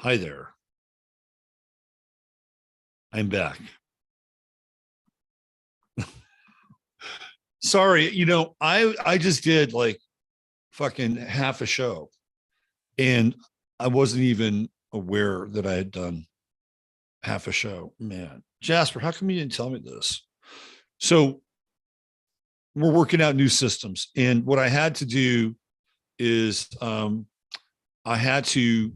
Hi there. I'm back. Sorry, I just did like fucking half a show and I wasn't even aware that I had done half a show. Man, Jasper, how come you didn't tell me this? So we're working out new systems, and what I had to do is I had to.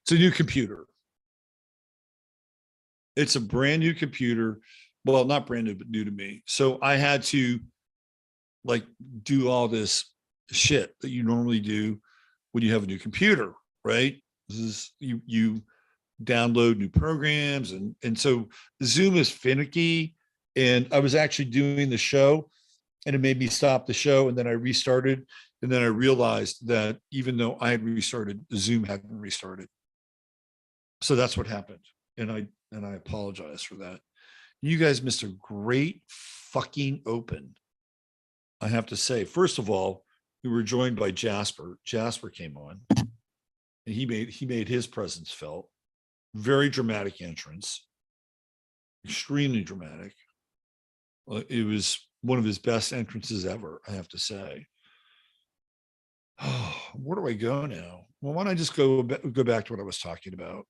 It's a new computer. It's a brand new computer. Well, not brand new, but new to me. So I had to like do all this shit that you normally do when you have a new computer, right? This is you download new programs, and so Zoom is finicky. And I was actually doing the show and it made me stop the show, and then I restarted, and then I realized that even though I had restarted, Zoom hadn't restarted. So that's what happened. And I apologize for that. You guys missed a great fucking open. I have to say, first of all, we were joined by Jasper. Jasper came on and he made his presence felt. Very dramatic entrance, extremely dramatic. It was one of his best entrances ever, I have to say. Oh, where do I go now? Well, why don't I just go back to what I was talking about?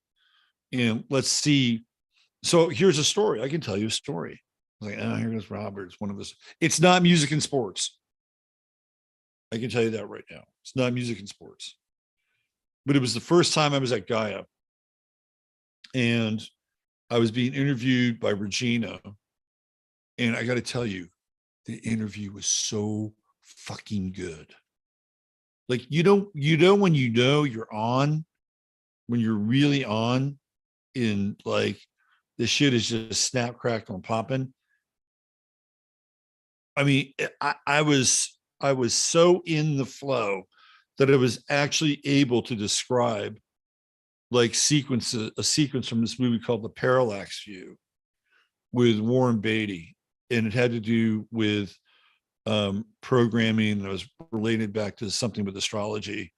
And let's see. So here's a story. I can tell you a story. Like, oh, here goes Robert. It's one of this. It's not music and sports. I can tell you that right now. It's not music and sports. But it was the first time I was at Gaia. And I was being interviewed by Regina. And I got to tell you, the interview was so fucking good. Like, when you're on, when you're really on, in like this shit is just snap, crackle, and popping. I mean, I was so in the flow that I was actually able to describe like a sequence from this movie called The Parallax View with Warren Beatty, and it had to do with programming, and it was related back to something with astrology.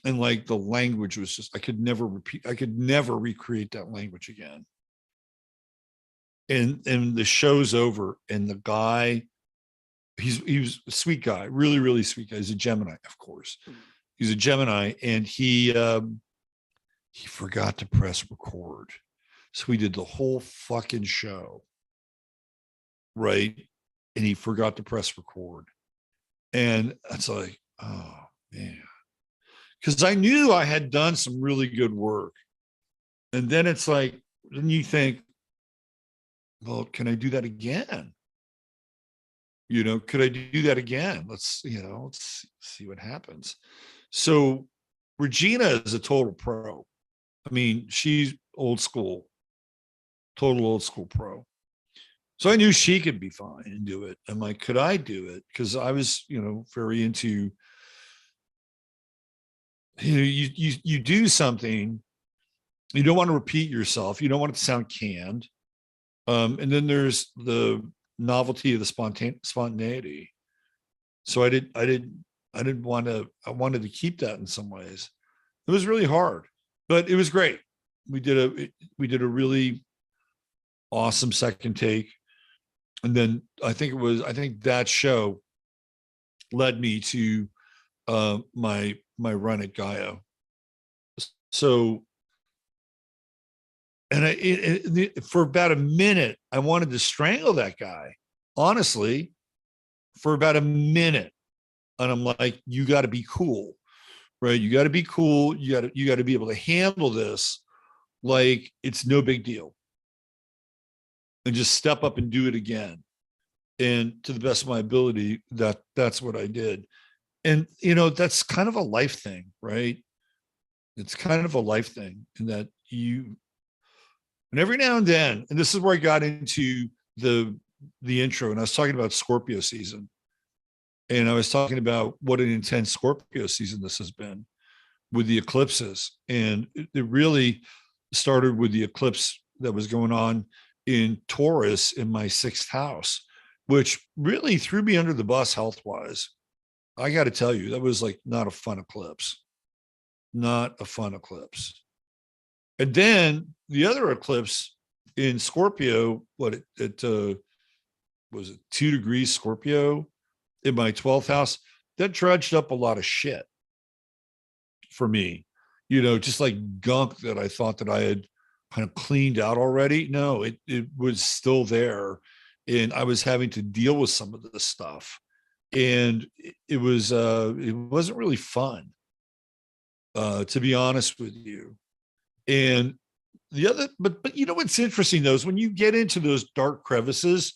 And like the language was just, I could never recreate that language again. And the show's over, and the guy, he was a sweet guy, really, really sweet guy. He's a Gemini, of course. He's a Gemini, and he forgot to press record. So we did the whole fucking show, right? And he forgot to press record. And it's like, oh man. Because I knew I had done some really good work. And then it's like, then you think, well, can I do that again? Could I do that again? Let's see what happens. So Regina is a total pro. I mean, she's old school, total old school pro. So I knew she could be fine and do it. I'm like, could I do it? Because I was, very into, you do something, you don't want to repeat yourself, you don't want it to sound canned, and then there's the novelty of the spontaneity. So I wanted to keep that in some ways. It was really hard, but it was great. We did a really awesome second take, and then I think that show led me to my run at Gaia. So, and for about a minute, I wanted to strangle that guy, honestly, for about a minute. And I'm like, you got to be cool, right? You got to be cool. You got to be able to handle this like it's no big deal, and just step up and do it again. And to the best of my ability, that's what I did. And that's kind of a life thing, right? It's kind of a life thing in that and every now and then, and this is where I got into the intro, and I was talking about Scorpio season, and I was talking about what an intense Scorpio season this has been with the eclipses. And it really started with the eclipse that was going on in Taurus in my 6th house, which really threw me under the bus health wise. I got to tell you, that was like not a fun eclipse. not a fun eclipse. And then the other eclipse in Scorpio, was it 2 degrees Scorpio in my 12th house? That dredged up a lot of shit for me, just like gunk that I thought that I had kind of cleaned out already. No, it was still there. And I was having to deal with some of this stuff. And it wasn't really fun, to be honest with you. And the other, but what's interesting though is when you get into those dark crevices,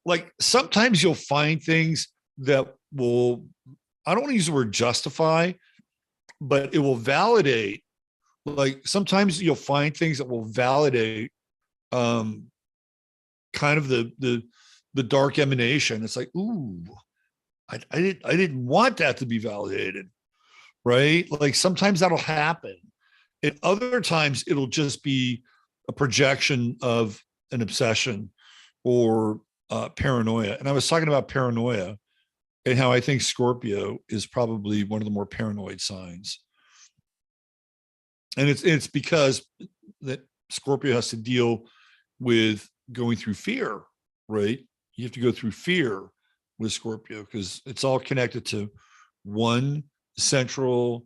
like sometimes you'll find things that will, I don't want to use the word justify, but it will validate. Like sometimes you'll find things that will validate kind of the dark emanation. It's like, ooh, I didn't want that to be validated, right? Like sometimes that'll happen. And other times it'll just be a projection of an obsession or paranoia. And I was talking about paranoia and how I think Scorpio is probably one of the more paranoid signs. And it's because that Scorpio has to deal with going through fear, right? You have to go through fear with Scorpio because it's all connected to one central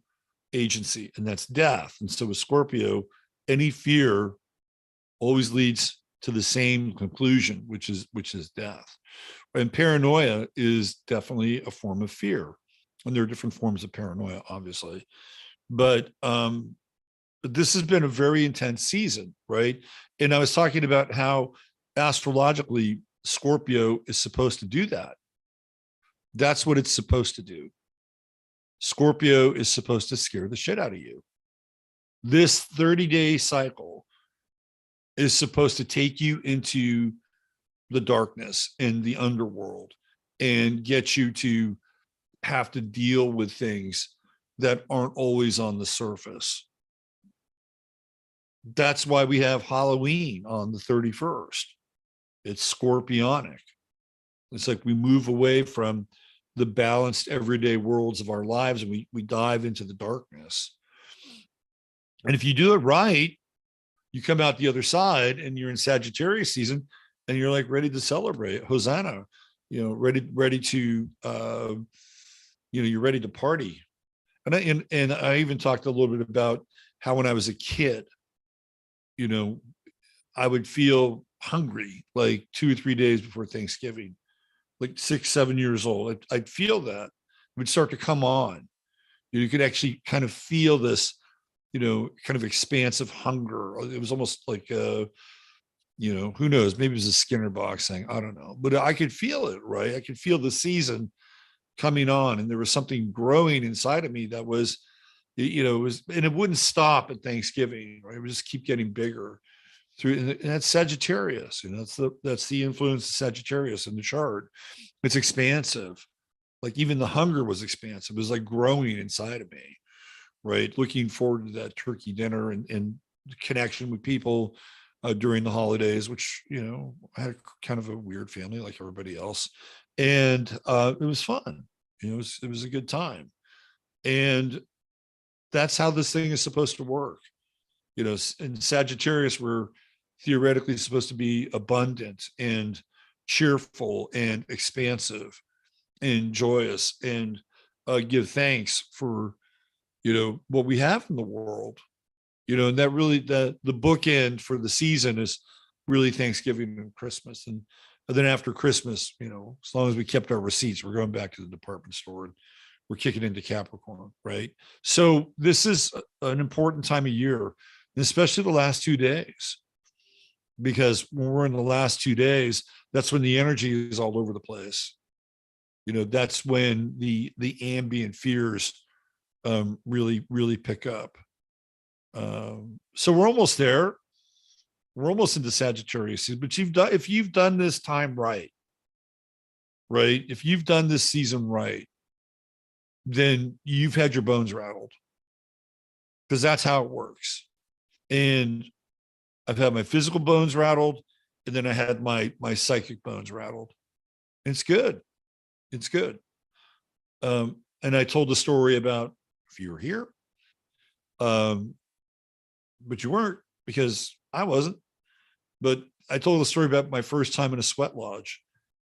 agency, and that's death. And so with Scorpio, any fear always leads to the same conclusion, which is death. And paranoia is definitely a form of fear. And there are different forms of paranoia, obviously. But this has been a very intense season, right? And I was talking about how astrologically Scorpio is supposed to do that. That's what it's supposed to do. Scorpio is supposed to scare the shit out of you. This 30-day cycle is supposed to take you into the darkness and the underworld and get you to have to deal with things that aren't always on the surface. That's why we have Halloween on the 31st. It's scorpionic. It's like we move away from the balanced everyday worlds of our lives and we dive into the darkness. And if you do it right, you come out the other side and you're in Sagittarius season and you're like ready to celebrate. Hosanna, ready to, you're ready to party. And I even talked a little bit about how when I was a kid, I would feel hungry like 2 or 3 days before Thanksgiving, like 6, 7 years old. I'd feel that it would start to come on. You could actually kind of feel this, kind of expansive hunger. It was almost like, who knows? Maybe it was a Skinner box thing. I don't know, but I could feel it, right? I could feel the season coming on, and there was something growing inside of me that was, it was, and it wouldn't stop at Thanksgiving, right? It would just keep getting bigger through, and that's Sagittarius. That's the influence of Sagittarius in the chart. It's expansive. Like even the hunger was expansive. It was like growing inside of me, right? Looking forward to that turkey dinner and connection with people during the holidays, which, I had kind of a weird family like everybody else. And it was fun. It was a good time. And that's how this thing is supposed to work. In Sagittarius, we're theoretically supposed to be abundant and cheerful and expansive and joyous and give thanks for, what we have in the world, and that really, the bookend for the season is really Thanksgiving and Christmas. And then after Christmas, as long as we kept our receipts, we're going back to the department store and we're kicking into Capricorn, right? So this is an important time of year, especially the last 2 days, because when we're in the last 2 days, that's when the energy is all over the place. That's when the ambient fears really, really pick up. So we're almost there. We're almost into Sagittarius, but if you've done this time right, if you've done this season right, then you've had your bones rattled, because that's how it works. And I've had my physical bones rattled, and then I had my psychic bones rattled. It's good. It's good. And I told the story about, if you were here, But you weren't, because I wasn't. But I told the story about my first time in a sweat lodge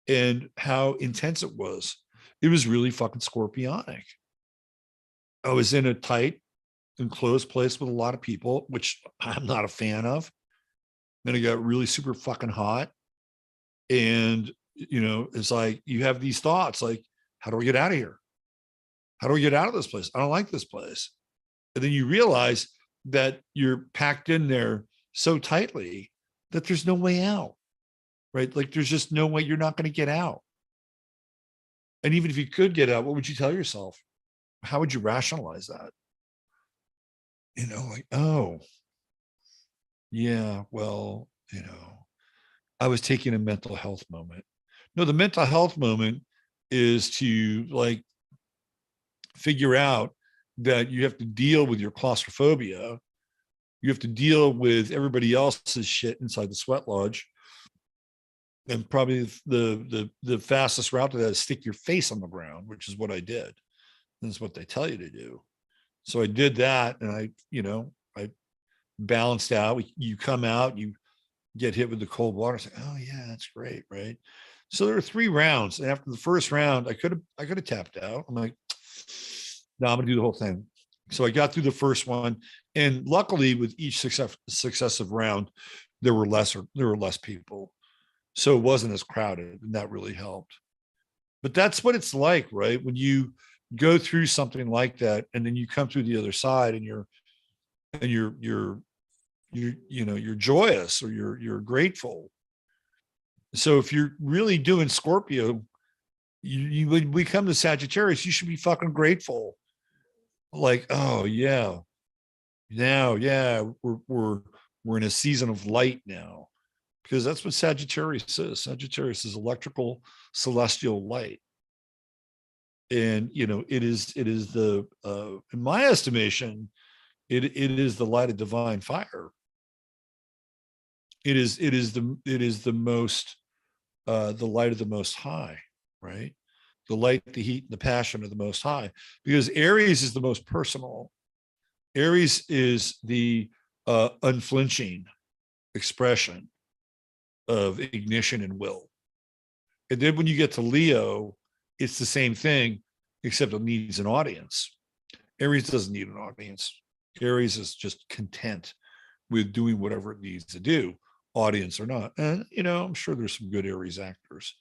and how intense it was. It was really fucking scorpionic. I was in a tight, enclosed place with a lot of people, which I'm not a fan of. Then it got really super fucking hot. And, it's like you have these thoughts like, how do I get out of here? How do I get out of this place? I don't like this place. And then you realize that you're packed in there so tightly that there's no way out, right? Like there's just no way, you're not going to get out. And even if you could get out, what would you tell yourself? How would you rationalize that? Like, oh, yeah, well, I was taking a mental health moment. No, the mental health moment is to like figure out that you have to deal with your claustrophobia. You have to deal with everybody else's shit inside the sweat lodge. And probably the fastest route to that is stick your face on the ground, which is what I did. That's what they tell you to do. So I did that, and I balanced out. You come out, you get hit with the cold water. It's like, oh yeah, that's great, right? So there were 3 rounds, and after the first round, I could have tapped out. I'm like, no, I'm gonna do the whole thing. So I got through the first one, and luckily, with each successive round, there were less people, so it wasn't as crowded, and that really helped. But that's what it's like, right? When you go through something like that, and then you come through the other side, and you're joyous, or you're grateful. So if you're really doing Scorpio, when we come to Sagittarius, you should be fucking grateful. Like, oh yeah, now yeah, we're in a season of light now, because that's what Sagittarius is. Sagittarius is electrical celestial light. And it is the in my estimation, it is the light of divine fire. It is the most the light of the Most High, right? The light, the heat, and the passion of the Most High. Because Aries is the most personal. Aries is the unflinching expression of ignition and will. And then when you get to Leo, it's the same thing, except it needs an audience. Aries doesn't need an audience. Aries is just content with doing whatever it needs to do, audience or not. And, I'm sure there's some good Aries actors.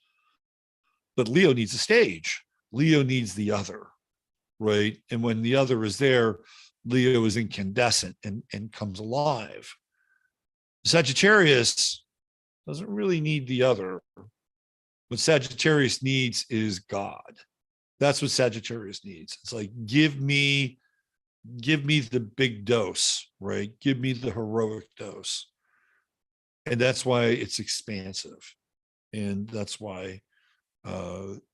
But Leo needs a stage. Leo needs the other, right? And when the other is there, Leo is incandescent and comes alive. Sagittarius doesn't really need the other. What Sagittarius needs is God. That's what Sagittarius needs. It's like, give me the big dose, right? Give me the heroic dose. And that's why it's expansive. And that's why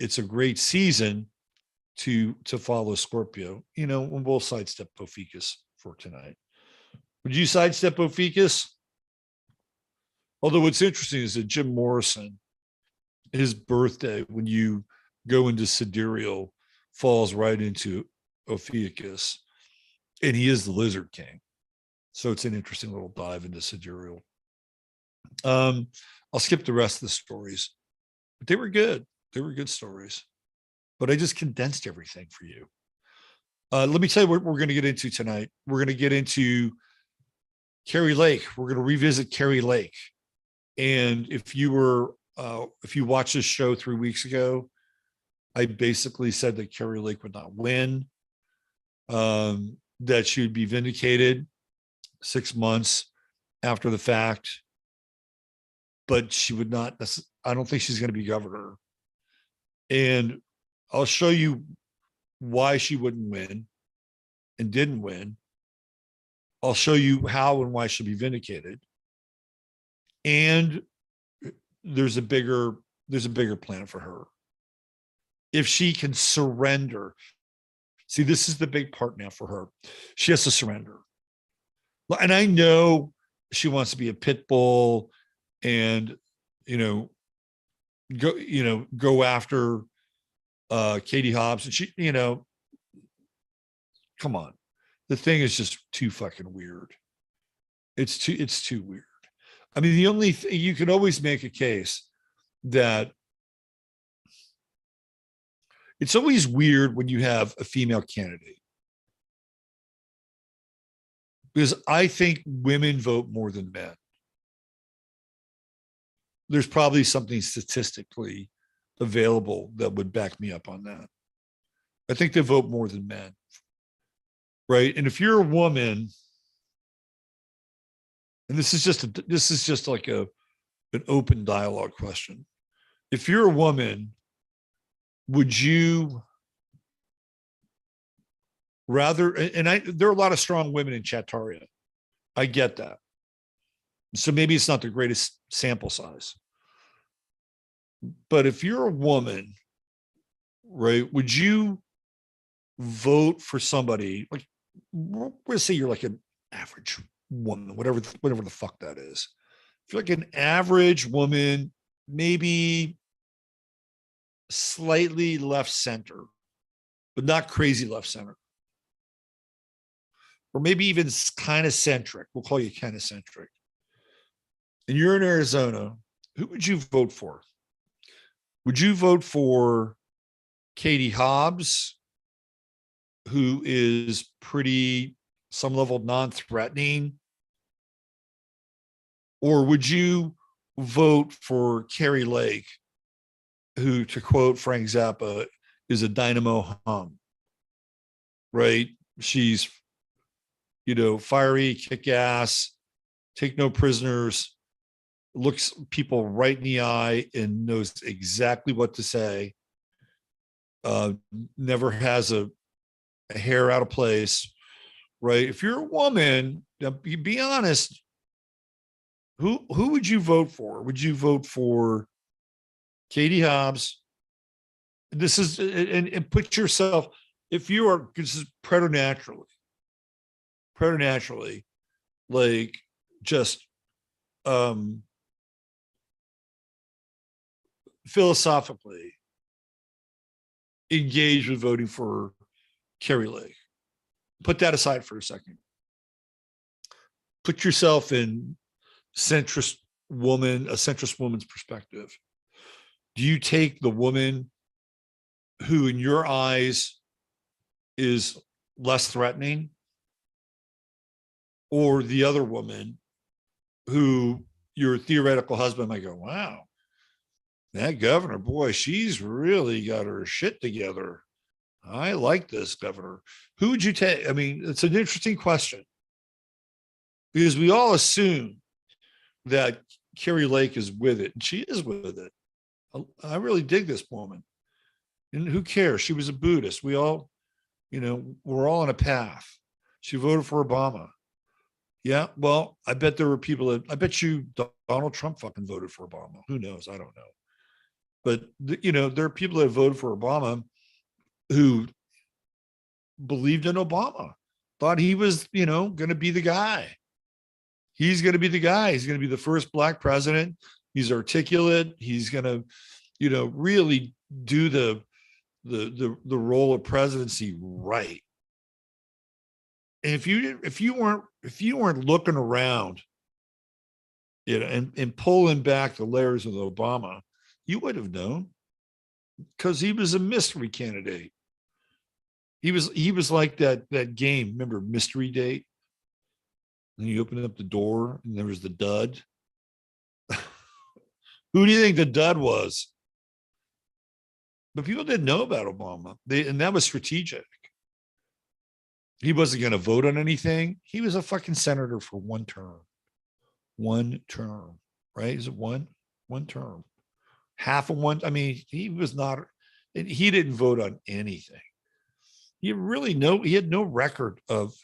it's a great season to follow Scorpio. And we'll sidestep Ophiuchus for tonight. Would you sidestep Ophiuchus? Although what's interesting is that Jim Morrison, his birthday, when you go into sidereal, falls right into Ophiuchus, and he is the Lizard King. So it's an interesting little dive into sidereal. I'll skip the rest of the stories, but they were good. They were good stories. But I just condensed everything for you. Let me tell you what we're going to get into tonight. We're going to get into Kari Lake. We're going to revisit Kari Lake. And if you watched this show 3 weeks ago, I basically said that Kari Lake would not win, that she would be vindicated 6 months after the fact, but she would not. I don't think she's going to be governor. And I'll show you why she wouldn't win and didn't win. I'll show you how and why she'll be vindicated. And there's a bigger plan for her. If she can surrender. See, this is the big part now for her. She has to surrender. And I know she wants to be a pit bull and, go after Katie Hobbs. And she, come on. the thing is just too fucking weird. It's too weird. I mean, the only thing you can always make a case that it's always weird when you have a female candidate, because I think women vote more than men. There's probably something statistically available that would back me up on that. I think they vote more than men, right? And if you're a woman, and this is just like an open dialogue question. If you're a woman, would you rather, and there are a lot of strong women in Chattaria. I get that. So maybe it's not the greatest sample size. But if you're a woman, right, would you vote for somebody like, let's say you're like an average woman, whatever the fuck that is. If you're like an average woman, maybe slightly left center, but not crazy left center. Or maybe even kind of centric. We'll call you kind of centric. And you're in Arizona, who would you vote for? Would you vote for Katie Hobbs, who is pretty, some level non-threatening? Or would you vote for Kari Lake, who, to quote Frank Zappa, is a dynamo hum, right? She's, fiery, kick ass, take no prisoners, looks people right in the eye and knows exactly what to say, never has a hair out of place, right? If you're a woman, be honest, who would you vote for? Would you vote for Katie Hobbs? This is, and put yourself, if you are, this is preternaturally, like just philosophically engaged with voting for Kari Lake. Put that aside for a second. Put yourself in a centrist woman's perspective. Do you take the woman who in your eyes is less threatening, or the other woman who your theoretical husband might go, wow, that governor, boy, she's really got her shit together. I like this governor. Who would you take? I mean, it's an interesting question, because we all assume that Kari Lake is with it, and she is with it. I really dig this woman. And who cares? She was a Buddhist. We all, we're all on a path. She voted for Obama. Yeah, well, I bet there were people I bet you Donald Trump fucking voted for Obama. Who knows? I don't know. But, there are people that voted for Obama who believed in Obama, thought he was, going to be the guy. He's going to be the guy. He's going to be the first Black president. He's articulate. He's going to, really do the role of presidency right. And if you weren't looking around, and pulling back the layers of Obama, you would have known, because he was a mystery candidate. He was like that game. Remember Mystery Date? And you open up the door and there was the dud. Who do you think the dud was? But people didn't know about Obama. And that was strategic. He wasn't going to vote on anything. He was a fucking senator for one term, right? Is it one term? Half of one. I mean, he didn't vote on anything. He had no record of,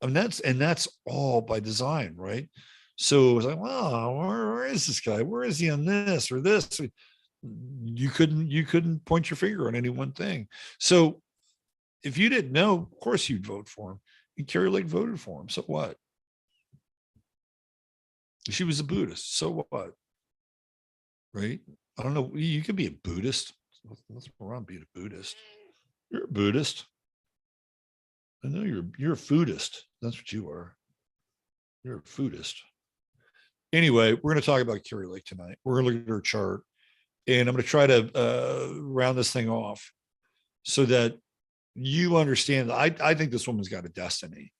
and that's all by design, right? So it was like, wow, where is this guy? Where is he on this or this? You couldn't point your finger on any one thing. So if you didn't know, of course you'd vote for him. And Kari Lake voted for him. So what? She was a Buddhist. So what? Right? I don't know. You could be a Buddhist. What's wrong being a Buddhist? You're a Buddhist. I know you're a foodist. That's what you are. You're a foodist. Anyway, we're going to talk about Kari Lake tonight. We're going to look at her chart, and I'm going to try to round this thing off so that you understand. I think this woman's got a destiny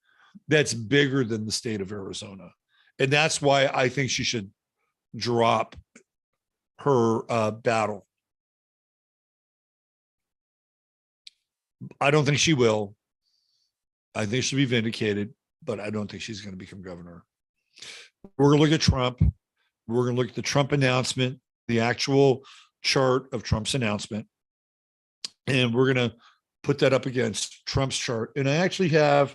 that's bigger than the state of Arizona, and that's why I think she should drop her battle. I don't think she will. I think she'll be vindicated, but I don't think she's going to become governor. We're going to look at Trump. We're going to look at the Trump announcement, the actual chart of Trump's announcement, and we're going to put that up against Trump's chart. And I actually have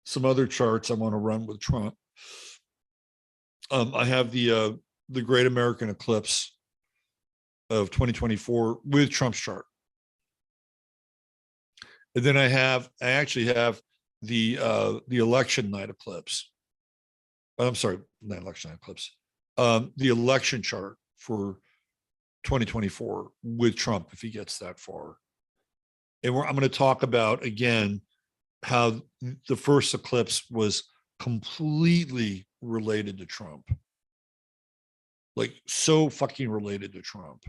some other charts I want to run with Trump. I have the Great American Eclipse of 2024 with Trump's chart. And then I actually have the election night eclipse. I'm sorry, not election night eclipse. The election chart for 2024 with Trump if he gets that far. And I'm going to talk about again how the first eclipse was completely related to Trump. Like so fucking related to Trump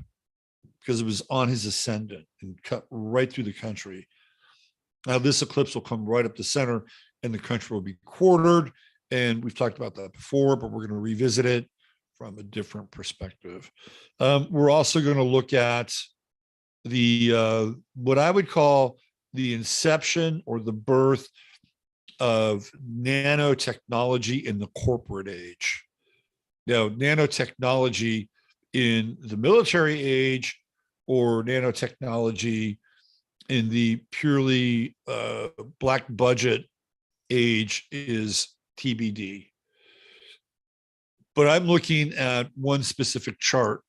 because it was on his ascendant and cut right through the country. Now this eclipse will come right up the center and the country will be quartered. And we've talked about that before, but we're going to revisit it from a different perspective. We're also going to look at the what I would call the inception or the birth of nanotechnology in the corporate age. Now, nanotechnology in the military age or nanotechnology in the purely black budget age is TBD. But I'm looking at one specific chart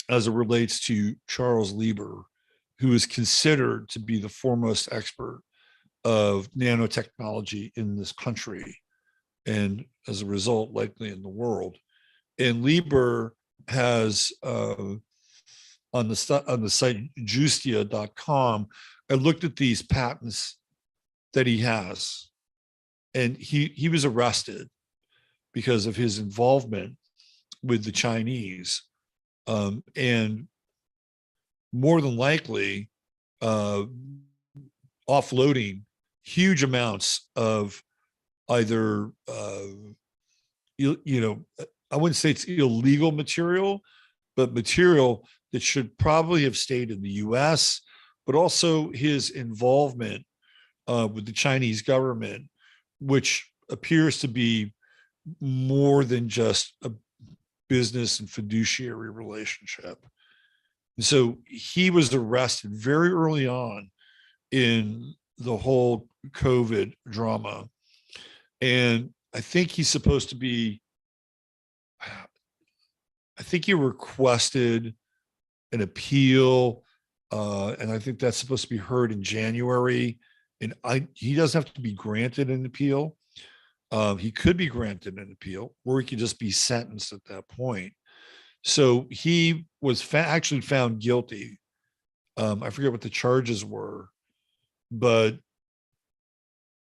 as it relates to Charles Lieber, who is considered to be the foremost expert of nanotechnology in this country, and as a result, likely in the world. And Lieber has on the site justia.com, I looked at these patents that he has, and he was arrested because of his involvement with the Chinese, and more than likely offloading huge amounts of either I wouldn't say it's illegal material, but material that should probably have stayed in the US, but also his involvement with the Chinese government, which appears to be more than just a business and fiduciary relationship. And so he was arrested very early on in the whole COVID drama. And I think he's supposed to be, I think he requested an appeal, and I think that's supposed to be heard in January. And he doesn't have to be granted an appeal. He could be granted an appeal, or he could just be sentenced at that point. So he was actually found guilty. I forget what the charges were, but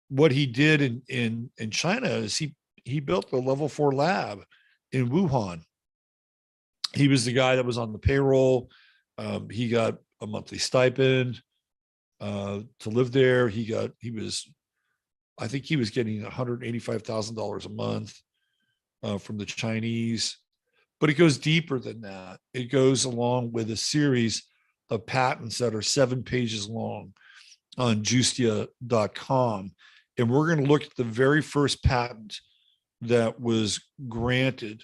what he did in China is he built the level 4 lab in Wuhan. He was the guy that was on the payroll. He got a monthly stipend to live there. I think he was getting $185,000 a month from the Chinese, but it goes deeper than that. It goes along with a series of patents that are 7 pages long on justia.com. And we're going to look at the very first patent that was granted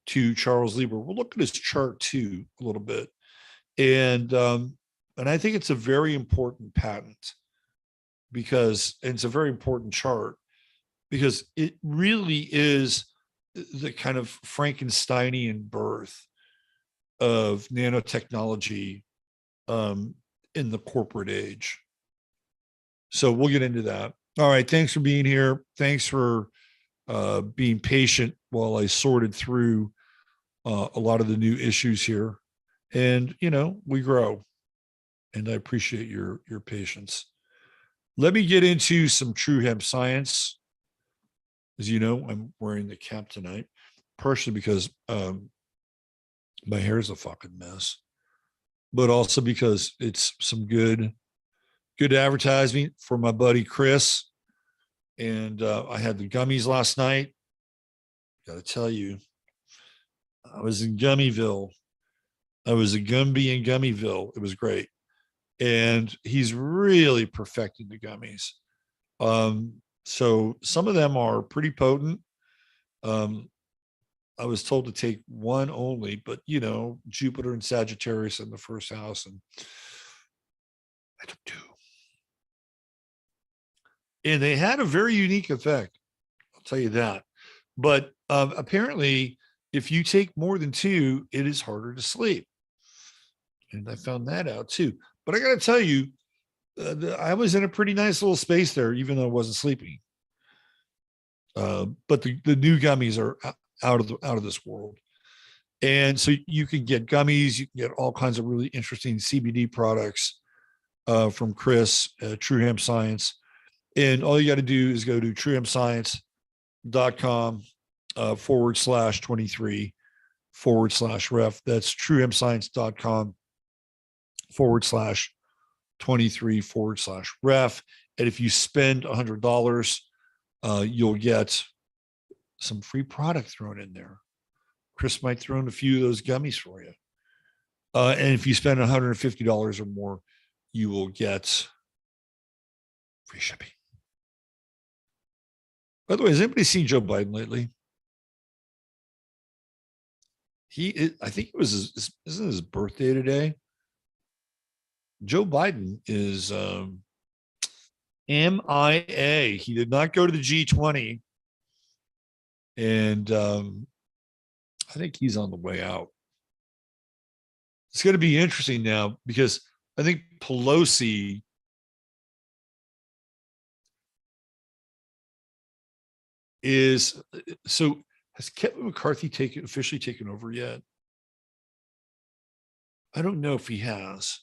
to Charles Lieber. We'll look at his chart too a little bit. And I think it's a very important patent because it's a very important chart because it really is the kind of Frankensteinian birth of nanotechnology in the corporate age. So we'll get into that. All right. Thanks for being here. Thanks for being patient while I sorted through a lot of the new issues here. And, we grow. And I appreciate your patience. Let me get into some true hemp science. As you know, I'm wearing the cap tonight, partially because my hair is a fucking mess, but also because it's some good advertising for my buddy Chris. And I had the gummies last night. Got to tell you, I was in Gummyville. I was a Gumby in Gummyville. It was great. And he's really perfected the gummies. So some of them are pretty potent. Um, I was told to take one only, but you know, Jupiter and Sagittarius in the first house, and I took two. And they had a very unique effect. I'll tell you that. But apparently, if you take more than two, it is harder to sleep. And I found that out too. But I got to tell you, I was in a pretty nice little space there, even though I wasn't sleeping. But the new gummies are out of this world. And so you can get gummies, you can get all kinds of really interesting CBD products from Chris, True Hemp Science. And all you got to do is go to truehempscience.com /23 /ref. That's truehempscience.com /23 /ref. And if you spend $100, you'll get some free product thrown in there. Chris might throw in a few of those gummies for you. And if you spend $150 or more, you will get free shipping. By the way, has anybody seen Joe Biden lately? I think it was isn't his birthday today? Joe Biden is MIA. He did not go to the G20. And I think he's on the way out. It's going to be interesting now because I think Pelosi is so. Has Kevin McCarthy officially taken over yet? I don't know if he has.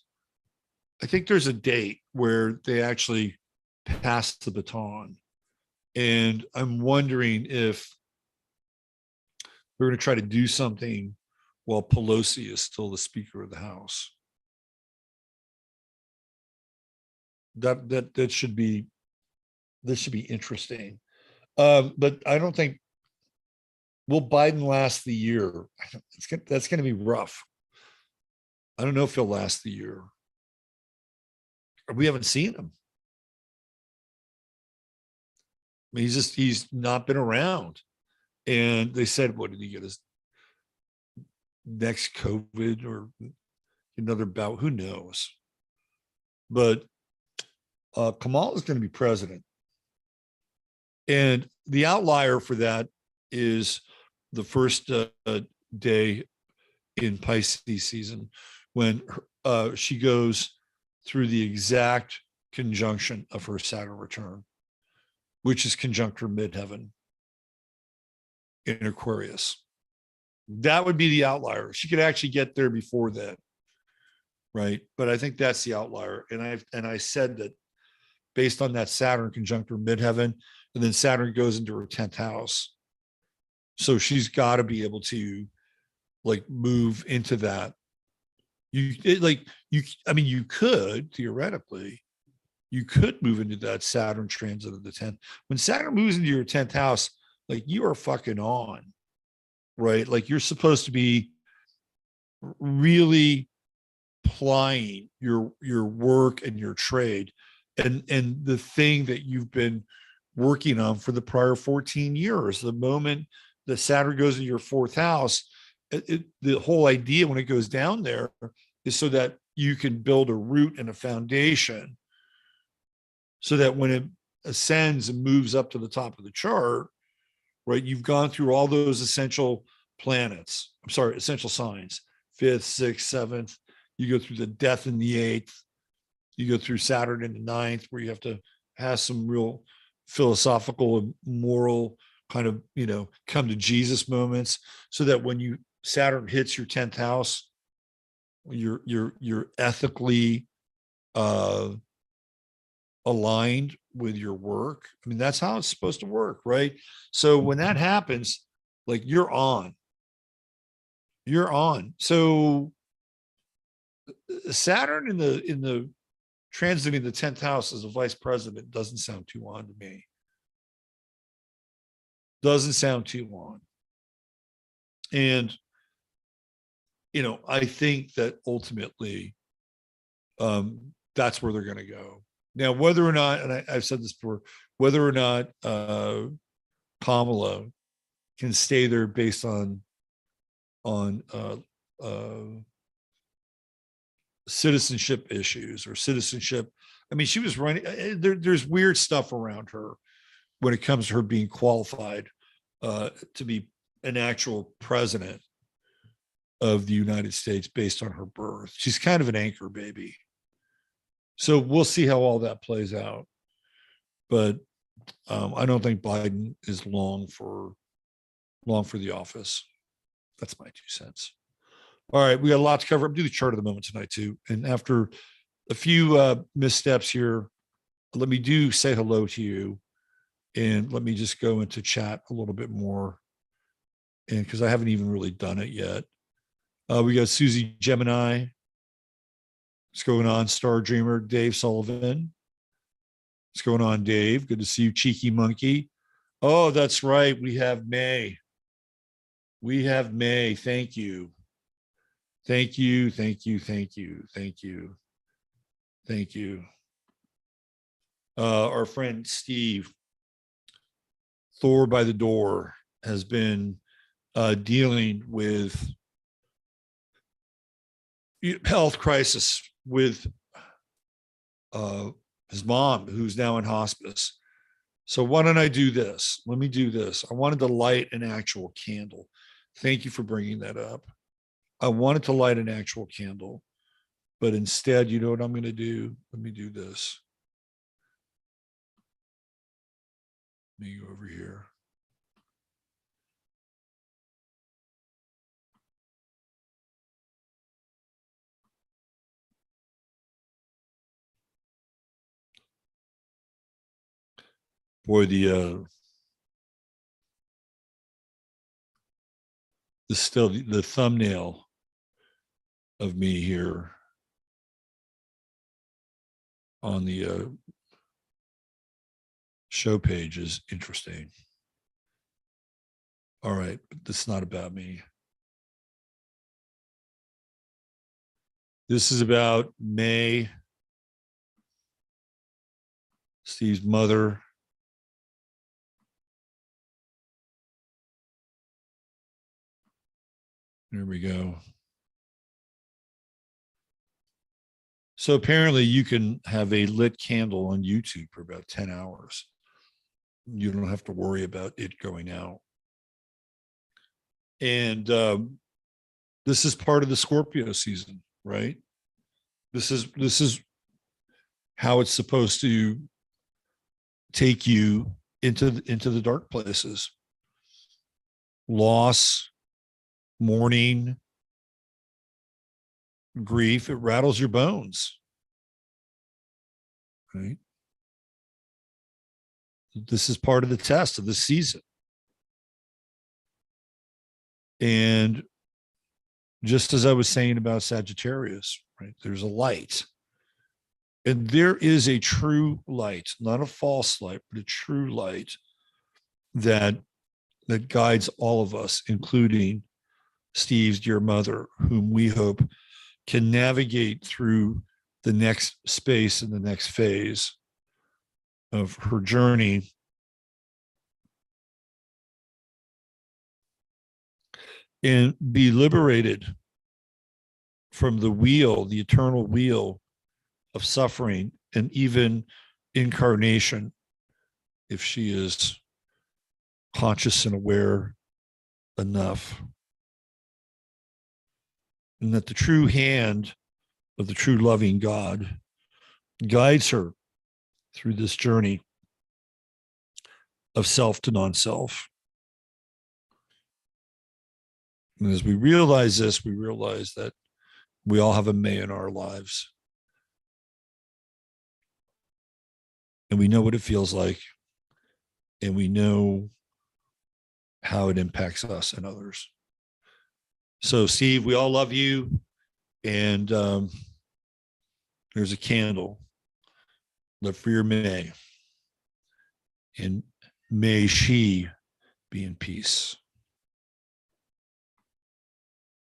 I think there's a date where they actually pass the baton. And I'm wondering if we're going to try to do something while Pelosi is still the Speaker of the House. That should be interesting. But I don't think will Biden last the year. That's going to be rough. I don't know if he'll last the year. We haven't seen him. I mean, he's not been around. And they said, what did he get his next COVID or another bout? Who knows? But Kamala is going to be president. And the outlier for that is the first day in Pisces season when she goes through the exact conjunction of her Saturn return, which is conjunct her midheaven in Aquarius. That would be the outlier. She could actually get there before that, right? But I think that's the outlier. And I said that based on that Saturn conjunct her midheaven, and then Saturn goes into her 10th house. So she's got to be able to like move into that. You could theoretically, you could move into that Saturn transit of the 10th. When Saturn moves into your 10th house, like you are fucking on, right? Like you're supposed to be really plying your work and your trade and the thing that you've been working on for the prior 14 years. The moment that Saturn goes into your 4th house, the whole idea when it goes down there is so that you can build a root and a foundation so that when it ascends and moves up to the top of the chart, right, you've gone through all those essential planets. I'm sorry, essential signs, 5th, 6th, 7th. You go through the death in the 8th. You go through Saturn in the 9th, where you have to have some real philosophical and moral kind of, come to Jesus moments, so that when Saturn hits your 10th house, you're ethically aligned with your work. I mean, that's how it's supposed to work, right? So when that happens, like you're on. You're on. So Saturn in the transiting the 10th house as a vice president doesn't sound too on to me. Doesn't sound too on. And you know, I think that ultimately that's where they're going to go. Now, whether or not, and I've said this before, whether or not Kamala can stay there based on citizenship issues or citizenship. I mean, she was running. There's weird stuff around her when it comes to her being qualified to be an actual president of the United States based on her birth. She's kind of an anchor baby. So we'll see how all that plays out. But I don't think Biden is long for the office. That's my 2 cents. All right, we got a lot to cover. I'm doing the chart of the moment tonight too. And after a few missteps here, let me say hello to you, and let me just go into chat a little bit more. And because I haven't even really done it yet. We got Susie Gemini. What's going on? Star Dreamer, Dave Sullivan. What's going on, Dave? Good to see you, Cheeky Monkey. Oh, that's right. We have May. We have May. Thank you. Thank you. Thank you. Thank you. Thank you. Thank you. Our friend Steve, Thor by the door, has been dealing with health crisis with his mom, who's now in hospice. So why don't I do this? Let me do this. I wanted to light an actual candle. Thank you for bringing that up. I wanted to light an actual candle, but instead, you know what I'm going to do? Let me do this. Let me go over here. Boy, the thumbnail of me here on the show page is interesting. All right, but this is not about me. This is about May, Steve's mother. There we go. So apparently you can have a lit candle on YouTube for about 10 hours. You don't have to worry about it going out. And this is part of the Scorpio season, right? This is how it's supposed to take you into the dark places. Loss, mourning, grief, it rattles your bones, right? This is part of the test of the season. And just as I was saying about Sagittarius, right, there's a light. And there is a true light, not a false light, but a true light that guides all of us, including Steve's dear mother, whom we hope can navigate through the next space and the next phase of her journey. And be liberated from the wheel, the eternal wheel of suffering and even incarnation, if she is conscious and aware enough. And that the true hand of the true loving God guides her through this journey of self to non-self. And as we realize this, we realize that we all have a May in our lives. and we know what it feels like, and we know how it impacts us and others. So, Steve, we all love you. And there's a candle. Live for your May. And may she be in peace.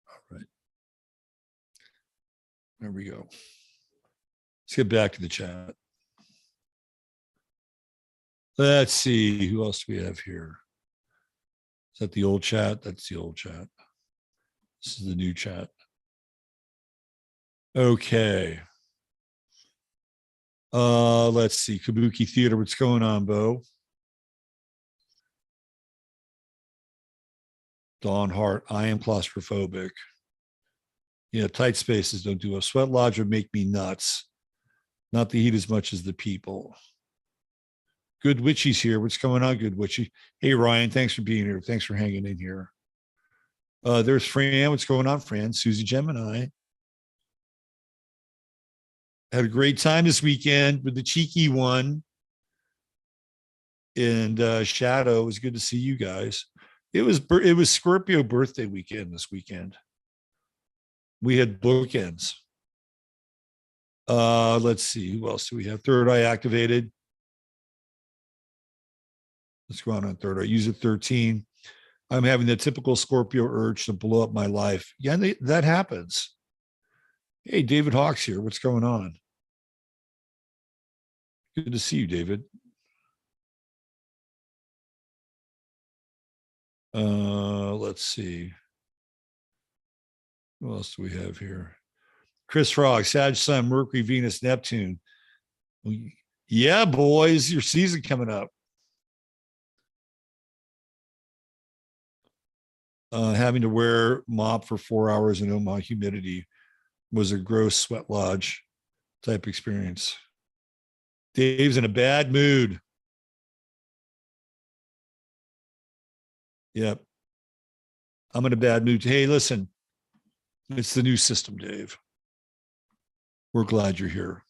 All right. There we go. Let's get back to the chat. Let's see. Who else do we have here? Is that the old chat? That's the old chat. This is the new chat. Okay. Let's see. Kabuki Theater. What's going on, Bo? Dawn Hart. I am claustrophobic. Yeah, tight spaces don't do a sweat lodge would make me nuts. Not the heat as much as the people. Good Witchy's here. What's going on, Good Witchy? Hey, Ryan, thanks for being here. Thanks for hanging in here. There's Fran. What's going on, Fran? Susie Gemini. Had a great time this weekend with the cheeky one. And Shadow, it was good to see you guys. It was Scorpio birthday weekend this weekend. We had bookends. Let's see. Who else do we have? Third eye activated. Let's go on third eye. Use it 13. I'm having the typical Scorpio urge to blow up my life. Yeah, that happens. Hey, David Hawks here. What's going on? Good to see you, David. Let's see. What else do we have here? Chris Frog, Sag Sun, Mercury, Venus, Neptune. Yeah, boys, your season coming up. Having to wear mop for 4 hours in Omaha humidity was a gross sweat lodge type experience. Dave's in a bad mood. Yep. I'm in a bad mood. Hey, listen, it's the new system, Dave. We're glad you're here.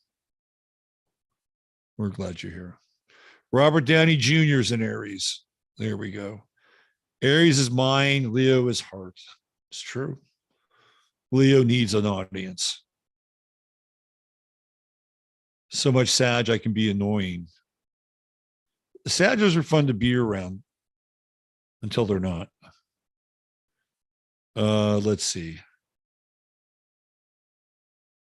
We're glad you're here. Robert Downey Jr. is in Aries. There we go. Aries is mind, Leo is heart. It's true. Leo needs an audience. So much Sag, I can be annoying. Sagittarius are fun to be around until they're not. Let's see.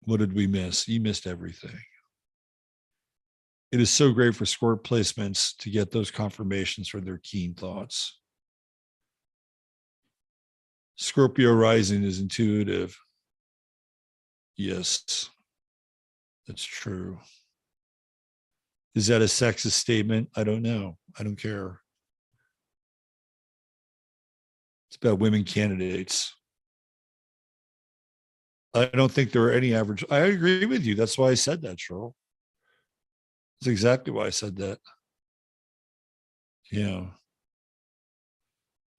What did we miss? You missed everything. It is so great for score placements to get those confirmations for their keen thoughts. Scorpio rising is intuitive. Yes, that's true. Is that a sexist statement? I don't know. I don't care. It's about women candidates. I don't think there are any average. I agree with you. That's why I said that, Cheryl. That's exactly why I said that. Yeah.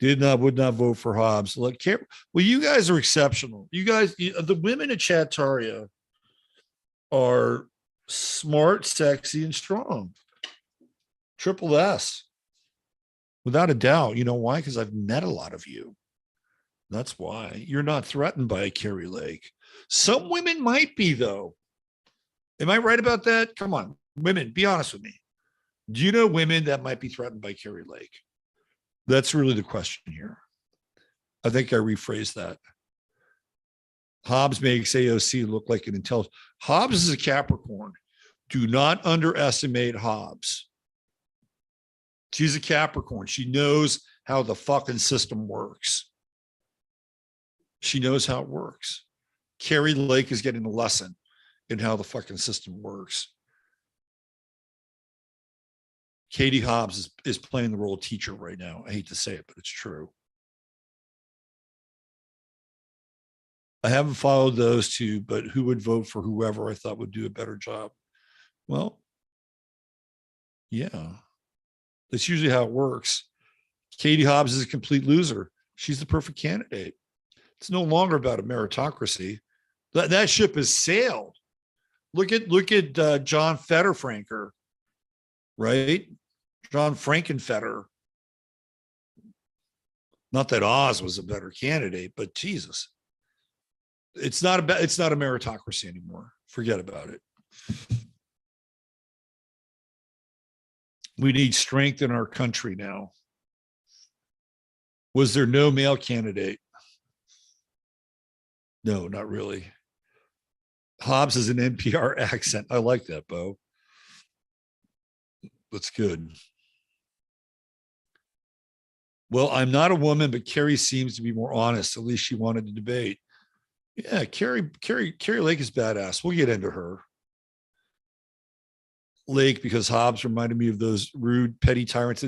Would not vote for Hobbs. Look, well, you guys are exceptional. You guys, the women at Chattaria are smart, sexy, and strong. Triple S. Without a doubt. You know why? Because I've met a lot of you. That's why. You're not threatened by a Kari Lake. Some women might be, though. Am I right about that? Come on, women, be honest with me. Do you know women that might be threatened by Kari Lake? That's really the question here. I think I rephrased that. Hobbs makes AOC look like an intelligent. Hobbs is a Capricorn. Do not underestimate Hobbs. She's a Capricorn. She knows how the fucking system works. She knows how it works. Kari Lake is getting a lesson in how the fucking system works. Katie Hobbs is playing the role of teacher right now. I hate to say it, but it's true. I haven't followed those two, but who would vote for whoever I thought would do a better job? Well, yeah, that's usually how it works. Katie Hobbs is a complete loser. She's the perfect candidate. It's no longer about a meritocracy. That ship has sailed. Look at John Fetterfranker. right? John Frankenfetter. Not that Oz was a better candidate, but Jesus, it's not a meritocracy anymore. Forget about it. We need strength in our country now. Was there no male candidate? No, not really. Hobbs is an NPR accent. I like that, Bo. That's good. Well, I'm not a woman, but Kari seems to be more honest. At least she wanted to debate. Yeah, Kari Lake is badass. We'll get into her. Lake, because Hobbs reminded me of those rude, petty tyrants.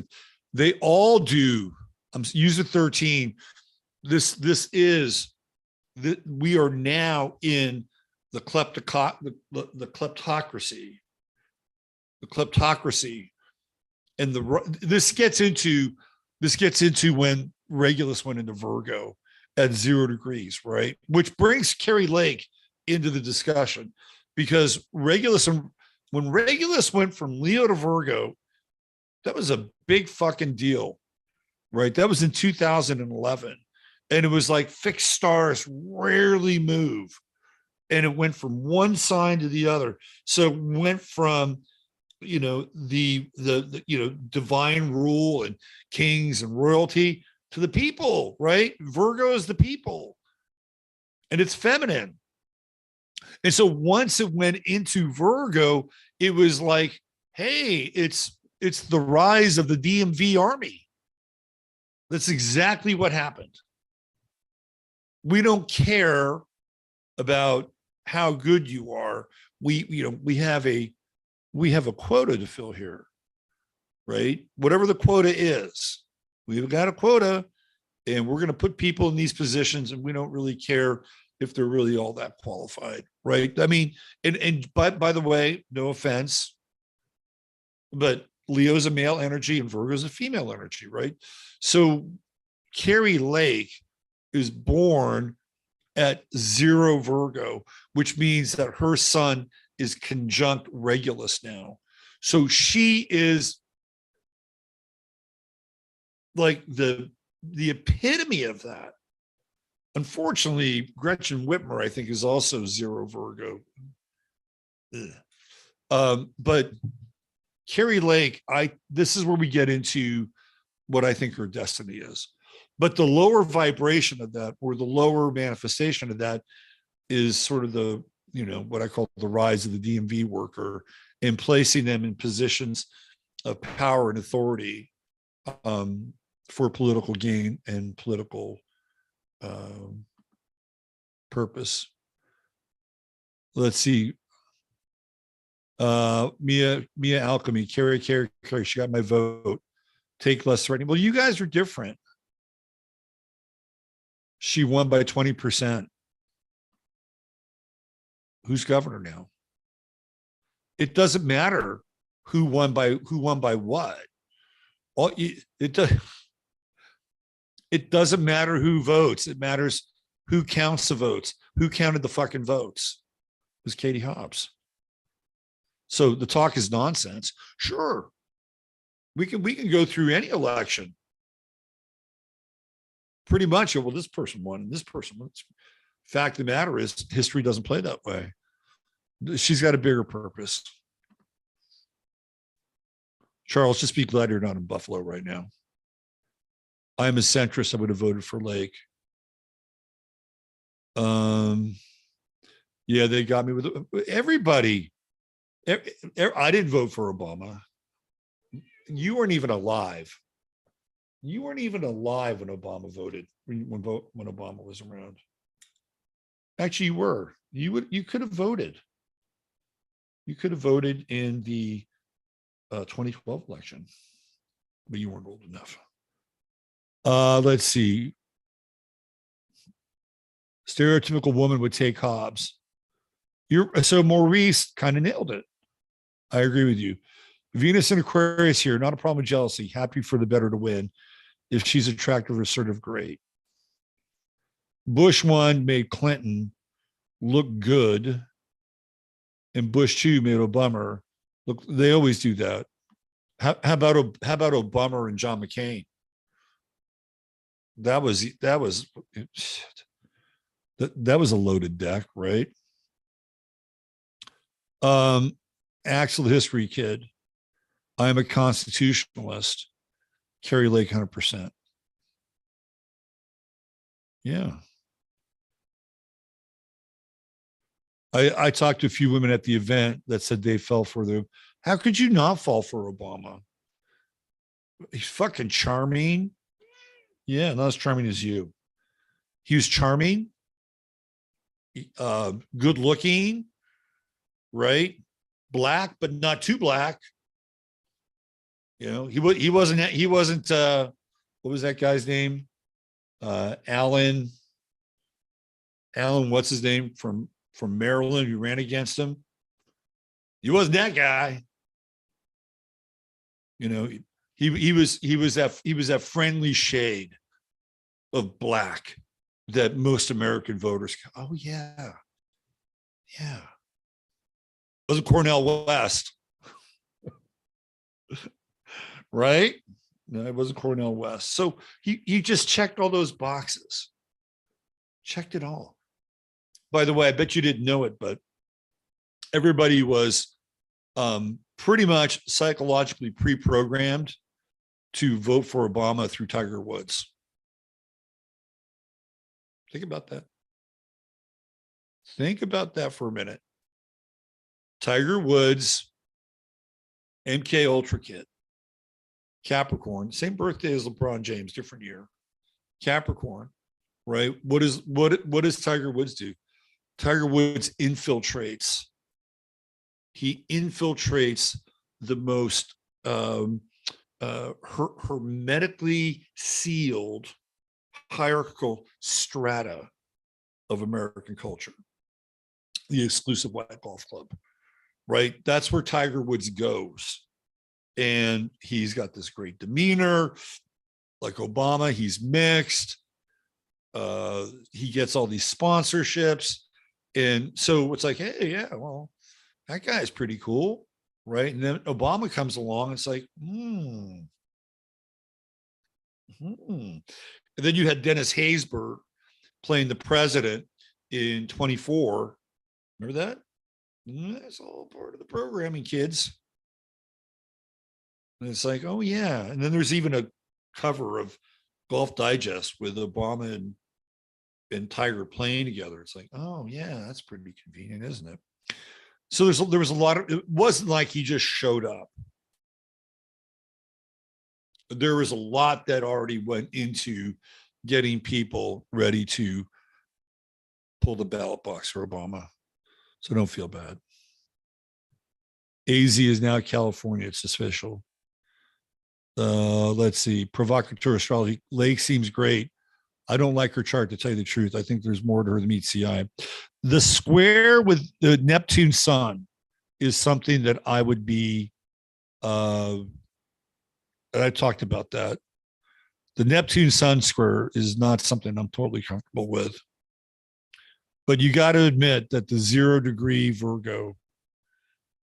They all do. I'm using 13. This is that we are now in the kleptocracy, and this gets into when Regulus went into Virgo at 0 degrees, right? Which brings Kari Lake into the discussion, because when Regulus went from Leo to Virgo, that was a big fucking deal, right? That was in 2011. And it was like fixed stars rarely move. And it went from one sign to the other. So it went from, the divine rule and kings and royalty to the people, right? Virgo is the people. And it's feminine. And so once it went into Virgo, it was like, hey, it's the rise of the DMV army. That's exactly what happened. We don't care about how good you are. We have a quota to fill here, right? Whatever the quota is, we've got a quota, and we're going to put people in these positions, and we don't really care if they're really all that qualified, right? I mean, and by the way, no offense, but Leo's a male energy and Virgo's a female energy, right? So Kari Lake is born at 0 Virgo, which means that her sun is conjunct Regulus now. So she is like the epitome of that. Unfortunately, Gretchen Whitmer, I think, is also 0 Virgo. But Kari Lake, this is where we get into what I think her destiny is. But the lower vibration of that, or the lower manifestation of that, is sort of the, what I call the rise of the DMV worker, and placing them in positions of power and authority for political gain and political purpose. Let's see. Mia Alchemy, Kari, she got my vote. Take less threatening. Well, you guys are different. She won by 20%. Who's governor now? It doesn't matter who won by what. It doesn't matter who votes. It matters who counts the votes. Who counted the fucking votes? It was Katie Hobbs. So the talk is nonsense. Sure, we can go through any election. Pretty much, well, this person won and this person won. Fact of the matter is, history doesn't play that way. She's got a bigger purpose. Charles, just be glad you're not in Buffalo right now. I'm a centrist. I would have voted for Lake. Yeah, they got me with everybody. I didn't vote for Obama. You weren't even alive. You weren't even alive when Obama voted, when Obama was around. Actually, you were. You could have voted. You could have voted in the 2012 election, but you weren't old enough. Let's see. Stereotypical woman would take Hobbs. So Maurice kind of nailed it. I agree with you. Venus and Aquarius here, not a problem with jealousy. Happy for the better to win. If she's attractive or assertive, great. Bush 1 made Clinton look good, and Bush 2 made Obama look. They always do that. how about Obama and John McCain? That was that was a loaded deck, right? Actual history kid. I'm a constitutionalist. Kari Lake, 100%. Yeah. I talked to a few women at the event that said they fell for the. How could you not fall for Obama? He's fucking charming. Yeah, not as charming as you. He was charming, good looking, right? Black, but not too black. You know, he wasn't what was that guy's name? Alan, what's his name from Maryland who ran against him? He wasn't that guy. You know, he was that friendly shade of black that most American voters. Oh yeah, yeah. It wasn't Cornel West, right? No, it wasn't Cornel West. So he just checked all those boxes. Checked it all. By the way, I bet you didn't know it, but everybody was pretty much psychologically pre-programmed to vote for Obama through Tiger Woods. Think about that. Think about that for a minute. Tiger Woods, MK Ultra kid, Capricorn, same birthday as LeBron James, different year. Capricorn, right? What does Tiger Woods do? Tiger Woods infiltrates. He infiltrates the most hermetically sealed hierarchical strata of American culture, the exclusive white golf club, right? That's where Tiger Woods goes. And he's got this great demeanor, like Obama. He's mixed. He gets all these sponsorships. And so it's like, hey, yeah, well, that guy's pretty cool, right? And then Obama comes along. It's like, And then you had Dennis Haysbert playing the president in 24. Remember that? That's all part of the programming, kids. And it's like, oh yeah. And then there's even a cover of Golf Digest with Obama and Tiger playing together. It's like, oh yeah, that's pretty convenient, isn't it? So there was a lot of. It wasn't like he just showed up. There was a lot that already went into getting people ready to pull the ballot box for Obama. So don't feel bad. AZ is now California. It's official. Let's see. Provocateur astrology. Lake seems great. I don't like her chart, to tell you the truth. I think there's more to her than meets the eye. The square with the Neptune sun is something that I would be, and I talked about that. The Neptune sun square is not something I'm totally comfortable with. But you got to admit that the 0 degree Virgo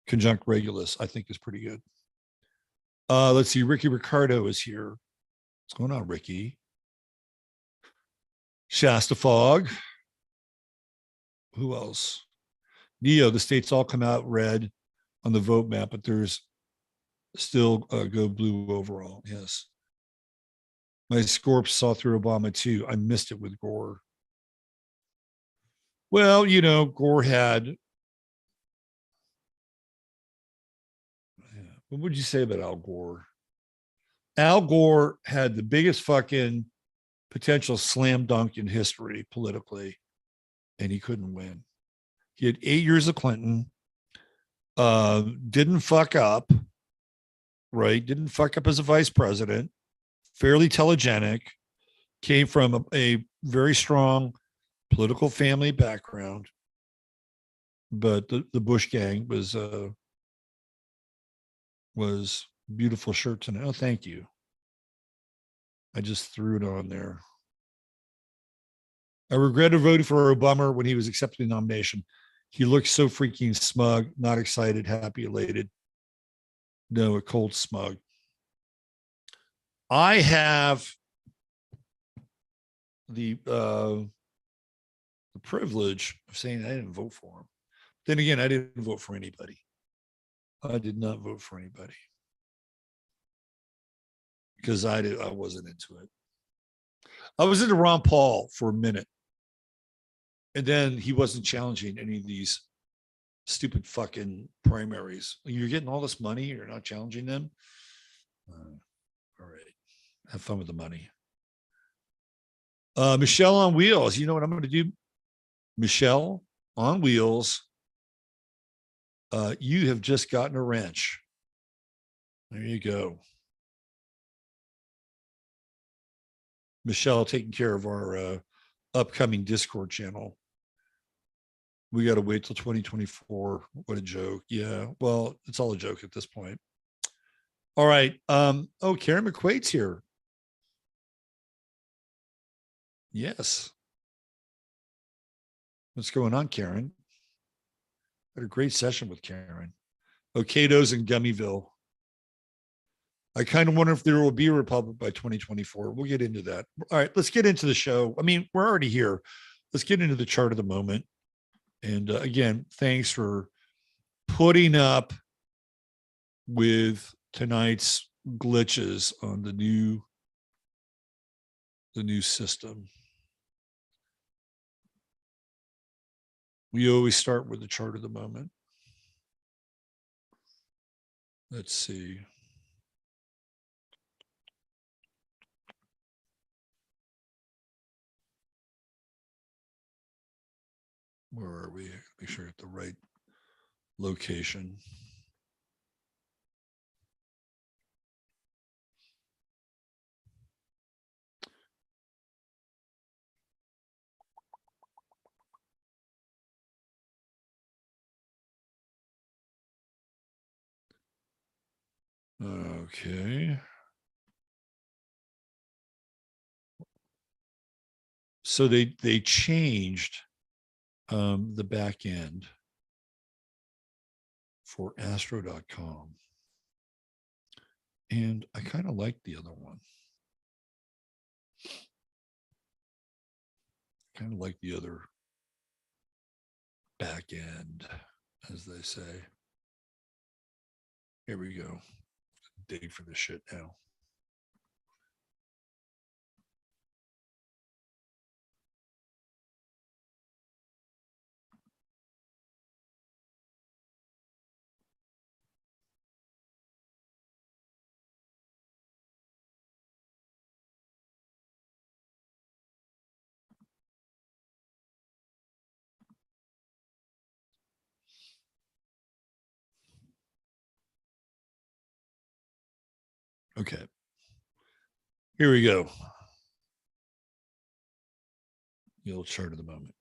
conjunct Regulus, I think, is pretty good. Let's see. Ricky Ricardo is here. What's going on, Ricky? Shasta Fogg. Who else? Neo, the states all come out red on the vote map, but there's still go blue overall. Yes. My Scorp saw through Obama too. I missed it with Gore. Well, you know, Gore had. What would you say about Al Gore? Al Gore had the biggest fucking potential slam dunk in history politically, and he couldn't win. He had 8 years of Clinton, didn't fuck up, right? Didn't fuck up as a vice president, fairly telegenic, came from a very strong political family background, but the Bush gang was beautiful shirt tonight. Oh, thank you. I just threw it on there. I regretted voting for Obama when he was accepting the nomination. He looked so freaking smug, not excited, happy, elated. No, a cold smug. I have the privilege of saying I didn't vote for him. Then again, I didn't vote for anybody. I did not vote for anybody because I wasn't into it. I was into Ron Paul for a minute, and then he wasn't challenging any of these stupid fucking primaries. You're getting all this money, you're not challenging them. All right, have fun with the money. Michelle on Wheels. You know what I'm going to do? Michelle on Wheels. You have just gotten a wrench. There you go. Michelle taking care of our upcoming Discord channel. We got to wait till 2024. What a joke. Yeah. Well, it's all a joke at this point. All right. Oh, Karen McQuaid's here. Yes. What's going on, Karen? Had a great session with Karen. Okados in Gummyville. I kind of wonder if there will be a republic by 2024. We'll get into that. All right, let's get into the show. I mean, we're already here. Let's get into the chart of the moment. And again, thanks for putting up with tonight's glitches on the new system. We always start with the chart of the moment. Let's see. Where are we? Make sure I get the right location. Okay. So they changed the back end for astro.com. And I kind of like the other one. Kind of like the other back end, as they say. Here we go. Dig for this shit now. Okay. Here we go. The old chart of the moment.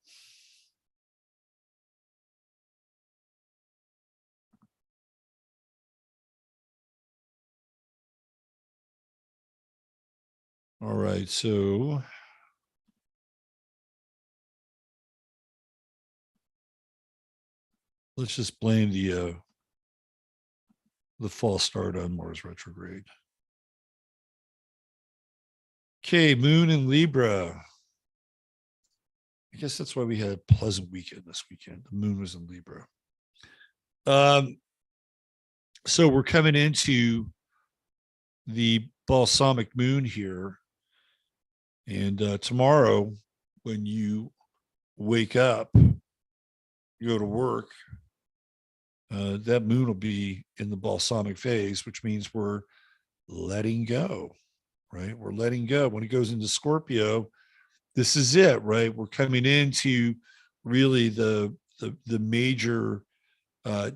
All right, so let's just blame the false start on Mars retrograde. Okay, Moon in Libra. I guess that's why we had a pleasant weekend this weekend. The moon was in Libra. So we're coming into the balsamic moon here. And tomorrow, when you wake up, you go to work, that moon will be in the balsamic phase, which means we're letting go, right? We're letting go. When it goes into Scorpio, this is it, right? We're coming into really the major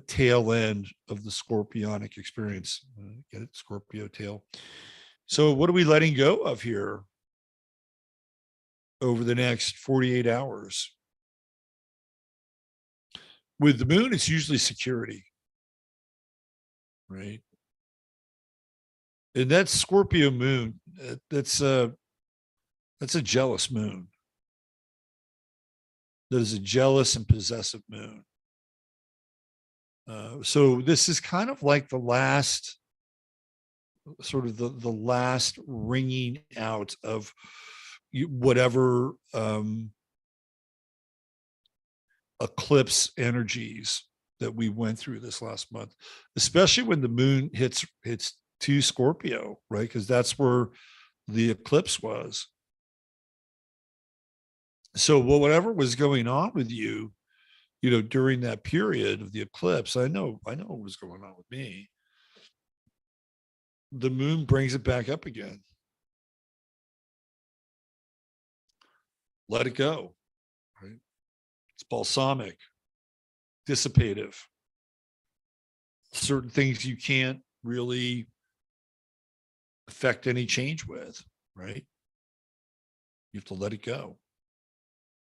tail end of the scorpionic experience. Get it? Scorpio tail. So what are we letting go of here over the next 48 hours? With the moon, it's usually security, right? And that Scorpio moon, that's a jealous moon. That is a jealous and possessive moon. So this is kind of like the last sort of the last ringing out of whatever eclipse energies that we went through this last month, especially when the moon hits to Scorpio, right? Because that's where the eclipse was. So, well, whatever was going on with you, during that period of the eclipse, I know what was going on with me. The moon brings it back up again. Let it go, right? It's balsamic, dissipative. Certain things you can't really affect any change with, right? You have to let it go.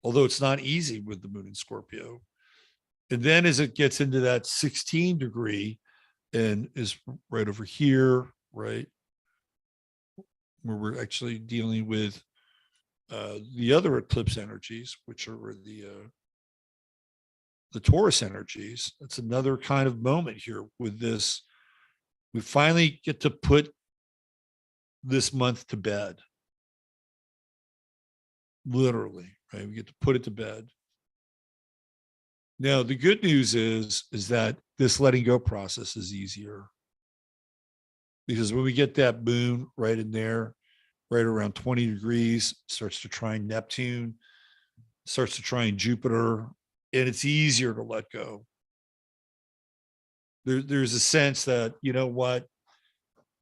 Although it's not easy with the moon in Scorpio. And then as it gets into that 16 degree and is right over here, right, where we're actually dealing with the other eclipse energies, which are the Taurus energies. It's another kind of moment here with this. We finally get to put this month to bed. Literally, right? We get to put it to bed. Now, the good news is that this letting go process is easier, because when we get that moon right in there, right around 20 degrees, starts to trine Neptune, starts to trine Jupiter, and it's easier to let go. There's a sense that, you know what,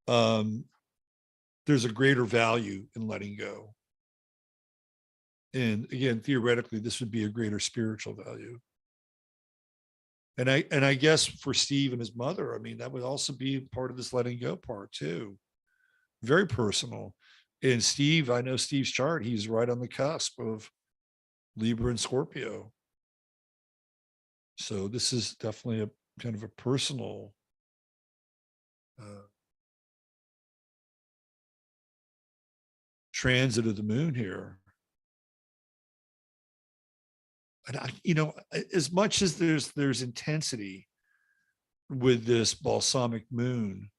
there's a greater value in letting go. And again, theoretically, this would be a greater spiritual value. And I guess for Steve and his mother, I mean, that would also be part of this letting go part too. Very personal. And Steve, I know Steve's chart, he's right on the cusp of Libra and Scorpio. So this is definitely a kind of a personal transit of the moon here. And as much as there's intensity with this balsamic moon,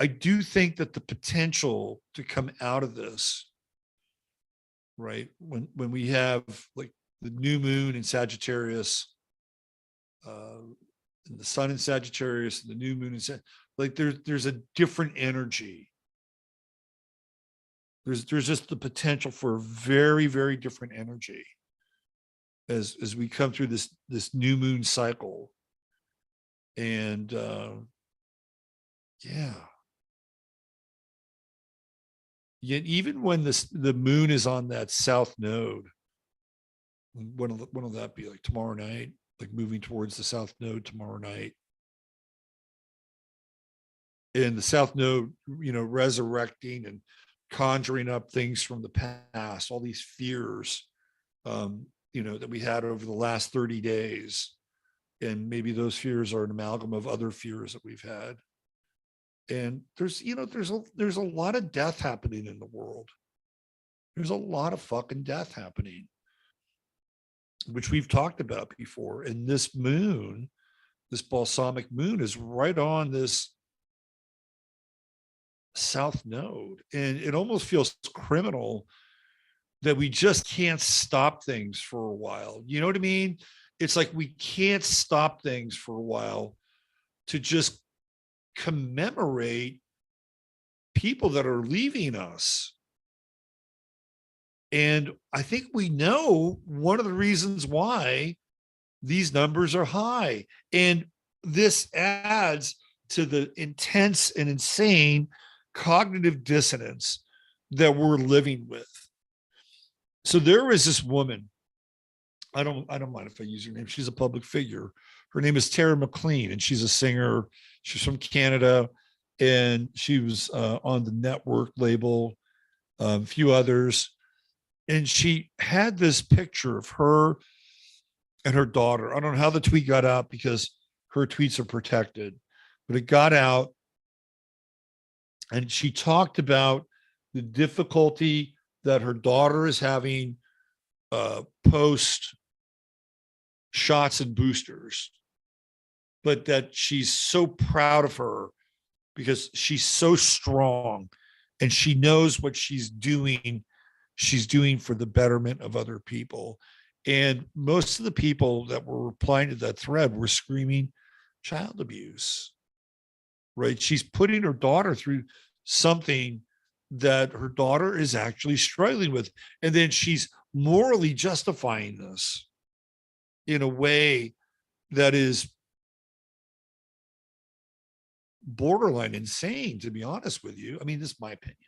I do think that the potential to come out of this, right, when we have like the new moon in Sagittarius, and the sun in Sagittarius, and the new moon in like there's a different energy. There's just the potential for a very, very different energy as we come through this new moon cycle. And yeah. Yet even when the moon is on that south node, when will that be? Like tomorrow night, like moving towards the south node tomorrow night. And the south node, resurrecting and conjuring up things from the past, all these fears, that we had over the last 30 days. And maybe those fears are an amalgam of other fears that we've had. And there's a lot of death happening in the world. There's a lot of fucking death happening, which we've talked about before. And this moon, this balsamic moon, is right on this south node. And it almost feels criminal that we just can't stop things for a while. You know what I mean? It's like we can't stop things for a while to just commemorate people that are leaving us. And I think we know one of the reasons why these numbers are high. And this adds to the intense and insane cognitive dissonance that we're living with. So there is this woman, I don't mind if I use her name. She's a public figure. Her name is Tara McLean, and she's a singer. She's from Canada, and she was on the Network label, a few others. And she had this picture of her and her daughter. I don't know how the tweet got out because her tweets are protected, but it got out. And she talked about the difficulty that her daughter is having post shots and boosters, but that she's so proud of her because she's so strong and she knows what she's doing. She's doing for the betterment of other people. And most of the people that were replying to that thread were screaming child abuse, right? She's putting her daughter through something that her daughter is actually struggling with. And then she's morally justifying this in a way that is borderline insane, to be honest with you. I mean, this is my opinion.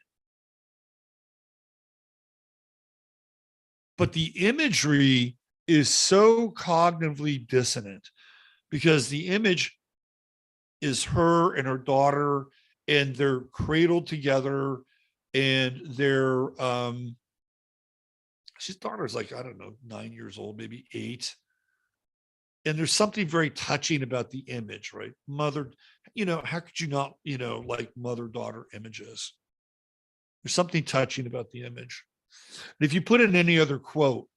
But the imagery is so cognitively dissonant because the image is her and her daughter, and they're cradled together, and they're she's daughter's like, I don't know, 9 years old, maybe 8. And there's something very touching about the image, right? Mother, how could you not, like mother-daughter images? There's something touching about the image. And if you put in any other quote,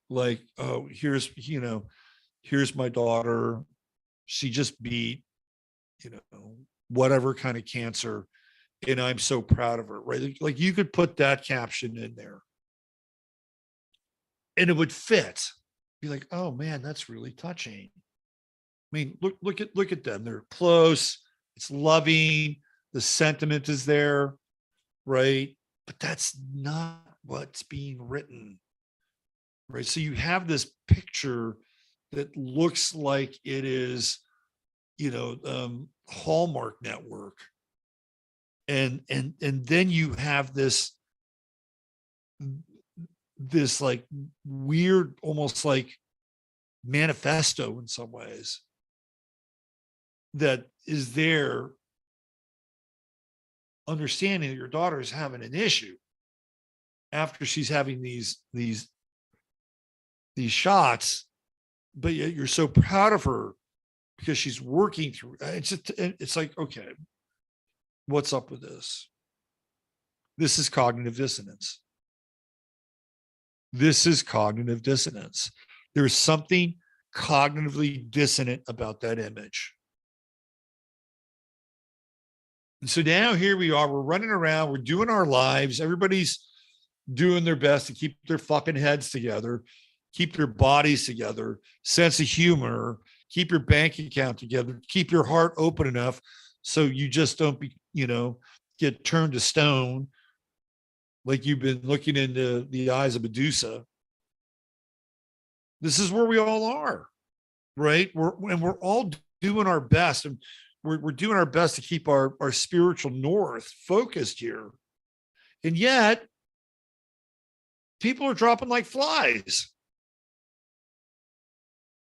like, oh, here's my daughter, she just beat, whatever kind of cancer, and I'm so proud of her, right? Like you could put that caption in there and it would fit. Be like, oh man, that's really touching. I mean, look at them. They're close. It's loving. The sentiment is there, right? But that's not what's being written, right? So you have this picture that looks like it is, Hallmark Network, and then you have this like weird, almost like manifesto in some ways that is there, understanding that your daughter is having an issue after she's having these shots, but yet you're so proud of her because she's working through. It's like, okay, what's up with this? This is cognitive dissonance. This is cognitive dissonance. There's something cognitively dissonant about that image. And so now here we are, we're running around, we're doing our lives. Everybody's doing their best to keep their fucking heads together, keep their bodies together, sense of humor, keep your bank account together, keep your heart open enough so you just don't be, get turned to stone like you've been looking into the eyes of Medusa. This is where we all are, right? We're all doing our best, and we're doing our best to keep our spiritual north focused here. And yet people are dropping like flies.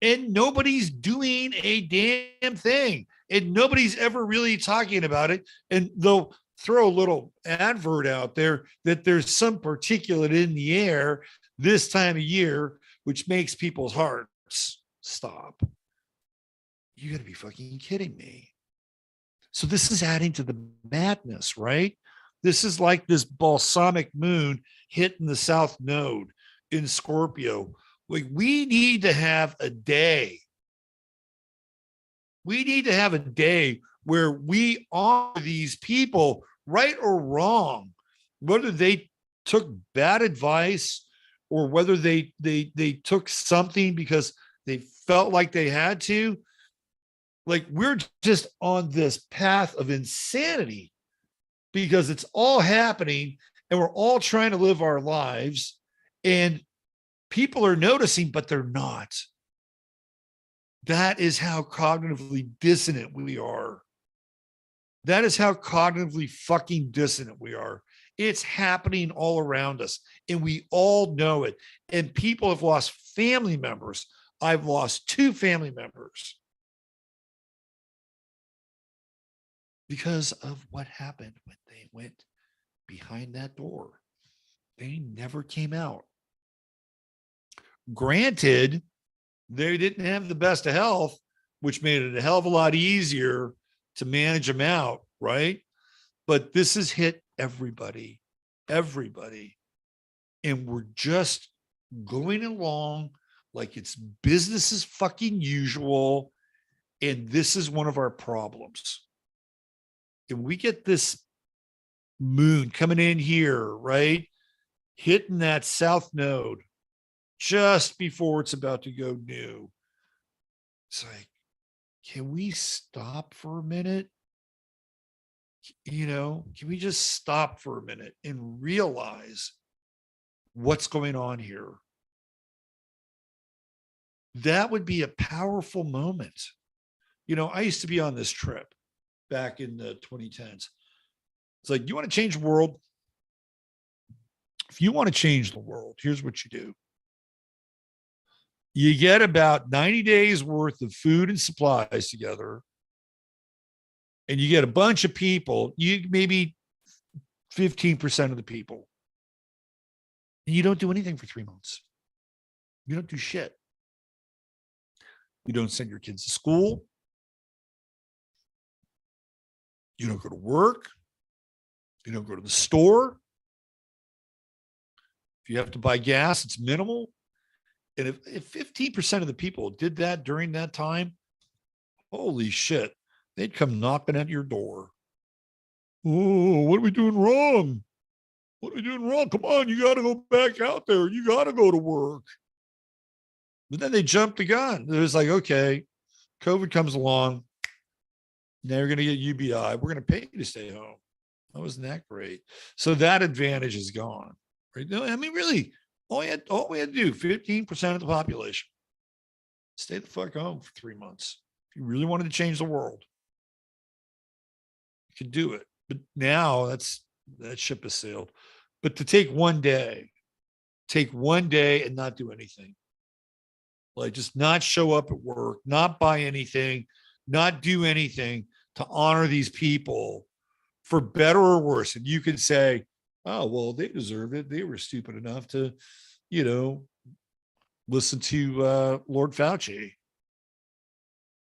And nobody's doing a damn thing. And nobody's ever really talking about it. And they'll throw a little advert out there that there's some particulate in the air this time of year, which makes people's hearts stop. You got to be fucking kidding me. So this is adding to the madness, right? This is like this balsamic moon hitting the south node in Scorpio. Like, we need to have a day. We need to have a day where we honor these people, right or wrong, whether they took bad advice or whether they took something because they felt like they had to. Like, we're just on this path of insanity because it's all happening and we're all trying to live our lives, and people are noticing, but they're not. That is how cognitively dissonant we are. That is how cognitively fucking dissonant we are. It's happening all around us, and we all know it. And people have lost family members. I've lost 2 family members because of what happened when they went behind that door. They never came out. Granted, they didn't have the best of health, which made it a hell of a lot easier to manage them out, right? But this has hit everybody. And we're just going along like it's business as fucking usual. And this is one of our problems. And we get this moon coming in here, right? Hitting that south node just before it's about to go new. It's like, can we stop for a minute? Can we just stop for a minute and realize what's going on here? That would be a powerful moment. I used to be on this trip back in the 2010s. It's like, you want to change the world? If you want to change the world, here's what you do. You get about 90 days worth of food and supplies together, and you get a bunch of people, maybe 15% of the people, and you don't do anything for 3 months. You don't do shit. You don't send your kids to school. You don't go to work. You don't go to the store. If you have to buy gas, it's minimal. And if 15% of the people did that during that time, holy shit, they'd come knocking at your door. Oh, what are we doing wrong? What are we doing wrong? Come on, you got to go back out there. You got to go to work. But then they jumped the gun. It was like, okay, COVID comes along. Now you're going to get UBI. We're going to pay you to stay home. That wasn't that great. So that advantage is gone. Right? I mean, really, all we had to do, 15% of the population, stay the fuck home for 3 months. If you really wanted to change the world, you could do it. But now that ship has sailed. But to take one day and not do anything. Like, just not show up at work, not buy anything, not do anything to honor these people, for better or worse. And you could say, oh, well, they deserve it. They were stupid enough to, listen to Lord Fauci.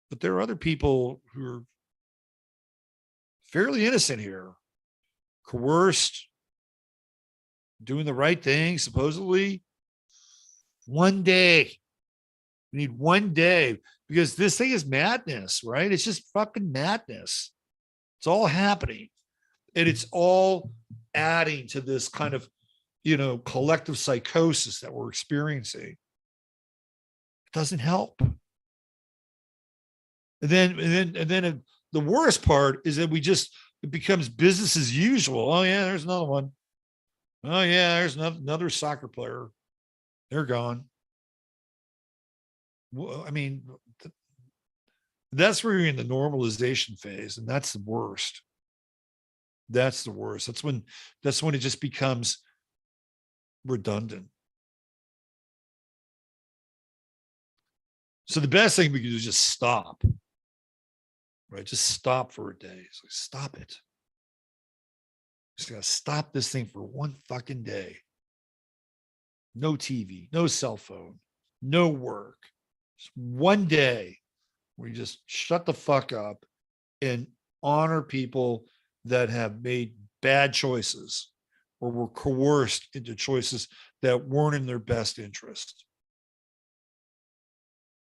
But there are other people who are fairly innocent here, coerced, doing the right thing, supposedly. One day. We need one day, because this thing is madness, right? It's just fucking madness. It's all happening. And it's all adding to this kind of, collective psychosis that we're experiencing. It doesn't help. And then the worst part is that it becomes business as usual. Oh yeah, there's another one. Oh yeah, there's another soccer player. They're gone. Well, I mean, that's where you're in the normalization phase, and that's the worst. That's the worst. That's when it just becomes redundant. So the best thing we can do is just stop. Right? Just stop for a day. It's like, stop it. Just gotta stop this thing for one fucking day. No TV, no cell phone, no work. Just one day where you just shut the fuck up and honor people that have made bad choices or were coerced into choices that weren't in their best interest.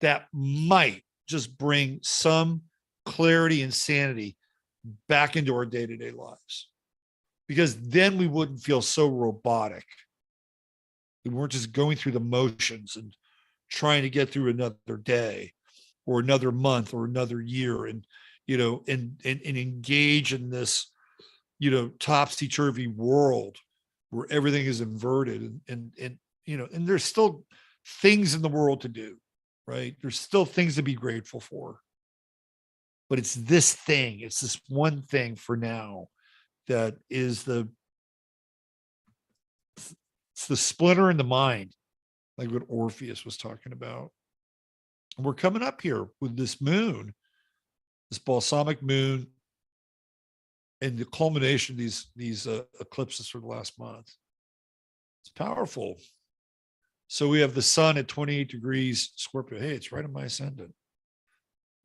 That might just bring some clarity and sanity back into our day-to-day lives, because then we wouldn't feel so robotic. We weren't just going through the motions and trying to get through another day or another month or another year, and and engage in this topsy-turvy world where everything is inverted, and there's still things in the world to do, right? There's still things to be grateful for, but it's this one thing for now that is it's the splinter in the mind, like what Orpheus was talking about. And we're coming up here with this moon, this balsamic moon, and the culmination of these eclipses for the last month. It's powerful. So we have the sun at 28 degrees Scorpio. Hey, it's right in my ascendant.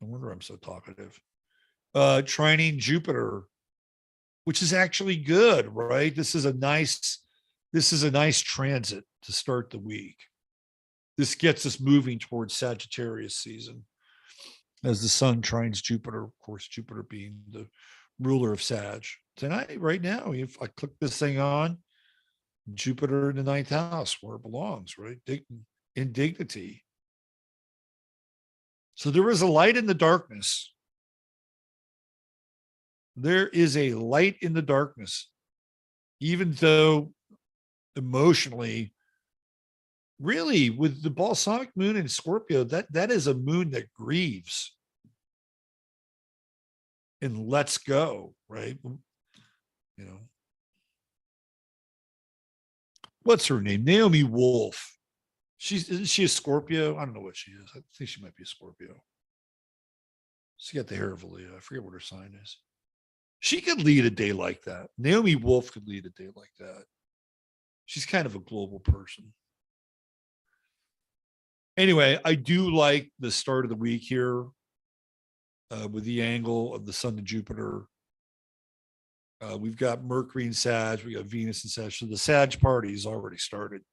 No wonder I'm so talkative. Trining Jupiter, which is actually good, right? This is a nice transit to start the week. This gets us moving towards Sagittarius season as the sun trines Jupiter, of course, Jupiter being the ruler of Sag. Tonight, right now, if I click this thing on, Jupiter in the ninth house, where it belongs, right? In dignity. So there is a light in the darkness. There is a light in the darkness, even though emotionally, really, with the balsamic moon in Scorpio, that is a moon that grieves and lets go, right? You know, what's her name? Naomi Wolf. Isn't she a Scorpio? I don't know what she is. I think she might be a Scorpio. She got the hair of a Leo. I forget what her sign is. She could lead a day like that. Naomi Wolf could lead a day like that. She's kind of a global person. Anyway, I do like the start of the week here with the angle of the sun to Jupiter. We've got Mercury and Sag. We got Venus and Sag. So the Sag party is already started.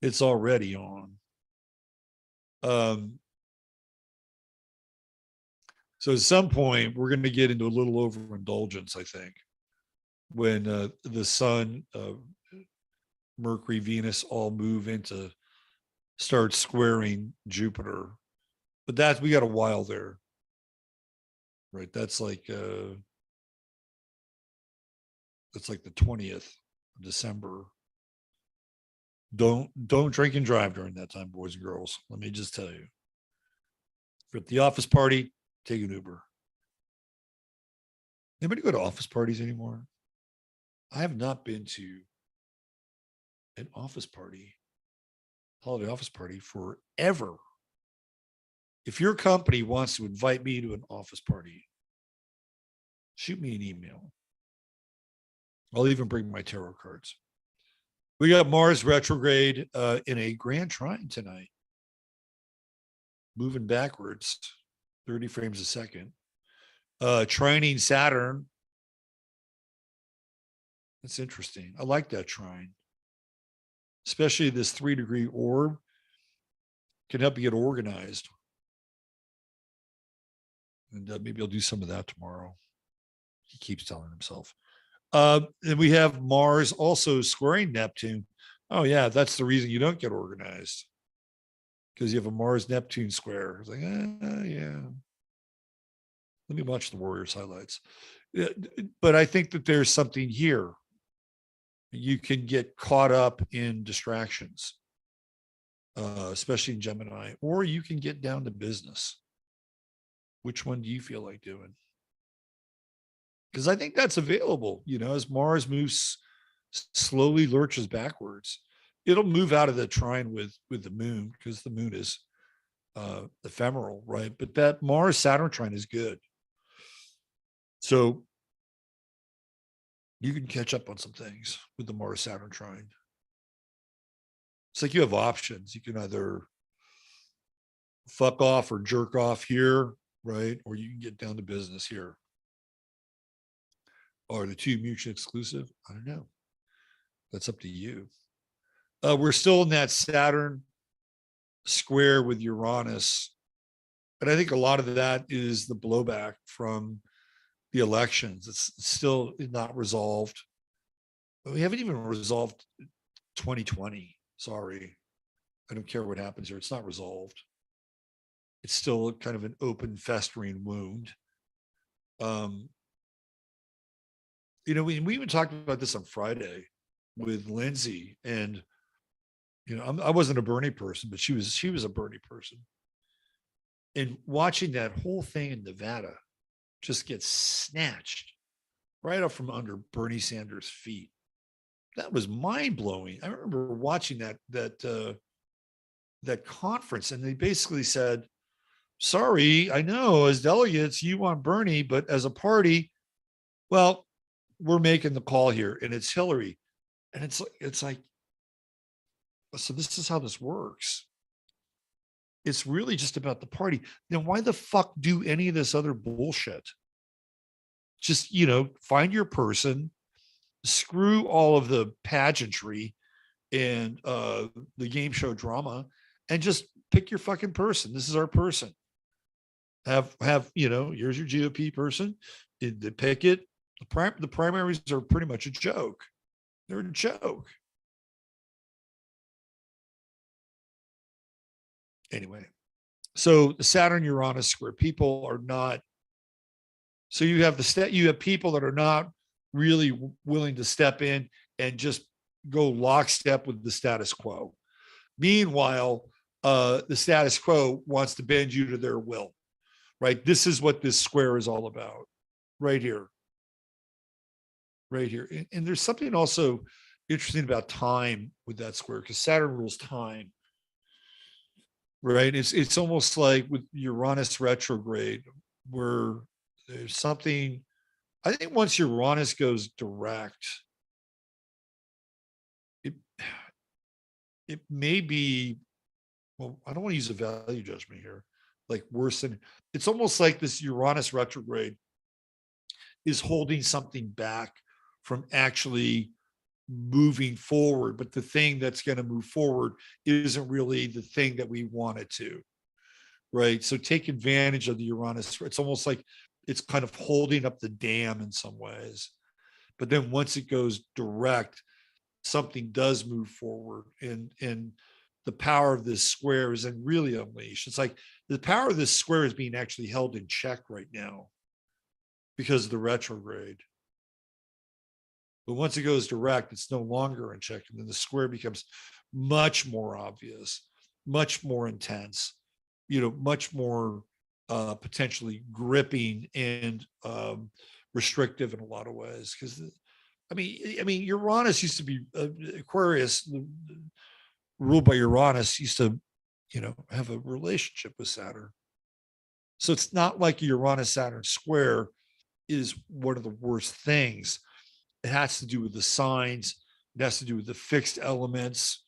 It's already on. So at some point, we're going to get into a little overindulgence, I think, when the sun, Mercury, Venus all move into start squaring Jupiter. But we got a while there, right? That's like the 20th of December. Don't drink and drive during that time, boys and girls. Let me just tell you. If you're at the office party, take an Uber. Anybody go to office parties anymore? I have not been to an office party, holiday office party, forever. If your company wants to invite me to an office party, shoot me an email. I'll even bring my tarot cards. We got Mars retrograde in a grand trine tonight, moving backwards 30 frames a second. Trining Saturn. That's interesting. I like that trine, especially this 3-degree orb can help you get organized. And maybe I'll do some of that tomorrow. He keeps telling himself. And we have Mars also squaring Neptune. Oh, yeah, that's the reason you don't get organized. Because you have a Mars-Neptune square. It's like, yeah. Let me watch the Warriors highlights. But I think that there's something here. You can get caught up in distractions, especially in Gemini, or you can get down to business. Which one do you feel like doing? Because I think that's available, as Mars moves, slowly lurches backwards. It'll move out of the trine with the moon, because the moon is ephemeral, right? But that Mars-Saturn trine is good. So you can catch up on some things with the Mars-Saturn trine. It's like you have options. You can either fuck off or jerk off here, right? Or you can get down to business here. Are the two mutually exclusive? I don't know. That's up to you. We're still in that Saturn square with Uranus. And I think a lot of that is the blowback from the elections. It's still not resolved. We haven't even resolved 2020. Sorry. I don't care what happens here. It's not resolved. It's still kind of an open, festering wound. We even talked about this on Friday with Lindsay, and I wasn't a Bernie person, but she was a Bernie person. And watching that whole thing in Nevada just get snatched right up from under Bernie Sanders' feet, that was mind blowing. I remember watching that conference, and they basically said, "Sorry, I know as delegates you want Bernie, but as a party, well, we're making the call here, and it's Hillary." And it's like, so this is how this works. It's really just about the party. Then why the fuck do any of this other bullshit? Just, find your person, screw all of the pageantry and the game show drama, and just pick your fucking person. This is our person. Have here's your GOP person. the picket, the primaries are pretty much a joke. They're a joke. Anyway, so the Saturn Uranus square, people are not. So you have you have people that are not really willing to step in and just go lockstep with the status quo. Meanwhile, the status quo wants to bend you to their will, right? This is what this square is all about, right here, right here. And there's something also interesting about time with that square, because Saturn rules time, right? It's almost like with Uranus retrograde, where there's something. I think once Uranus goes direct, it it may be, well, I don't want to use a value judgment here, like worse than, it's almost like this Uranus retrograde is holding something back from actually moving forward. But the thing that's going to move forward isn't really the thing that we want it to, right? So take advantage of the Uranus. It's almost like it's kind of holding up the dam in some ways. But then once it goes direct, something does move forward, and the power of this square is then really unleashed. It's like the power of this square is being actually held in check right now because of the retrograde. But once it goes direct, it's no longer in check, and then the square becomes much more obvious, much more intense, much more potentially gripping and restrictive in a lot of ways. Because I mean, Uranus used to be Aquarius, ruled by Uranus, used to, have a relationship with Saturn. So it's not like Uranus Saturn square is one of the worst things. It has to do with the signs. It has to do with the fixed elements,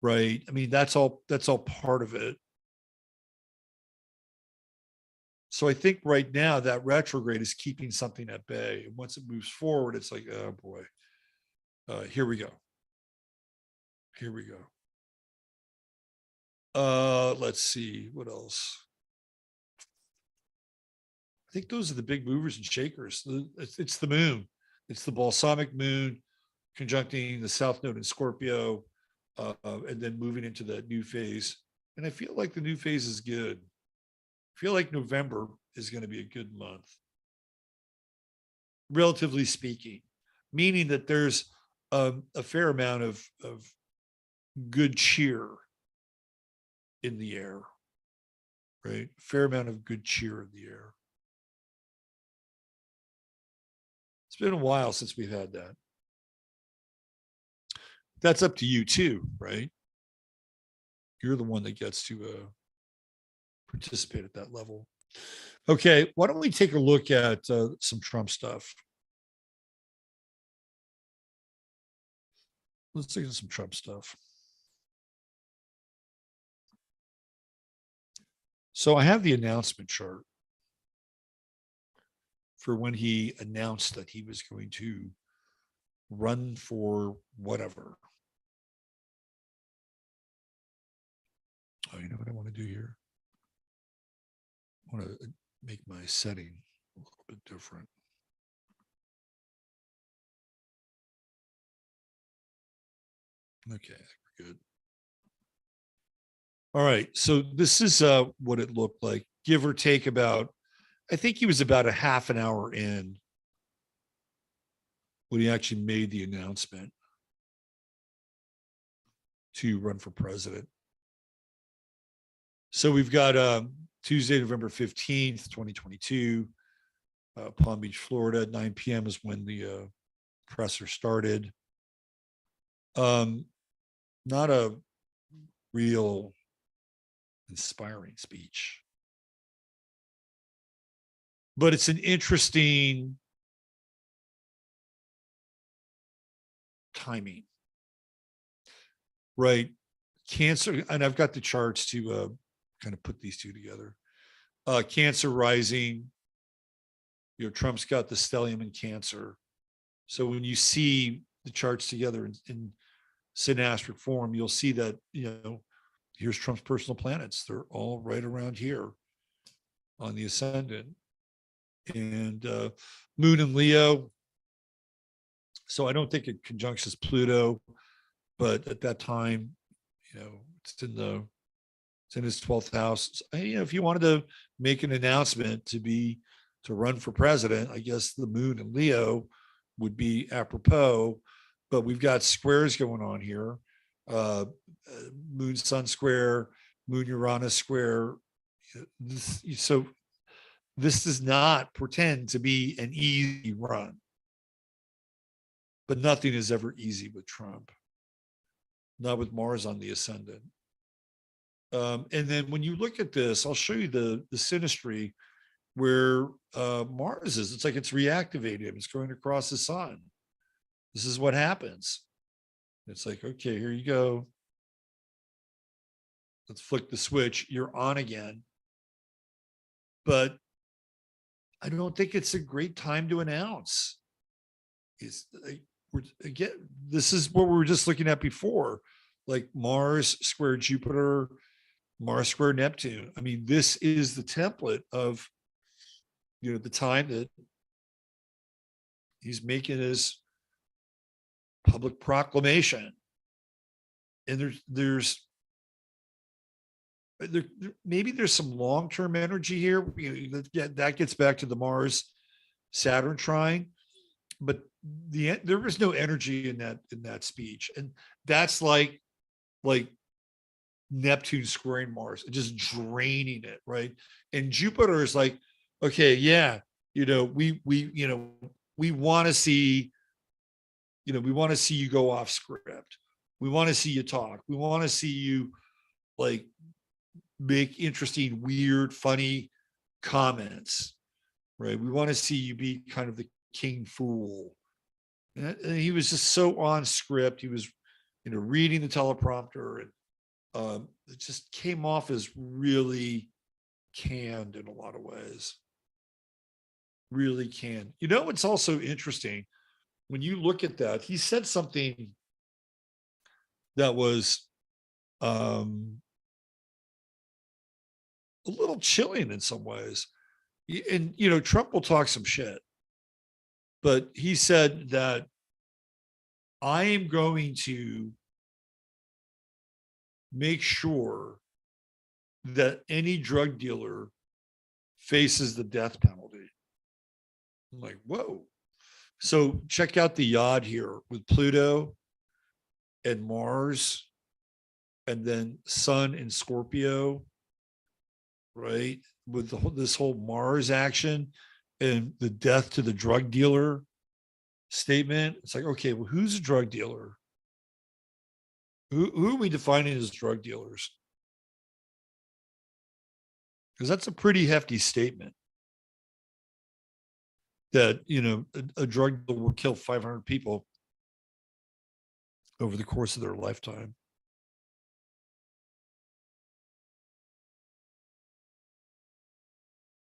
right? I mean, that's all part of it. So I think right now that retrograde is keeping something at bay. And once it moves forward, it's like, oh boy, here we go. Here we go. Let's see what else. I think those are the big movers and shakers. It's the moon. It's the balsamic moon conjuncting the south node in Scorpio, and then moving into that new phase. And I feel like the new phase is good. I feel like November is going to be a good month, relatively speaking, meaning that there's a fair amount of good cheer in the air, right? Fair amount of good cheer in the air. It's been a while since we've had that. That's up to you too, right? You're the one that gets to participate at that level. Okay, why don't we take a look at some Trump stuff? Let's take some Trump stuff. So I have the announcement chart for when he announced that he was going to run for whatever. Oh, you know what I want to do here? I want to make my setting a little bit different. Okay, we're good. All right, so this is what it looked like, give or take about, I think he was about a half an hour in when he actually made the announcement to run for president. So we've got Tuesday, November 15th, 2022, Palm Beach, Florida, at 9 p.m. is when the presser started. Not a real inspiring speech, but it's an interesting timing, right? Cancer, and I've got the charts to kind of put these two together. Cancer rising, Trump's got the stellium in Cancer. So when you see the charts together in synastриc form, you'll see that, here's Trump's personal planets. They're all right around here on the ascendant. and Moon in Leo. So I don't think it conjunctions Pluto, but at that time, it's in his 12th house. If you wanted to make an announcement to run for president, I guess the Moon in Leo would be apropos. But we've got squares going on here. Moon Sun square, Moon Uranus square. So this does not pretend to be an easy run. But nothing is ever easy with Trump. Not with Mars on the ascendant. And then when you look at this, I'll show you the synastry where Mars is. It's like it's reactivated. It's going across the sun. This is what happens. It's like, okay, here you go. Let's flick the switch. You're on again. But I don't think it's a great time to announce. Again, this is what we were just looking at before, like Mars square Jupiter, Mars square Neptune. I mean, this is the template of, the time that he's making his public proclamation. And maybe there's some long-term energy here. That gets back to the Mars Saturn trine, but there was no energy in that speech, and that's like Neptune squaring Mars, just draining it, right? And Jupiter is like, okay, yeah, we want to see, we want to see you go off script. We want to see you talk. We want to see you like make interesting, weird, funny comments, right? We want to see you be kind of the king fool. And he was just so on script. He was, reading the teleprompter, and it just came off as really canned in a lot of ways. Really canned. It's also interesting when you look at that. He said something that was a little chilling in some ways. And, Trump will talk some shit, but he said that I am going to make sure that any drug dealer faces the death penalty. I'm like, whoa. So check out the yod here with Pluto and Mars, and then Sun in Scorpio, right? With this whole Mars action and the death to the drug dealer statement. It's like, okay, well, who's a drug dealer? Who are we defining as drug dealers? Because that's a pretty hefty statement. That, a drug dealer will kill 500 people over the course of their lifetime.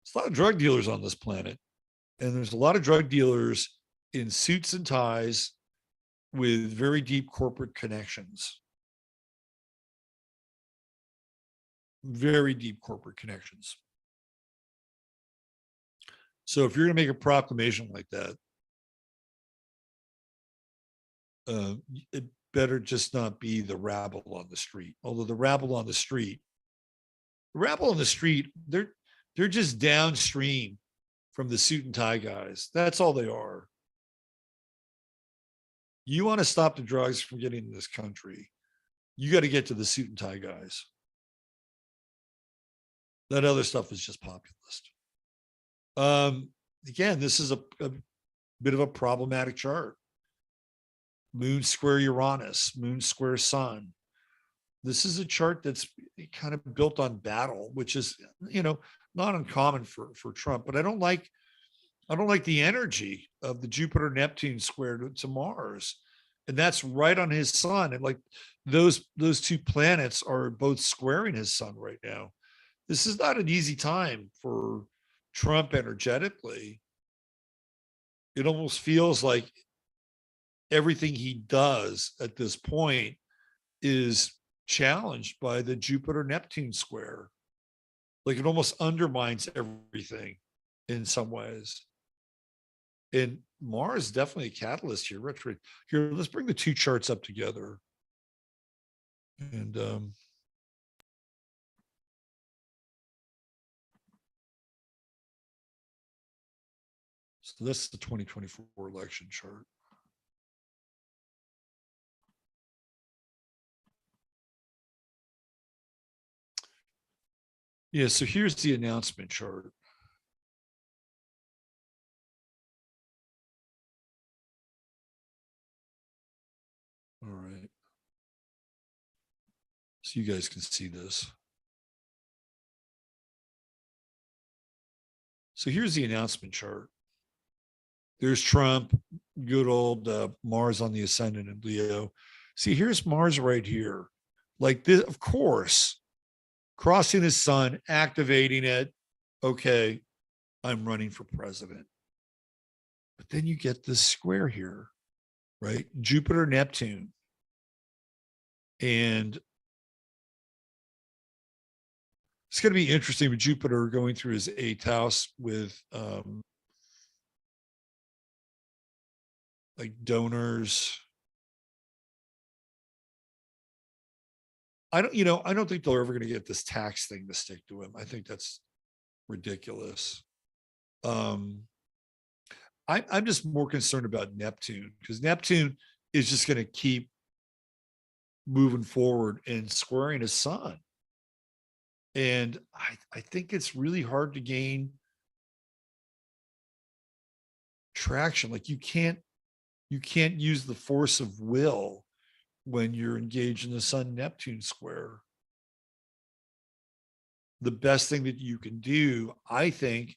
There's a lot of drug dealers on this planet. And there's a lot of drug dealers in suits and ties with very deep corporate connections. Very deep corporate connections. So if you're going to make a proclamation like that, it better just not be the rabble on the street. Although the rabble on the street, they're just downstream from the suit and tie guys. That's all they are. You want to stop the drugs from getting in this country, you got to get to the suit and tie guys. That other stuff is just populist. Again, this is a bit of a problematic chart. Moon square Uranus, Moon square Sun. This is a chart that's kind of built on battle, which is, not uncommon for Trump. But I don't like the energy of the Jupiter Neptune square to Mars, and that's right on his sun. And like those two planets are both squaring his sun right now. This is not an easy time for Trump energetically. It almost feels like everything he does at this point is challenged by the Jupiter Neptune square. Like it almost undermines everything. in some ways. And Mars is definitely a catalyst here. Retrograde. Here, let's bring the two charts up together. And so that's the 2024 election chart. Yeah, so here's the announcement chart. All right. So you guys can see this. So here's the announcement chart. There's Trump, good old Mars on the ascendant in Leo. See, here's Mars right here. Like this, of course, crossing the sun, activating it. Okay, I'm running for president. But then you get this square here, right? Jupiter, Neptune. And it's going to be interesting with Jupiter going through his 8th house with like donors. I don't think they're ever going to get this tax thing to stick to him. I think that's ridiculous. I'm just more concerned about Neptune, because Neptune is just going to keep moving forward and squaring his sun. And I think it's really hard to gain traction. Like you can't use the force of will when you're engaged in the Sun Neptune square. The best thing that you can do, I think,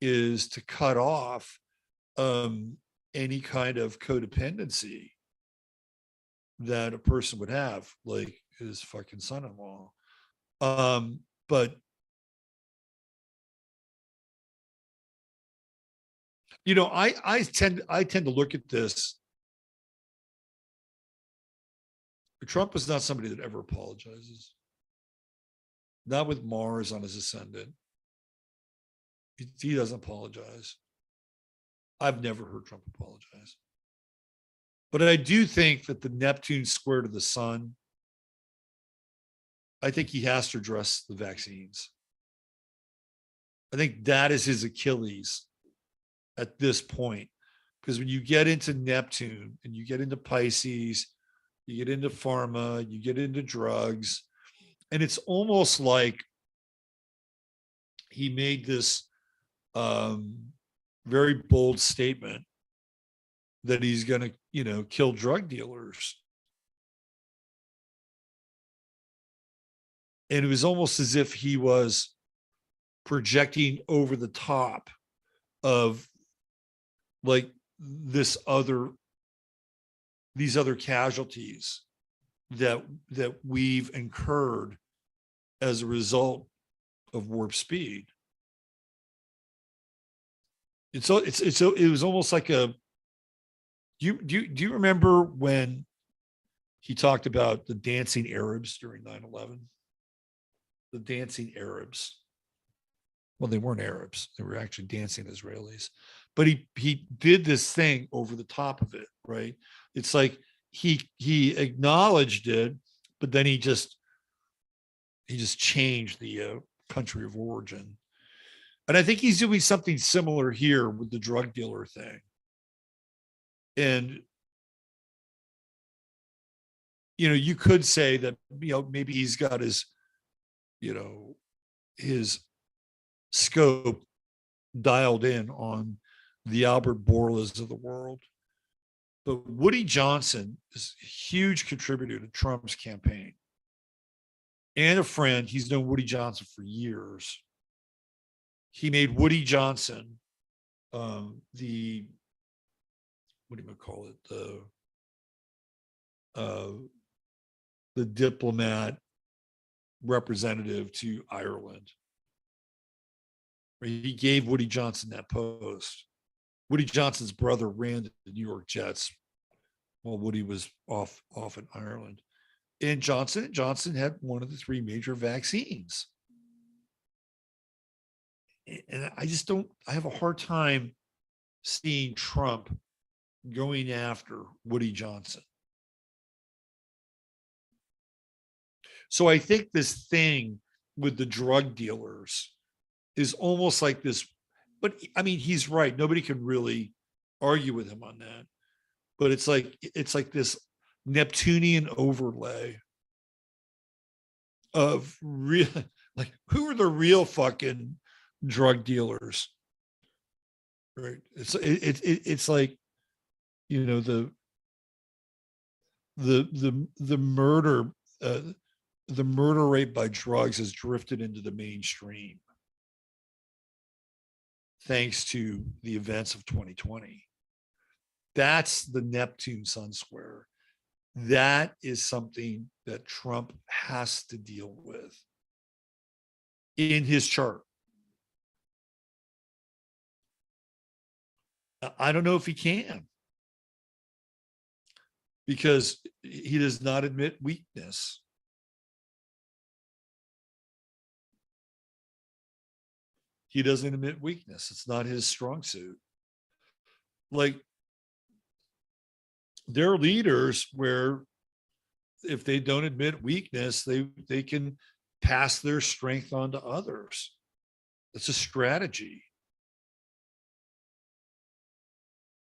is to cut off any kind of codependency that a person would have, like his fucking son-in-law. But I tend to look at this. Trump is not somebody that ever apologizes. Not with Mars on his ascendant. He doesn't apologize. I've never heard Trump apologize. But I do think that the Neptune square to the sun, I think he has to address the vaccines. I think that is his Achilles at this point. Because when you get into Neptune and you get into Pisces, you get into pharma, you get into drugs, and it's almost like he made this very bold statement that he's going to, kill drug dealers. And it was almost as if he was projecting over the top of like these other casualties that we've incurred as a result of warp speed. And so it was almost like do you remember when he talked about the dancing Arabs during 9/11? The dancing Arabs. Well, they weren't Arabs. They were actually dancing Israelis. But he did this thing over the top of it, right? It's like he acknowledged it, but then he just changed the country of origin. And I think he's doing something similar here with the drug dealer thing. And you could say that maybe he's got his his scope dialed in on the Albert Bourlas of the world. But Woody Johnson is a huge contributor to Trump's campaign and a friend. He's known Woody Johnson for years. He made Woody Johnson the diplomat representative to Ireland. He gave Woody Johnson that post. Woody Johnson's brother ran the New York Jets while Woody was off in Ireland. And Johnson had one of the 3 major vaccines. And I just don't, I have a hard time seeing Trump going after Woody Johnson. So I think this thing with the drug dealers is almost like this, but I mean, he's right. Nobody can really argue with him on that. But it's like this Neptunian overlay of real, like, who are the real fucking drug dealers? Right. It's like, you know, the murder, uh, the murder rate by drugs has drifted into the mainstream thanks to the events of 2020. That's the Neptune Sun Square. That is something that Trump has to deal with in his chart. I don't know if he can, because he does not admit weakness. He doesn't admit weakness. It's not his strong suit. Like, there are leaders where if they don't admit weakness, they can pass their strength on to others. It's a strategy.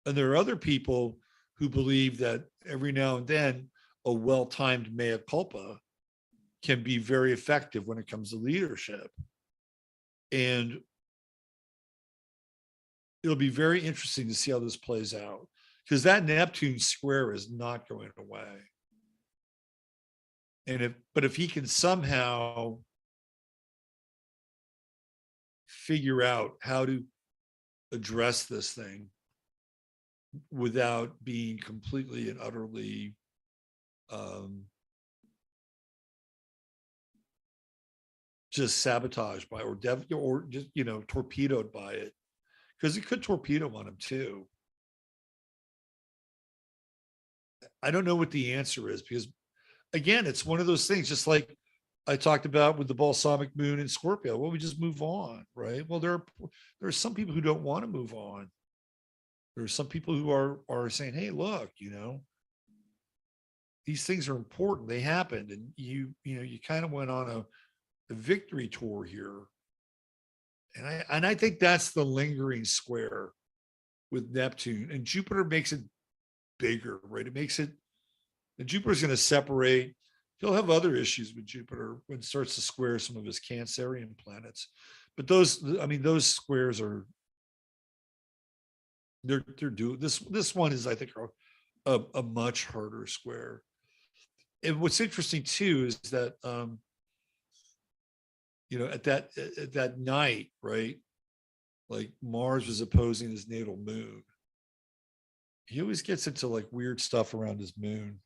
And there are other people who believe that every now and then a well-timed mea culpa can be very effective when it comes to leadership. And it'll be very interesting to see how this plays out, because that Neptune square is not going away. And if he can somehow figure out how to address this thing without being completely and utterly just sabotaged by, or just, you know, torpedoed by it, because it could torpedo on him too. I don't know what the answer is, because again, it's one of those things, just like I talked about with the balsamic moon in Scorpio. Well, we just move on, right? Well, there are some people who don't want to move on. There are some people who are saying, hey, look, you know, these things are important. They happened, and you know, you kind of went on a victory tour here. And I think that's the lingering square with Neptune, and Jupiter makes it bigger, right? It makes it, and Jupiter's going to separate. He'll have other issues with Jupiter when it starts to square some of his Cancerian planets. But those, I mean, those squares are, they're due. This one is, I think, a much harder square. And what's interesting too is that you know, at that night, right? Like, Mars was opposing his natal moon. He always gets into like weird stuff around his moon,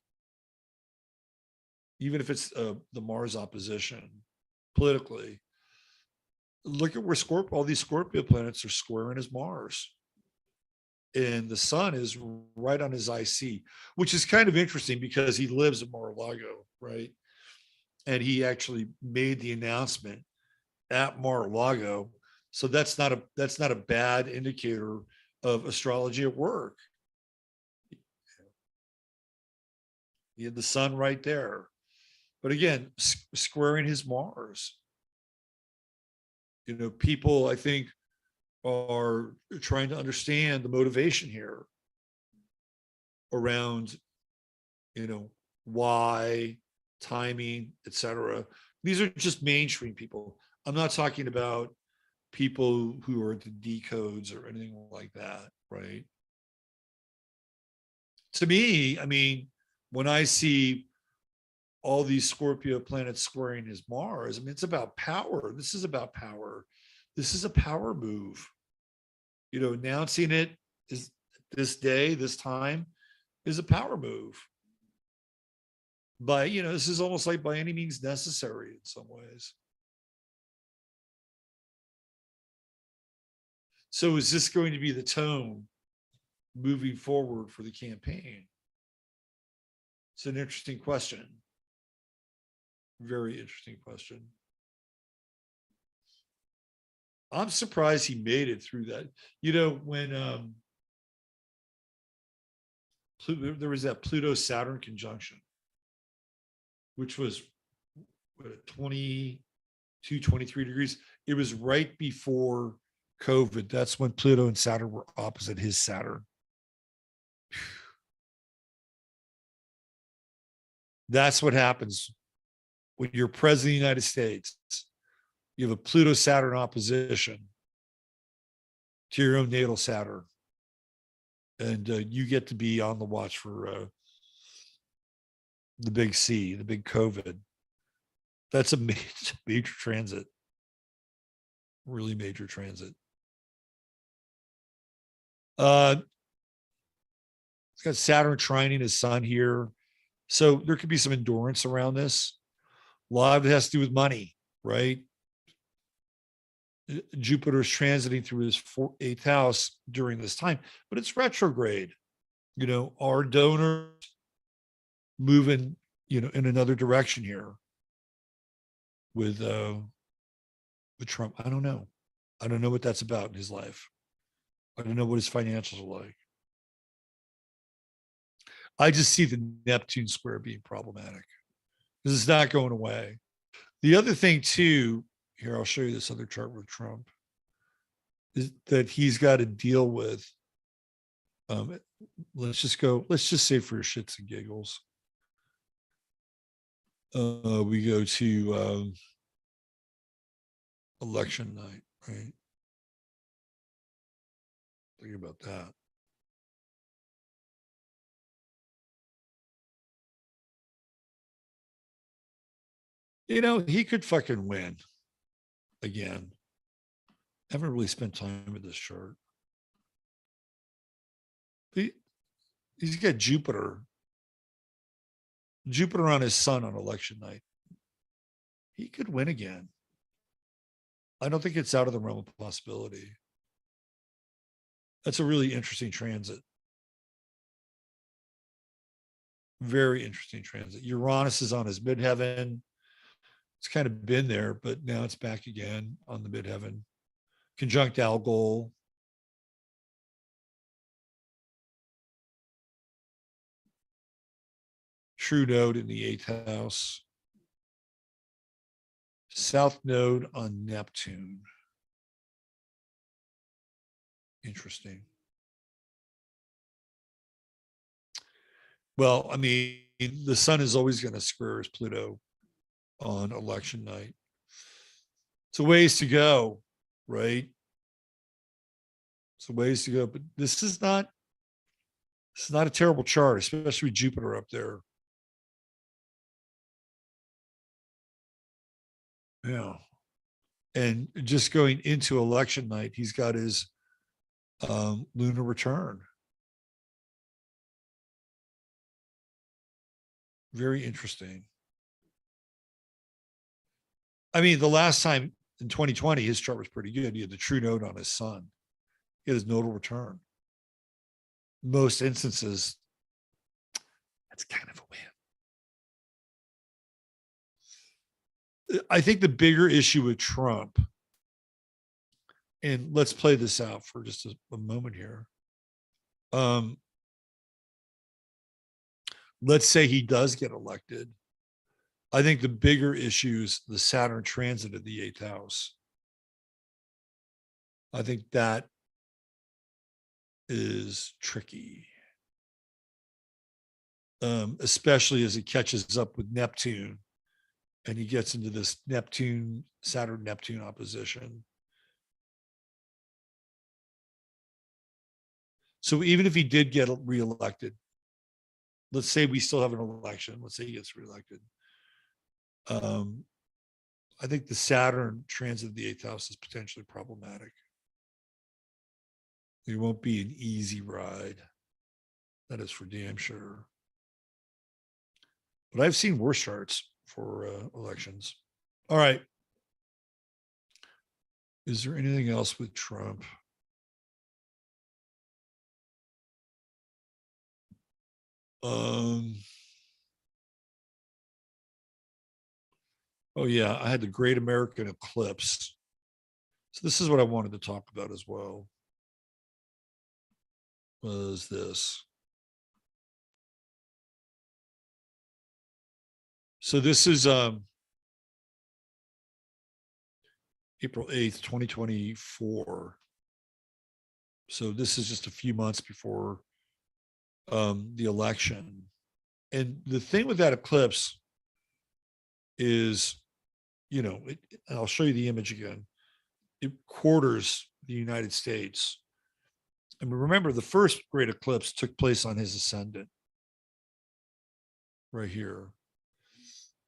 even if it's the Mars opposition politically. Look at where all these Scorpio planets are squaring his Mars. And the sun is right on his IC, which is kind of interesting because he lives in Mar-a-Lago, right? And he actually made the announcement at Mar-a-Lago. So that's not a bad indicator of astrology at work. He had the sun right there. But again, squaring his Mars. You know, people, I think, are trying to understand the motivation here around, you know, why, timing, etc. These are just mainstream people. I'm not talking about people who are the decodes or anything like that, right? To me, I mean, when I see all these Scorpio planets squaring his Mars, I mean, it's about power. This is about power. This is a power move. You know, announcing it is this day, this time, is a power move. By, you know, this is almost like by any means necessary in some ways. So is this going to be the tone moving forward for the campaign? It's an interesting question. Very interesting question. I'm surprised he made it through that. You know, when there was that Pluto Saturn conjunction, which was what, 22, 23 degrees. It was right before COVID. That's when Pluto and Saturn were opposite his Saturn. That's what happens when you're president of the United States. You have a Pluto Saturn opposition to your own natal Saturn. And you get to be on the watch for the big C, the big COVID. That's a major transit, really major transit. It's got Saturn trining his sun here. So there could be some endurance around this. A lot of it has to do with money, right? Jupiter is transiting through his eighth house during this time, but it's retrograde. You know, our donors moving, you know, in another direction here with Trump. I don't know. I don't know what that's about in his life. I don't know what his financials are like. I just see the Neptune square being problematic because it's not going away. The other thing too, here, I'll show you this other chart with Trump, is that he's got to deal with. Let's just say for shits and giggles. We go to election night, right? Think about that. You know, he could fucking win again. I haven't really spent time with this chart. He's got Jupiter on his sun on election night. He could win again. I don't think it's out of the realm of possibility. That's a really interesting transit. Very interesting transit. Uranus is on his midheaven. It's kind of been there, but now it's back again on the midheaven. Conjunct Algol. True node in the eighth house. South node on Neptune. Interesting. Well, I mean, the sun is always going to square his Pluto on election night. It's a ways to go, right? It's a ways to go, but this is not a terrible chart, especially with Jupiter up there. Yeah. And just going into election night, he's got his lunar return. Very interesting. I mean, the last time in 2020, his chart was pretty good. He had the true node on his sun. He had his nodal return. Most instances, that's kind of a win. I think the bigger issue with Trump, and let's play this out for just a moment here. Let's say he does get elected. I think the bigger issue is the Saturn transit of the eighth house. I think that is tricky, especially as it catches up with Neptune and he gets into this Saturn-Neptune opposition. So even if he did get reelected, let's say we still have an election, let's say he gets reelected. I think the Saturn transit of the eighth house is potentially problematic. It won't be an easy ride. That is for damn sure. But I've seen worse charts for elections. All right. Is there anything else with Trump? Oh yeah, I had the Great American Eclipse. So this is what I wanted to talk about as well. Was this. So this is April 8th, 2024. So this is just a few months before the election. And the thing with that eclipse is, I'll show you the image again. It quarters the United States. And remember, the first great eclipse took place on his ascendant, right here.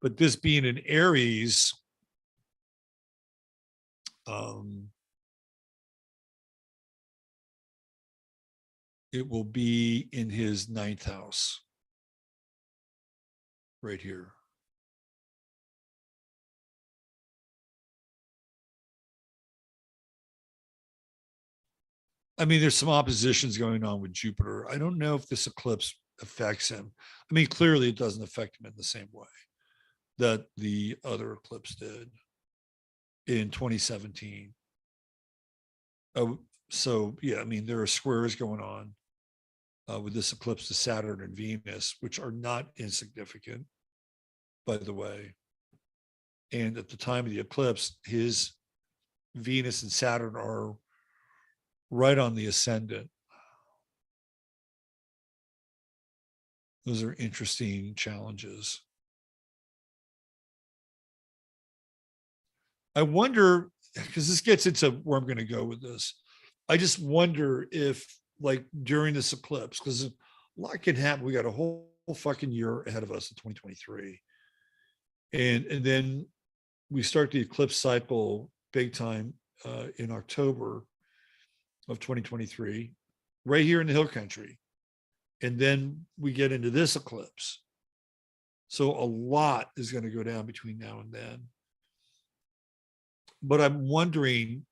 But this being in Aries, it will be in his 9th house, right here. I mean, there's some oppositions going on with Jupiter. I don't know if this eclipse affects him. I mean, clearly it doesn't affect him in the same way that the other eclipse did in 2017. So, yeah, I mean, there are squares going on with this eclipse to Saturn and Venus, which are not insignificant, by the way. And at the time of the eclipse, his Venus and Saturn are right on the ascendant. Those are interesting challenges. I wonder, because this gets into where I'm going to go with this. I just wonder if, like, during this eclipse, because a lot can happen. We got a whole fucking year ahead of us in 2023. And then we start the eclipse cycle big time in October of 2023, right here in the Hill Country. And then we get into this eclipse. So a lot is going to go down between now and then. But I'm wondering,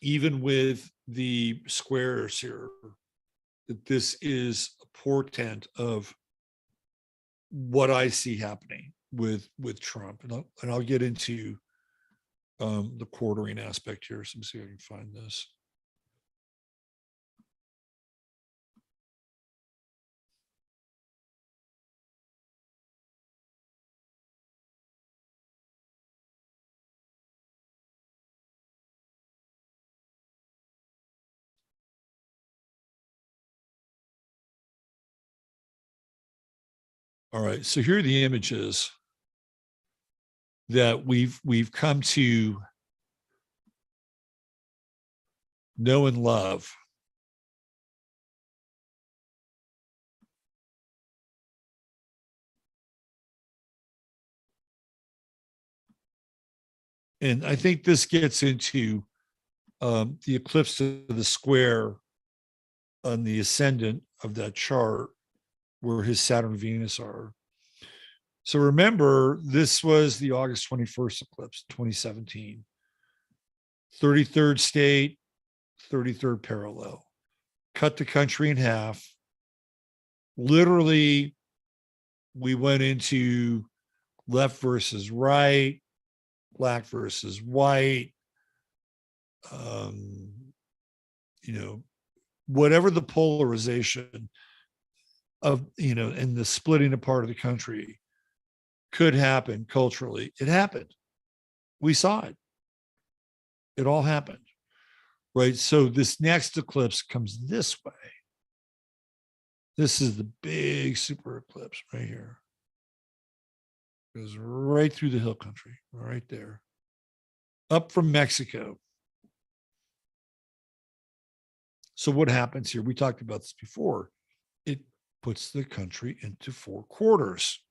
even with the squares here, that this is a portent of what I see happening with Trump. And I'll get into the quartering aspect here. So let me see if I can find this. All right, so here are the images that we've come to know and love. And I think this gets into the eclipse to the square on the ascendant of that chart where his Saturn and Venus are. So remember, this was the August 21st eclipse, 2017. 33rd state, 33rd parallel. Cut the country in half. Literally, we went into left versus right, black versus white, whatever the polarization of, and the splitting apart of the country could happen culturally. It happened. We saw it. It all happened, right? So this next eclipse comes this way. This is the big super eclipse right here. Goes right through the hill country, right there. Up from Mexico. So what happens here? We talked about this before. It puts the country into 4 quarters.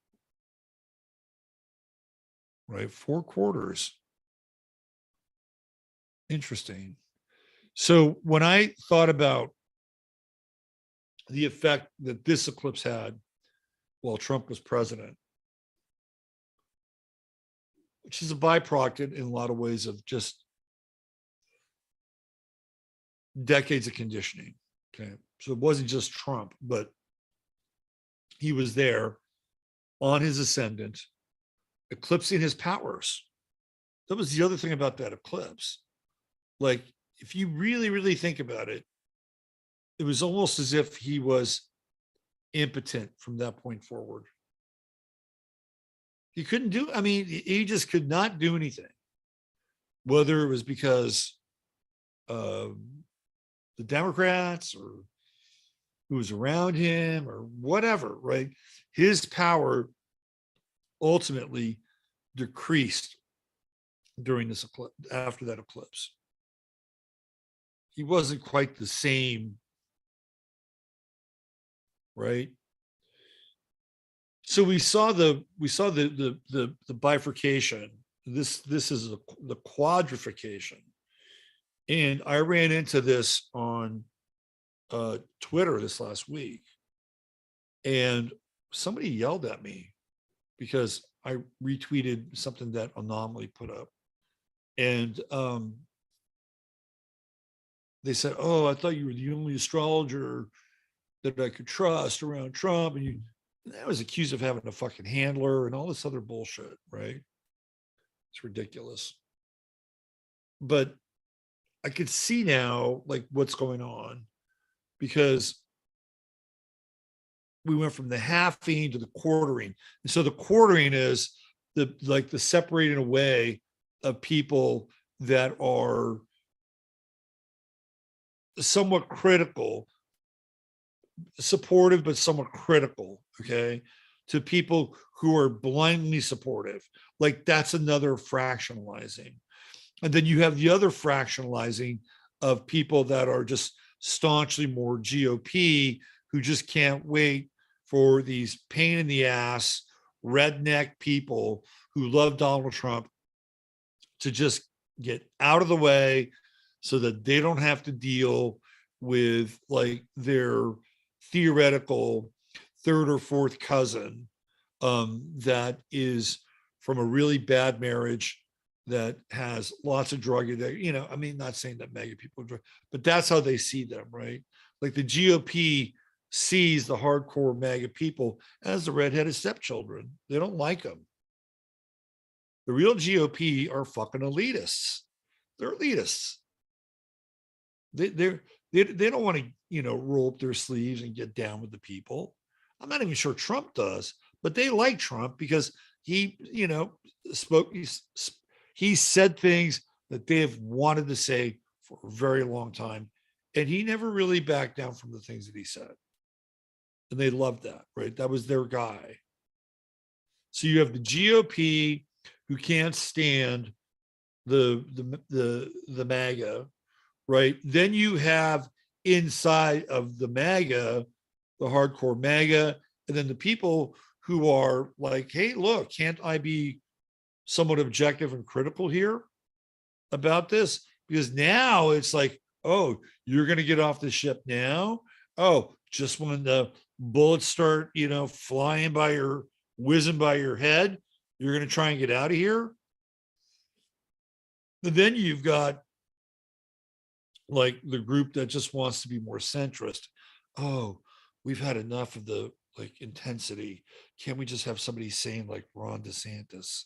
Right? 4 quarters. Interesting. So when I thought about the effect that this eclipse had while Trump was president, which is a byproduct in a lot of ways of just decades of conditioning. Okay. So it wasn't just Trump, but he was there on his ascendant, eclipsing his powers. That was the other thing about that eclipse. like if you really, really think about it, it was almost as if he was impotent from that point forward. He couldn't do, I mean, he just could not do anything, whether it was because the Democrats or who was around him or whatever, right? His power ultimately decreased during this eclipse, after that eclipse. He wasn't quite the same, right? So we saw the bifurcation. This is the quadrification, and I ran into this on Twitter this last week, and somebody yelled at me because I retweeted something that Anomaly put up, and they said, "Oh, I thought you were the only astrologer that I could trust around Trump," and I was accused of having a fucking handler and all this other bullshit, right? It's ridiculous. But I could see now like what's going on, because we went from the halving to the quartering. And so the quartering is the separating away of people that are somewhat critical, supportive, but somewhat critical, okay, to people who are blindly supportive. Like that's another fractionalizing. And then you have the other fractionalizing of people that are just staunchly more GOP, who just can't wait for these pain in the ass, redneck people who love Donald Trump to just get out of the way so that they don't have to deal with like their theoretical third or fourth cousin that is from a really bad marriage, that has lots of drug addiction. You know, I mean, not saying that MAGA people are drug, but that's how they see them, right? Like the GOP sees the hardcore MAGA people as the redheaded stepchildren. They don't like them. The real GOP are fucking elitists. They're elitists. They don't want to, you know, roll up their sleeves and get down with the people. I'm not even sure Trump does, but they like Trump because he, you know, he said things that they have wanted to say for a very long time, and he never really backed down from the things that he said. And they loved that, right? That was their guy. So you have the GOP who can't stand the MAGA, right? Then you have inside of the MAGA, the hardcore MAGA, and then the people who are like, hey, look, can't I be somewhat objective and critical here about this? Because now it's like, oh, you're going to get off the ship now? Oh, just when the bullets start, you know, flying by your, whizzing by your head, you're going to try and get out of here? And then you've got like the group that just wants to be more centrist. Oh, we've had enough of the like intensity. Can't we just have somebody saying like Ron DeSantis?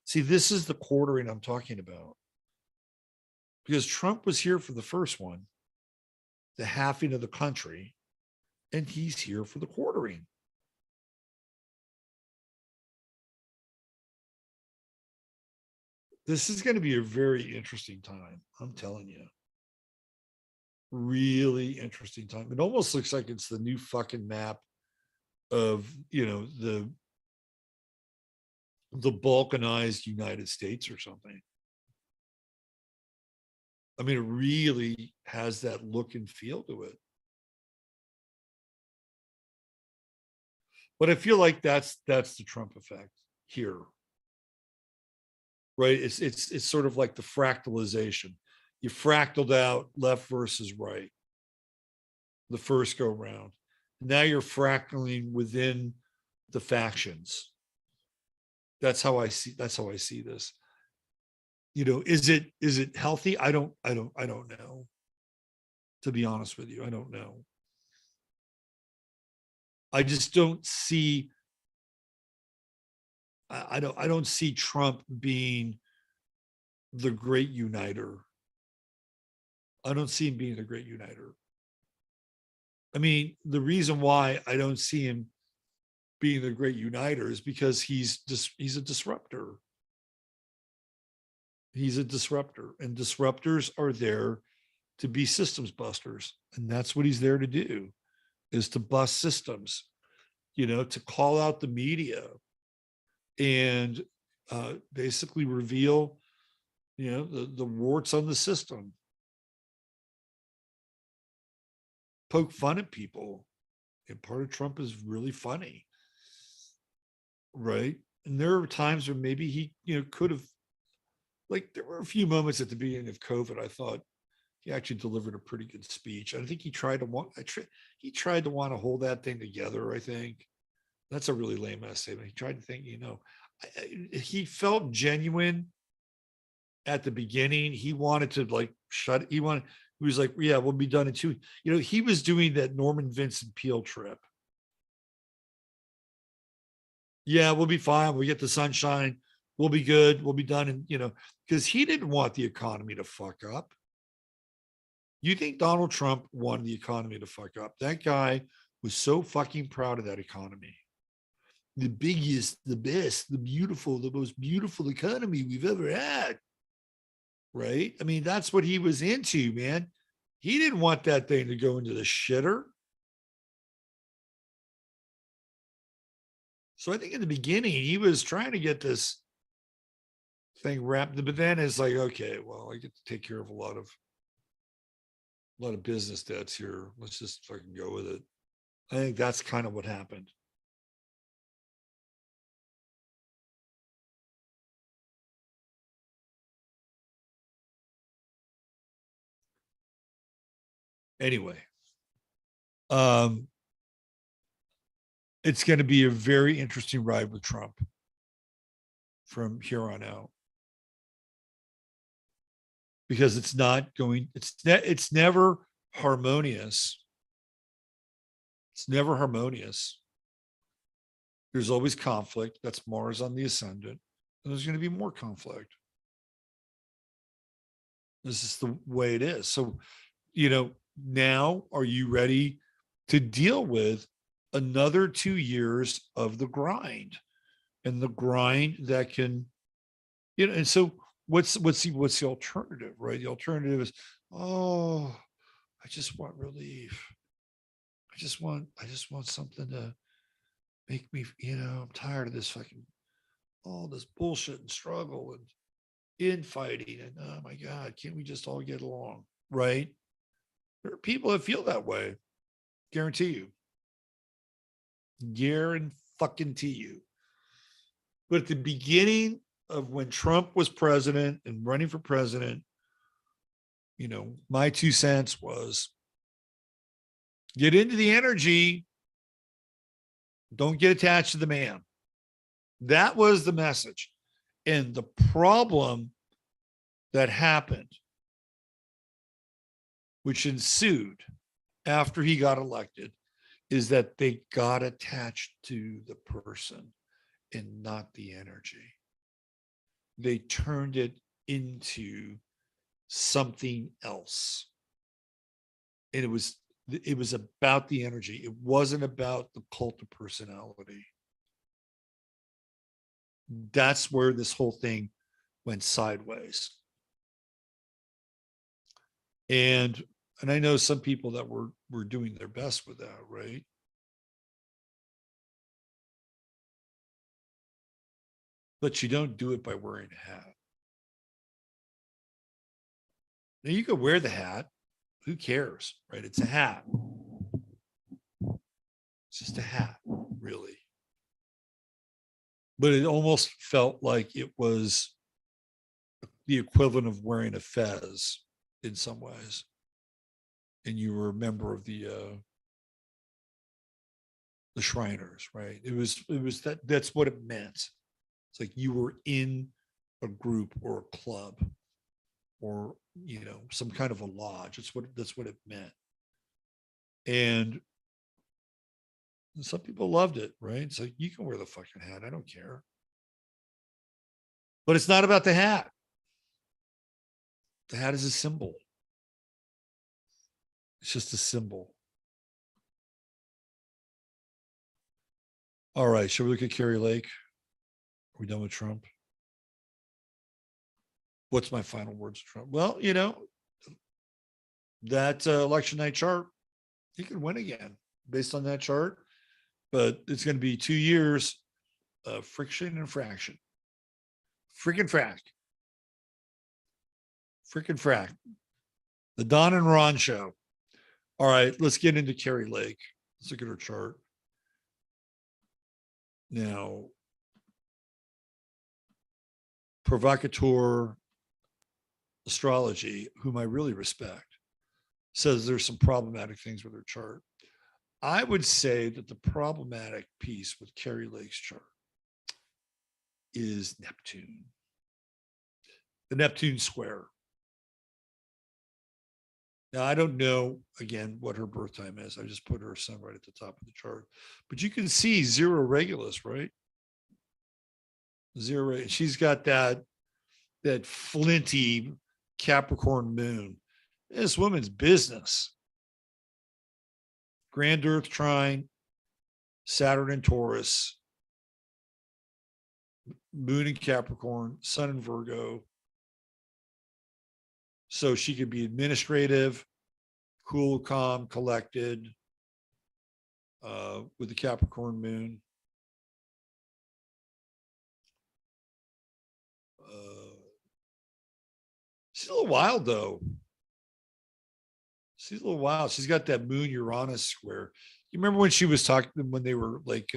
See, this is the quartering I'm talking about. Because Trump was here for the first one, the halving of the country, and he's here for the quartering. This is going to be a very interesting time. I'm telling you. Really interesting time. It almost looks like it's the new fucking map of, you know, the balkanized United States or something. I mean, it really has that look and feel to it. But I feel like that's the Trump effect here. Right? It's sort of like the fractalization. You fractaled out left versus right the first go round. Now you're fractaling within the factions. That's how I see this. You know, is it healthy? I don't know. To be honest with you, I don't know. I just don't see I don't see Trump being the great uniter I don't see him being a great uniter. I mean, the reason why I don't see him being the great uniter is because he's a disruptor. He's a disruptor, and disruptors are there to be systems busters, and that's what he's there to do, is to bust systems, to call out the media and basically reveal, the warts on the system, poke fun at people. And part of Trump is really funny, right? And there are times where maybe he, could have, like, there were a few moments at the beginning of COVID, I thought he actually delivered a pretty good speech. I think he tried to want to hold that thing together. I think that's a really lame ass statement. He tried to think, he felt genuine at the beginning. He wanted to he was like, yeah, we'll be done in 2. He was doing that Norman Vincent Peale trip. Yeah, we'll be fine. We'll get the sunshine. We'll be good. We'll be done. And, because he didn't want the economy to fuck up. You think Donald Trump wanted the economy to fuck up? That guy was so fucking proud of that economy. The biggest, the best, the most beautiful economy we've ever had. Right? I mean, that's what he was into, man. He didn't want that thing to go into the shitter. So I think in the beginning, he was trying to get this thing wrapped, but then it's like, okay, well, I get to take care of a lot of business debts here. Let's just fucking go with it. I think that's kind of what happened. Anyway, it's going to be a very interesting ride with Trump from here on out, because it's never harmonious. It's never harmonious. There's always conflict. That's Mars on the ascendant. And there's going to be more conflict. This is the way it is. So, now are you ready to deal with another 2 years of the grind, and the grind that can, and so what's the alternative, right? The alternative is, oh, I just want relief. I just want something to make me, I'm tired of this fucking, all this bullshit and struggle and infighting. And oh my God, can't we just all get along? Right? There are people that feel that way. Guarantee you. Guarantee you. But at the beginning of when Trump was president and running for president, my 2 cents was, get into the energy. Don't get attached to the man. That was the message. And the problem that happened, which ensued after he got elected, is that they got attached to the person and not the energy. They turned it into something else. And it was about the energy. It wasn't about the cult of personality. That's where this whole thing went sideways. And I know some people that were doing their best with that, right? But you don't do it by wearing a hat. Now you could wear the hat. Who cares, right? It's a hat. It's just a hat, really. But it almost felt like it was the equivalent of wearing a fez in some ways. And you were a member of the Shriners, right? It was that's what it meant. It's like you were in a group or a club or, some kind of a lodge. That's what it meant. And some people loved it, right? It's like, you can wear the fucking hat. I don't care. But it's not about the hat. The hat is a symbol. It's just a symbol. All right. Shall we look at Kari Lake? Are we done with Trump? What's my final words, Trump? Well, that election night chart, he could win again based on that chart, but it's going to be 2 years of friction and fraction. Freaking frack. Freaking frack. The Don and Ron show. All right, let's get into Kari Lake. Let's look at her chart. Now, provocateur astrology, whom I really respect, says there's some problematic things with her chart. I would say that the problematic piece with Kari Lake's chart is Neptune, the Neptune square. Now, I don't know, again, what her birth time is. I just put her sun right at the top of the chart. But you can see zero Regulus, right? Zero. She's got that flinty Capricorn moon. This woman's business. Grand Earth trine, Saturn in Taurus, moon in Capricorn, sun in Virgo. So she could be administrative, cool, calm, collected, with the Capricorn moon. She's a little wild, though. She's a little wild. She's got that moon Uranus square. You remember when she was talking, when they were like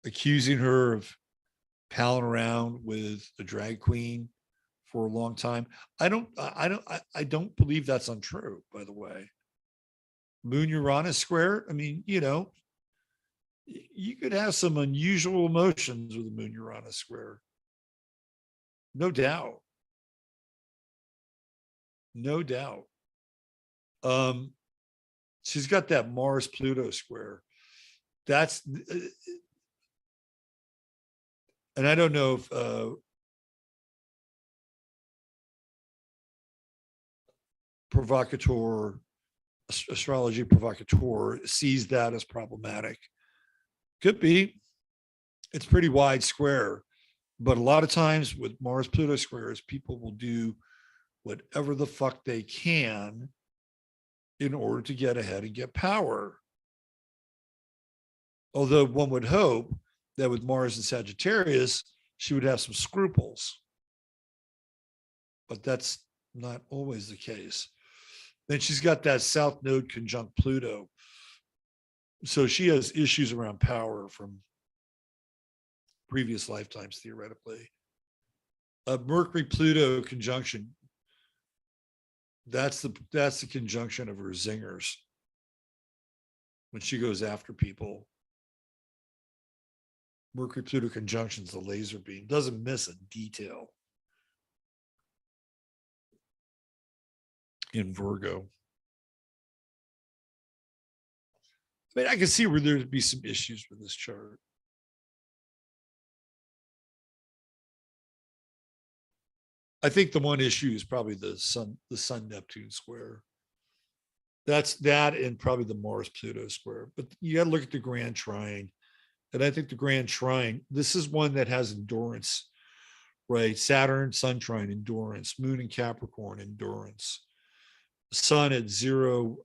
accusing her of palling around with a drag queen for a long time? I don't believe that's untrue, by the way. Moon Uranus square. I mean, you could have some unusual emotions with a moon Uranus square. No doubt. No doubt. She's got that Mars Pluto square. That's, and I don't know if provocateur, astrology provocateur sees that as problematic. Could be. It's pretty wide square, but a lot of times with Mars Pluto squares, people will do whatever the fuck they can in order to get ahead and get power. Although one would hope that with Mars and Sagittarius, she would have some scruples. But that's not always the case. Then she's got that South Node conjunct Pluto. So she has issues around power from previous lifetimes, theoretically. A Mercury Pluto conjunction, that's the conjunction of her zingers when she goes after people. Mercury Pluto conjunction is the laser beam, doesn't miss a detail. In Virgo, I mean, I can see where there'd be some issues with this chart. I think the one issue is probably the sun Neptune square. That's that, and probably the Mars Pluto square. But you got to look at the Grand Trine. And I think the Grand Trine, this is one that has endurance, right? Saturn, Sun trine, endurance. Moon in Capricorn, endurance. Sun at 0,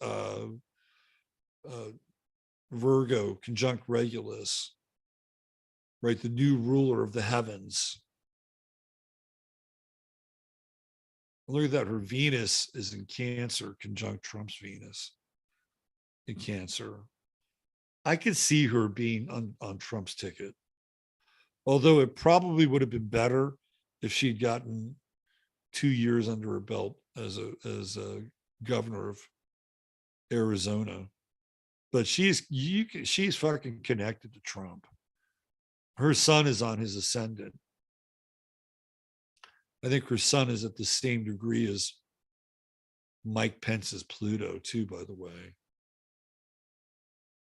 Virgo, conjunct Regulus, right? The new ruler of the heavens. Look at that. Her Venus is in Cancer, conjunct Trump's Venus in Cancer. I could see her being on Trump's ticket, although it probably would have been better if she'd gotten 2 years under her belt as a governor of Arizona. But she's fucking connected to Trump. Her son is on his ascendant. I think her son is at the same degree as Mike Pence's Pluto, too, by the way.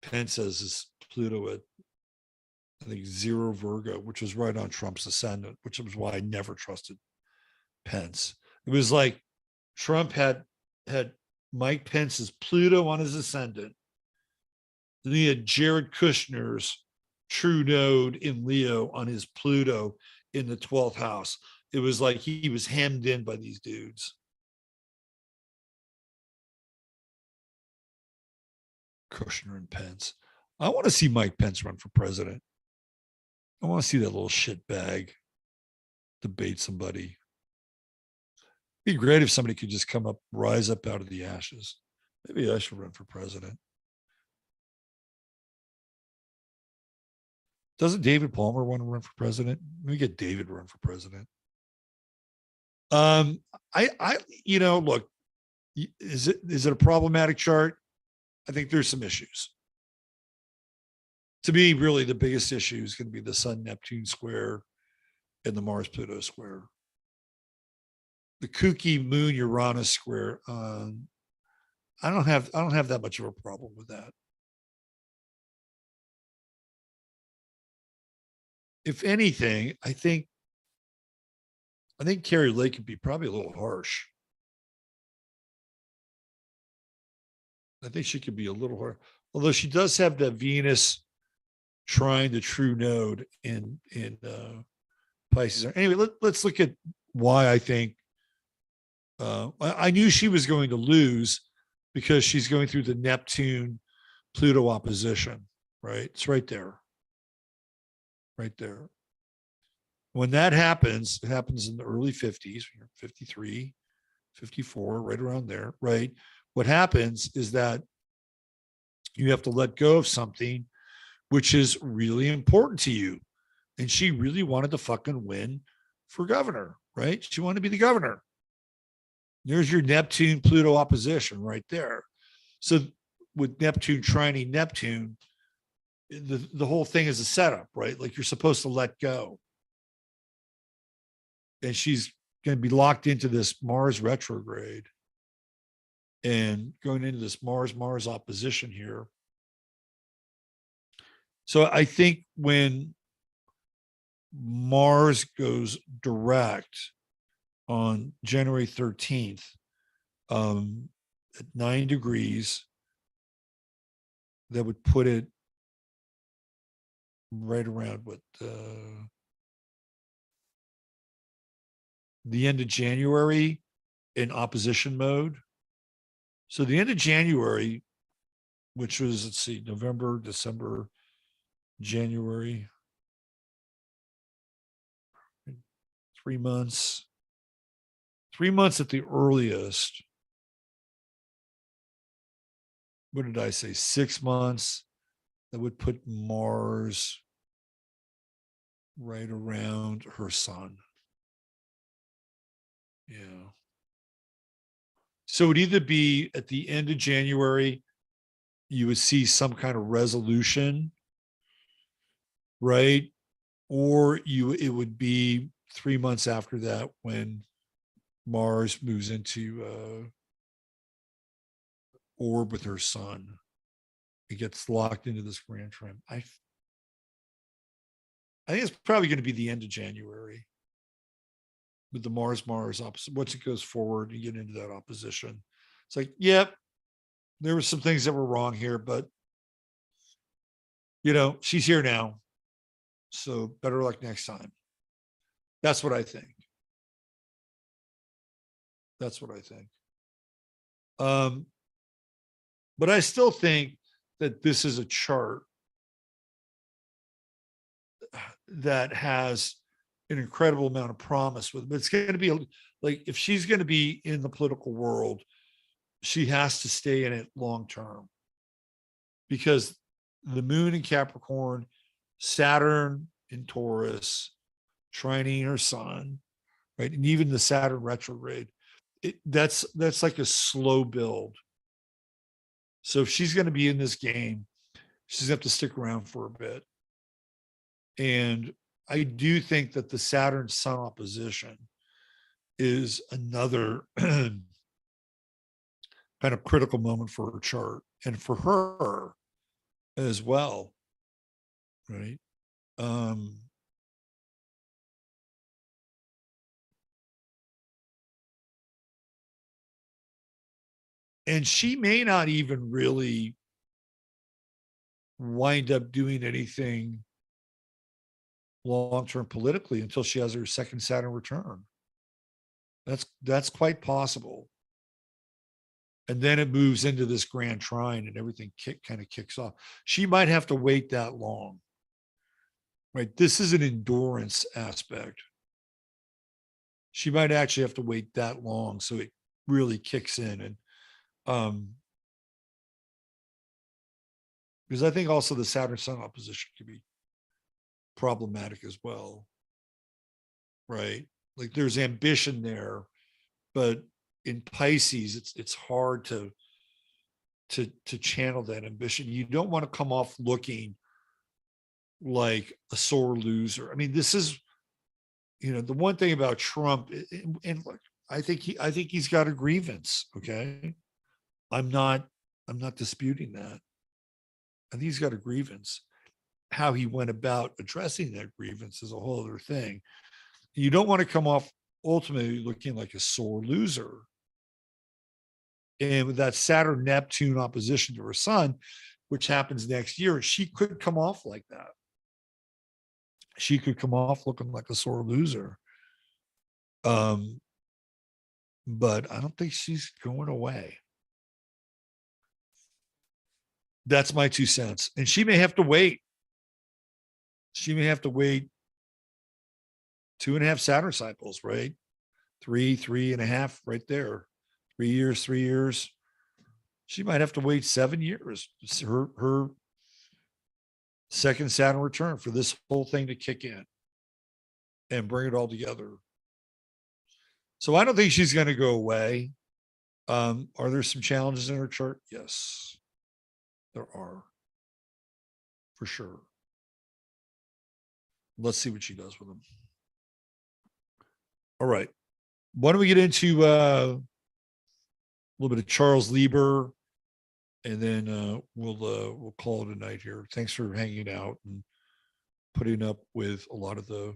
Pence has his Pluto at, I think, 0 Virgo, which was right on Trump's ascendant, which was why I never trusted Pence. It was like Trump had Mike Pence's Pluto on his ascendant. Then he had Jared Kushner's true node in Leo on his Pluto in the 12th house. It was like he was hemmed in by these dudes. Kushner and Pence. I want to see Mike Pence run for president. I want to see that little shit bag debate somebody. It'd be great if somebody could just come up, rise up out of the ashes. Maybe I should run for president. Doesn't David Palmer want to run for president? Let me get David to run for president. Look, is it a problematic chart? I think there's some issues. To me, really, the biggest issue is going to be the Sun Neptune square and the Mars Pluto square. The kooky Moon Uranus square. I don't have that much of a problem with that. If anything, I think Kari Lake could be probably a little harsh. I think she could be a little harsh, although she does have that Venus trine the true node in Pisces. Anyway, let's look at why I think I knew she was going to lose because she's going through the Neptune Pluto opposition, right? It's right there. Right there. When that happens, it happens in the early 50s, 53, 54, right around there, right? What happens is that you have to let go of something which is really important to you. And she really wanted to fucking win for governor, right? She wanted to be the governor. There's your Neptune Pluto opposition right there. So with Neptune trining Neptune, the whole thing is a setup, right? Like you're supposed to let go. And she's going to be locked into this Mars retrograde and going into this Mars opposition here. So I think when Mars goes direct on January 13th at 9 degrees, that would put it right around what the end of January in opposition mode. So the end of January, which was, let's see, November, December, January, 3 months. 3 months at the earliest. What did I say? 6 months. That would put Mars right around her sun. Yeah. So it would either be at the end of January, you would see some kind of resolution, right? Or it would be 3 months after that when Mars moves into orb with her sun. It gets locked into this grand trine. I think it's probably going to be the end of January with the Mars opposite. Once it goes forward, you get into that opposition. It's like, yep, there were some things that were wrong here, but she's here now. So better luck next time. That's what I think. That's what I think. But I still think that this is a chart that has an incredible amount of promise with it. But it's going to be like, if she's going to be in the political world, she has to stay in it long term, because the moon in Capricorn, Saturn in Taurus, trining her sun, right? And even the Saturn retrograde, that's like a slow build. So if she's going to be in this game, she's going to have to stick around for a bit. And I do think that the Saturn Sun opposition is another kind of critical moment for her chart and for her as well, right? And she may not even really wind up doing anything long-term politically until she has her second Saturn return. That's quite possible. And then it moves into this grand trine and everything kind of kicks off. She might have to wait that long, right? This is an endurance aspect. She might actually have to wait that long so it really kicks in. And because I think also the Saturn Sun opposition could be problematic as well, right? Like there's ambition there, but in Pisces, it's hard to channel that ambition. You don't want to come off looking like a sore loser. I mean, this is, the one thing about Trump, and look, I think he's got a grievance. Okay, I'm not disputing that. I think he's got a grievance. How he went about addressing that grievance is a whole other thing. You don't want to come off ultimately looking like a sore loser. And with that Saturn Neptune opposition to her sun, which happens next year, she could come off like that. She could come off looking like a sore loser. But I don't think she's going away. That's my 2 cents. And she may have to wait. She may have to wait 2.5 Saturn cycles, right? 3.5 right there. 3 years, 3 years. She might have to wait 7 years. Her second Saturn return for this whole thing to kick in and bring it all together. So I don't think she's going to go away. Are there some challenges in her chart? Yes, there are, for sure. Let's see what she does with them. All right. Why don't we get into a little bit of Charles Lieber, and then we'll call it a night here. Thanks for hanging out and putting up with a lot of the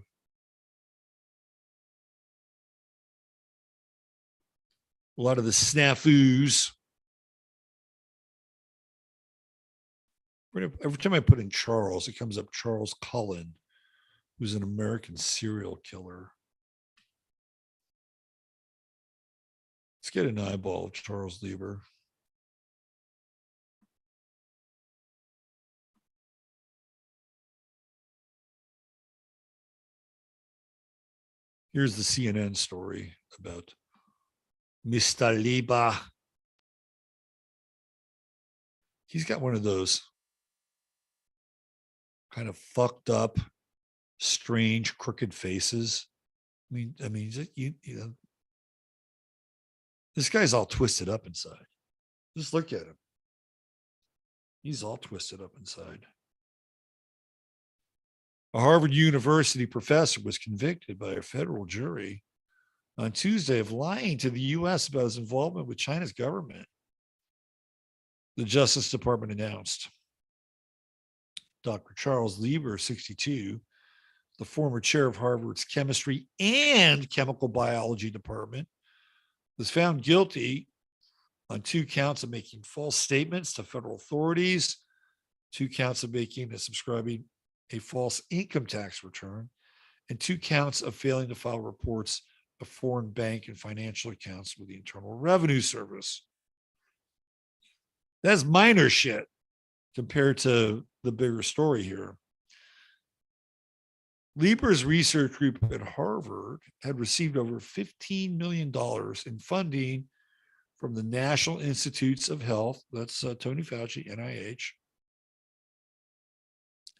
snafus. Every time I put in Charles, it comes up Charles Cullen, who's an American serial killer. Let's get an eyeball of Charles Lieber. Here's the CNN story about Mr. Lieber. He's got one of those kind of fucked up, strange, crooked faces. I mean, you know, this guy's all twisted up inside. Just look at him. He's all twisted up inside. A Harvard University professor was convicted by a federal jury on Tuesday of lying to the U.S. about his involvement with China's government, the Justice Department announced. Dr. Charles Lieber, 62, the former chair of Harvard's chemistry and chemical biology department, was found guilty on 2 counts of making false statements to federal authorities, 2 counts of making and subscribing a false income tax return, and 2 counts of failing to file reports of foreign bank and financial accounts with the Internal Revenue Service. That's minor shit compared to the bigger story here. Lieber's research group at Harvard had received over $15 million in funding from the National Institutes of Health, that's Tony Fauci, NIH,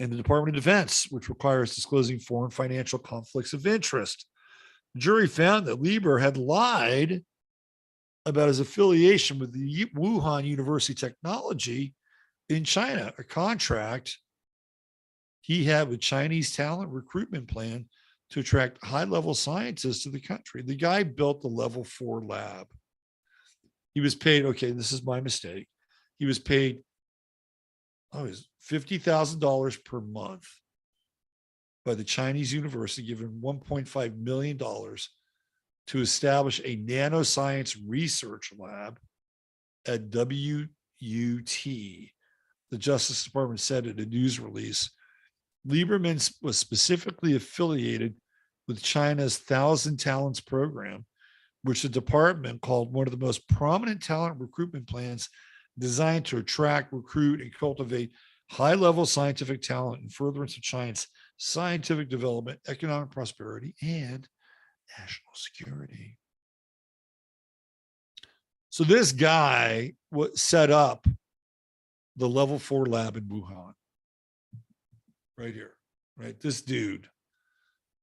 and the Department of Defense, which requires disclosing foreign financial conflicts of interest. The jury found that Lieber had lied about his affiliation with the Wuhan University Technology in China, a contract he had with Chinese talent recruitment plan to attract high-level scientists to the country. The guy built the level 4 lab. He was paid, okay, this is my mistake. He was paid $50,000 per month by the Chinese university, given $1.5 million to establish a nanoscience research lab at WUT. The Justice Department said in a news release, Lieberman was specifically affiliated with China's Thousand Talents program, which the department called one of the most prominent talent recruitment plans designed to attract, recruit, and cultivate high-level scientific talent in furtherance of China's scientific development, economic prosperity, and national security. So this guy set up the level 4 lab in Wuhan. Right here, right? This dude,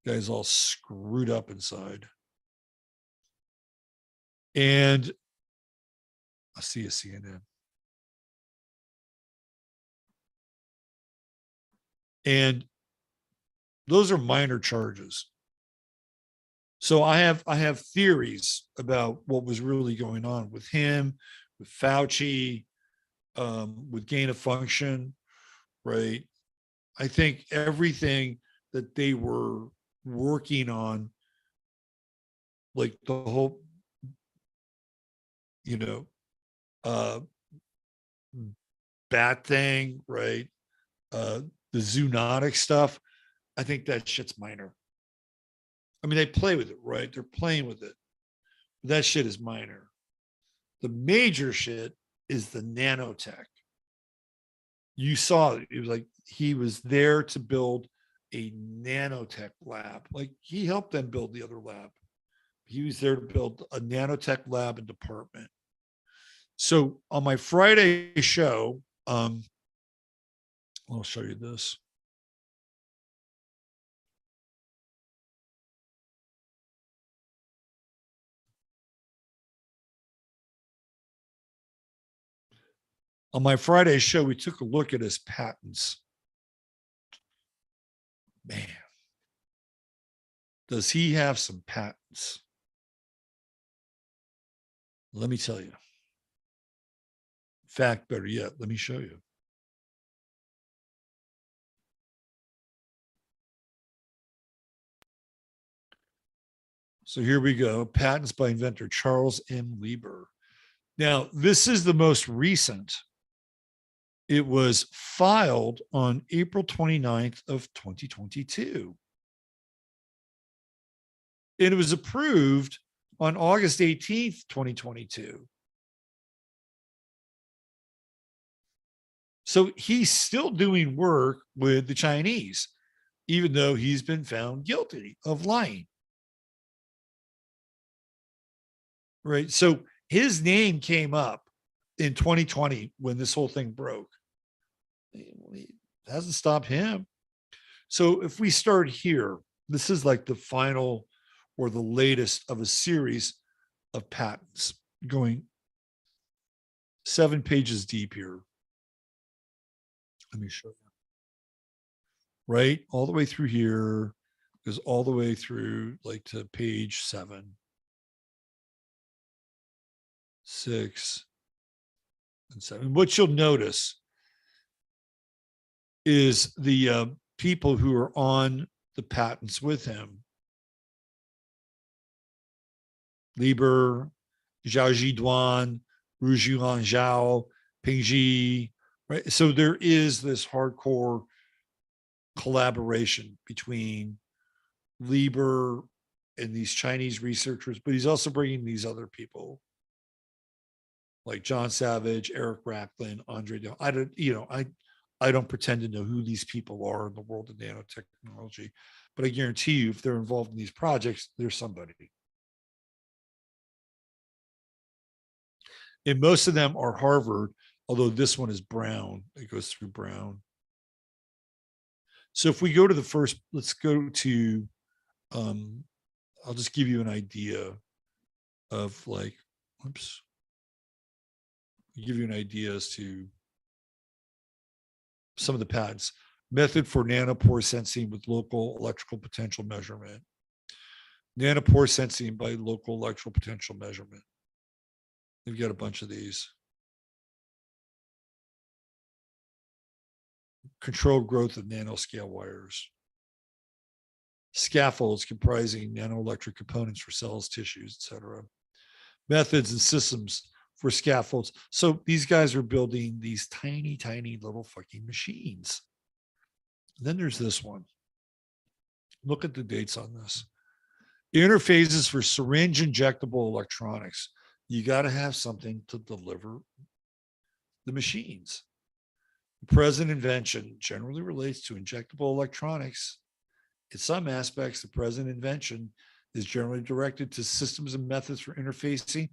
guy's all screwed up inside. And I see a CNN. And those are minor charges. So I have theories about what was really going on with him, with Fauci, with gain of function, right? I think everything that they were working on, like the whole, bat thing, right? The zoonotic stuff, I think that shit's minor. I mean, they play with it, right? They're playing with it. But that shit is minor. The major shit is the nanotech. You saw it. It was like he was there to build a nanotech lab. Like he helped them build the other lab. He was there to build a nanotech lab and department. So on my Friday show, I'll show you this. On my Friday show, we took a look at his patents. Man, does he have some patents? Let me tell you. In fact, better yet, let me show you. So here we go. Patents by inventor Charles M. Lieber. Now, this is the most recent. It was filed on April 29th of 2022. And it was approved on August 18th, 2022. So he's still doing work with the Chinese, even though he's been found guilty of lying. Right. So his name came up in 2020 when this whole thing broke. It hasn't stopped him. So if we start here, this is like the final or the latest of a series of patents going 7 pages deep here. Let me show you. Right? All the way through here, goes all the way through like to page 7, 6, and 7. What you'll notice is the people who are on the patents with him. Lieber, Zhao Jiduan, Rujuan Zhao, Pingji, right? So there is this hardcore collaboration between Lieber and these Chinese researchers, but he's also bringing these other people like John Savage, Eric Racklin, Andre. I don't pretend to know who these people are in the world of nanotechnology, but I guarantee you, if they're involved in these projects, there's somebody. And most of them are Harvard, although this one is Brown. It goes through Brown. So if we go to the first, let's go to, I'll just give you an idea of like, oops, give you an idea as to some of the patents. Method for nanopore sensing with local electrical potential measurement. Nanopore sensing by local electrical potential measurement. They've got a bunch of these. Controlled growth of nanoscale wires. Scaffolds comprising nanoelectric components for cells, tissues, etc. Methods and systems for scaffolds. So these guys are building these tiny, tiny little fucking machines. Then there's this one. Look at the dates on this. Interfaces for syringe injectable electronics. You got to have something to deliver the machines. The present invention generally relates to injectable electronics. In some aspects, the present invention is generally directed to systems and methods for interfacing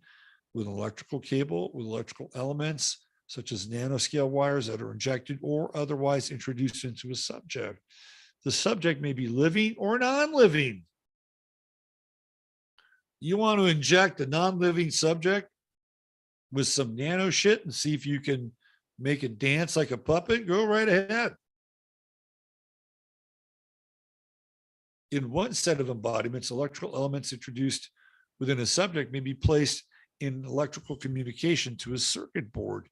with an electrical cable, with electrical elements, such as nanoscale wires that are injected or otherwise introduced into a subject. The subject may be living or non-living. You want to inject a non-living subject with some nano shit and see if you can make it dance like a puppet? Go right ahead. In one set of embodiments, electrical elements introduced within a subject may be placed in electrical communication to a circuit board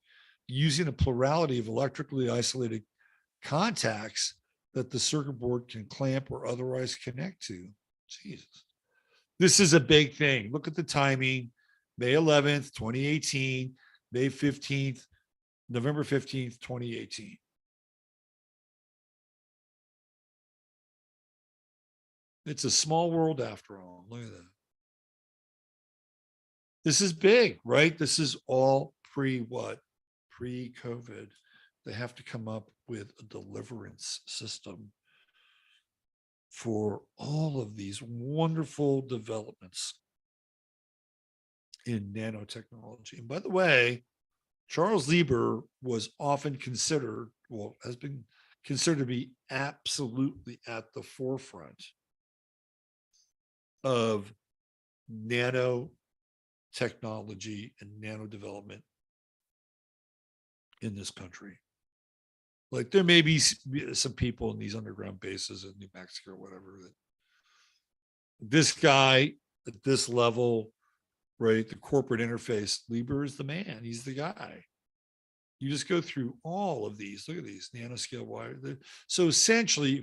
using a plurality of electrically isolated contacts that the circuit board can clamp or otherwise connect to. Jesus. This is a big thing. Look at the timing. May 11th, 2018, May 15th, November 15th, 2018. It's a small world after all. Look at that. This is big, right? This is all pre-what? Pre-COVID. They have to come up with a deliverance system for all of these wonderful developments in nanotechnology. And by the way, Charles Lieber was often considered, well, has been considered to be absolutely at the forefront of nanotechnology and nano development in this country. Like there may be some people in these underground bases in New Mexico or whatever that this guy at this level, right? The corporate interface, Lieber is the man. He's the guy. You just go through all of these. Look at these nanoscale wire. So essentially,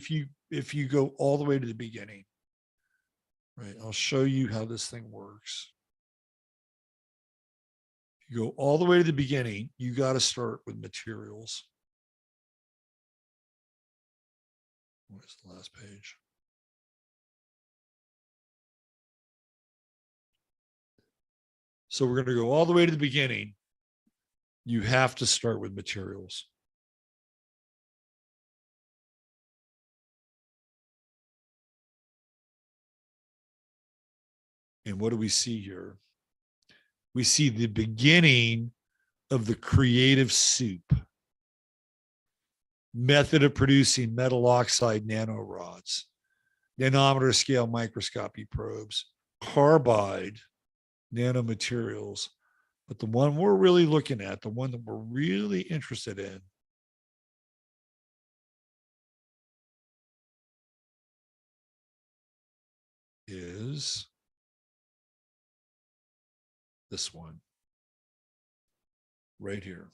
if you go all the way to the beginning, right? I'll show you how this thing works. If you go all the way to the beginning, you got to start with materials. What is the last page? So we're going to go all the way to the beginning. You have to start with materials. And what do we see here? We see the beginning of the creative soup. Method of producing metal oxide nanorods, nanometer scale microscopy probes, carbide nanomaterials. But the one we're really looking at, the one that we're really interested in, is this one right here.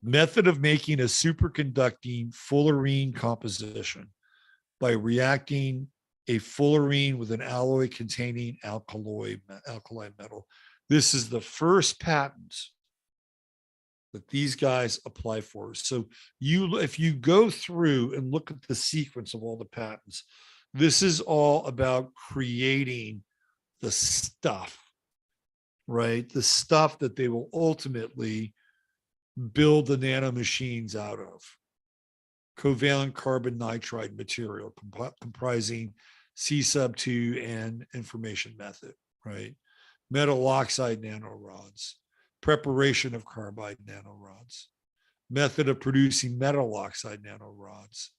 Method of making a superconducting fullerene composition by reacting a fullerene with an alloy containing alkali metal. This is the first patent that these guys apply for. So if you go through and look at the sequence of all the patents, this is all about creating the stuff, right? The stuff that they will ultimately build the nano machines out of. Covalent carbon nitride material comprising C sub 2 and information method, right? Metal oxide nanorods, preparation of carbide nanorods, method of producing metal oxide nanorods.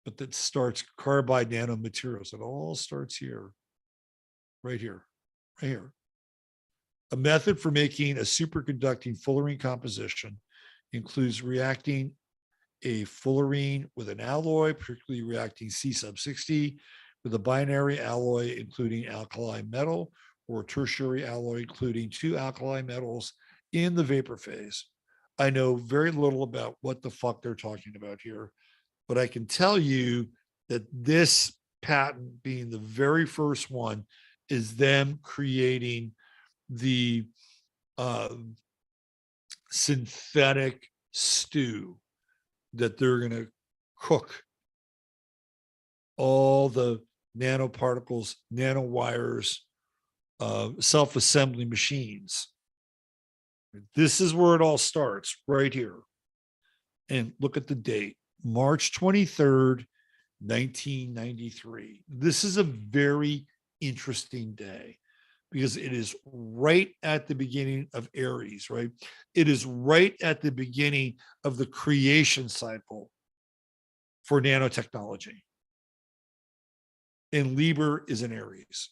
But that starts carbide nanomaterials. It all starts here, right here, right here. A method for making a superconducting fullerene composition includes reacting a fullerene with an alloy, particularly reacting C sub 60 with a binary alloy, including alkali metal, or a tertiary alloy, including two alkali metals in the vapor phase. I know very little about what the fuck they're talking about here, but I can tell you that this patent, being the very first one, is them creating the synthetic stew that they're going to cook all the nanoparticles, nanowires, self-assembly machines. This is where it all starts, right here. And look at the date, March 23rd, 1993. This is a very interesting day because it is right at the beginning of Aries, right? It is right at the beginning of the creation cycle for nanotechnology. And Lieber is in Aries.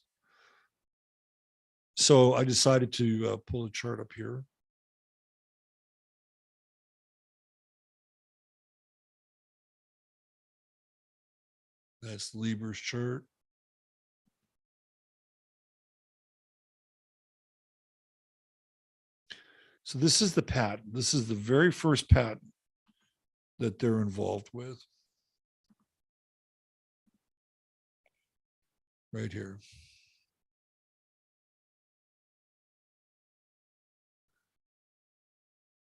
So I decided to pull a chart up here. That's Lieber's chart. So this is the patent. This is the very first patent that they're involved with. Right here.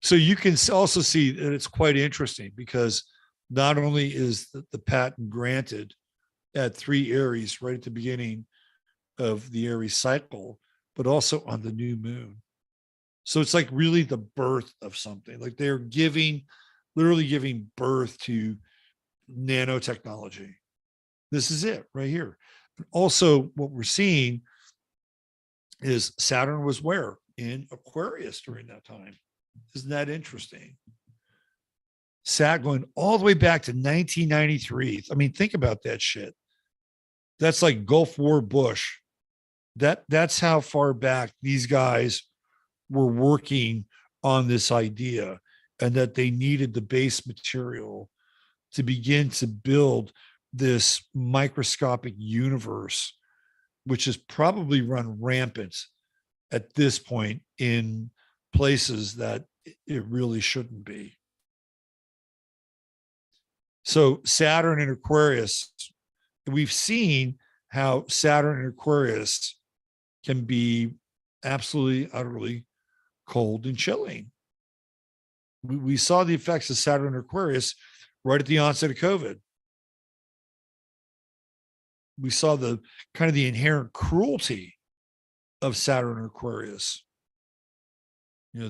So you can also see that it's quite interesting because not only is the patent granted at 3 Aries right at the beginning of the Aries cycle, but also on the new moon. So it's like really the birth of something. Like they're literally giving birth to nanotechnology. This is it right here. Also, what we're seeing is Saturn was where? In Aquarius during that time. Isn't that interesting? Saturn going all the way back to 1993. I mean, think about that shit. That's like Gulf War Bush. That's how far back these guys were working on this idea, and that they needed the base material to begin to build this microscopic universe, which is probably run rampant at this point in places that it really shouldn't be. So Saturn in Aquarius, we've seen how Saturn in Aquarius can be absolutely, utterly cold and chilling. We saw the effects of Saturn in Aquarius right at the onset of COVID. We saw the kind of the inherent cruelty of Saturn in Aquarius. You know,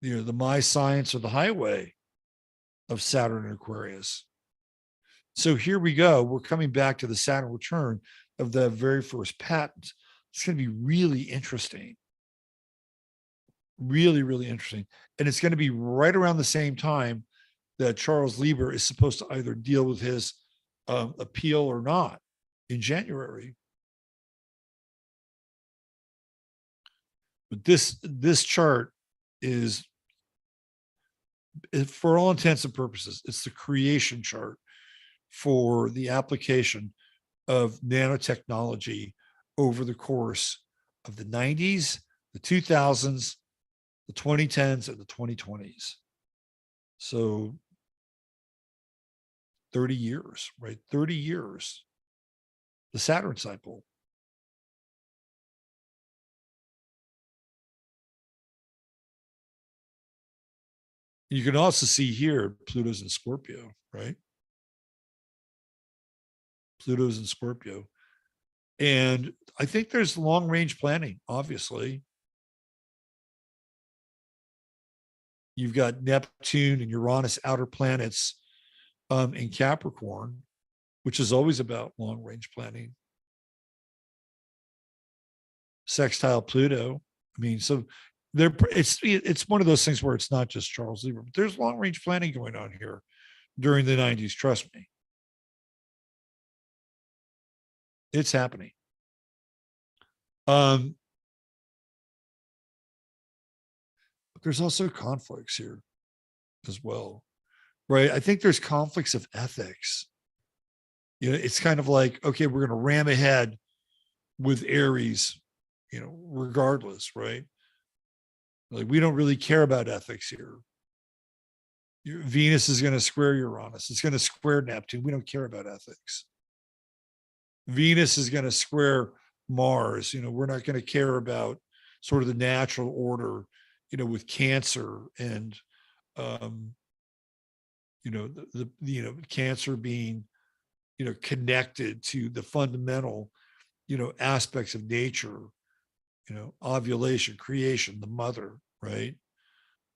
the my science or the highway of Saturn in Aquarius. So here we go. We're coming back to the Saturn return of the very first patent. It's going to be really interesting. Really, really interesting. And it's going to be right around the same time that Charles Lieber is supposed to either deal with his appeal or not in January. But this chart is, for all intents and purposes, it's the creation chart for the application of nanotechnology over the course of the 90s, the 2000s, the 2010s, and the 2020s. So 30 years, right? 30 years, the Saturn cycle. You can also see here, Pluto's in Scorpio, right? Pluto's in Scorpio. And I think there's long range planning, obviously. You've got Neptune and Uranus outer planets in Capricorn, which is always about long range planning. Sextile Pluto. I mean, so it's one of those things where it's not just Charles Lieber, but there's long range planning going on here during the 90s. Trust me. It's happening. But there's also conflicts here as well, right? I think there's conflicts of ethics. You know, it's kind of like, okay, we're going to ram ahead with Aries, you know, regardless, right? Like, we don't really care about ethics here. Venus is going to square Uranus. It's going to square Neptune. We don't care about ethics. Venus is going to square Mars. You know, we're not going to care about sort of the natural order, with Cancer and, Cancer being, connected to the fundamental, aspects of nature, ovulation, creation, the mother, right?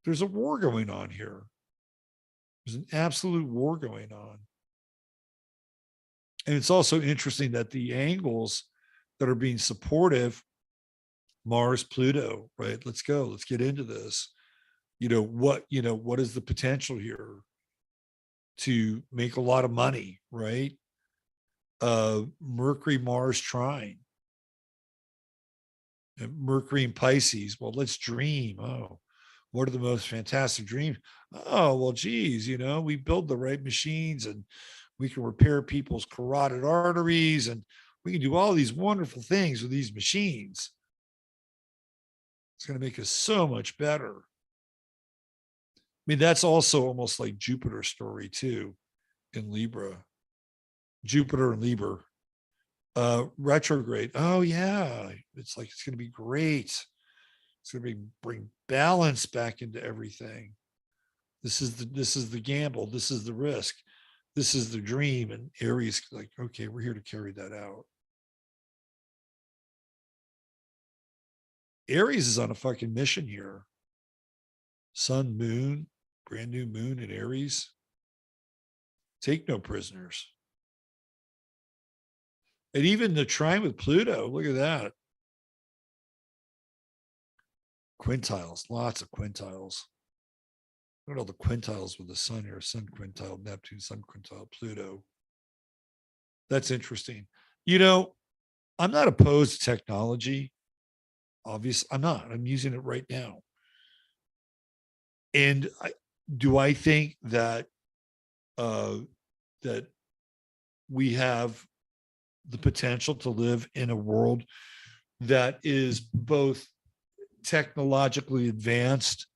There's a war going on here. There's an absolute war going on. And it's also interesting that the angles that are being supportive, Mars, Pluto, right? Let's go. Let's get into this. What is the potential here to make a lot of money, right? Mercury, Mars trine. And Mercury and Pisces. Well, let's dream. Oh, what are the most fantastic dreams? Oh, well, geez, we build the right machines and we can repair people's carotid arteries and we can do all these wonderful things with these machines. It's going to make us so much better. I mean, that's also almost like Jupiter's story too in Libra. Jupiter and Libra. Retrograde. Oh yeah. It's like it's going to be great. It's going to bring balance back into everything. This is the gamble. This is the risk. This is the dream. And Aries, like, okay, we're here to carry that out. Aries is on a fucking mission here. Sun, moon, brand new moon in Aries. Take no prisoners. And even the trine with Pluto, look at that. Quintiles, lots of quintiles. Look at all the quintiles with the sun here. Sun quintile, Neptune, sun quintile, Pluto. That's interesting. I'm not opposed to technology. Obviously, I'm not. I'm using it right now. And do I think that that we have the potential to live in a world that is both technologically advanced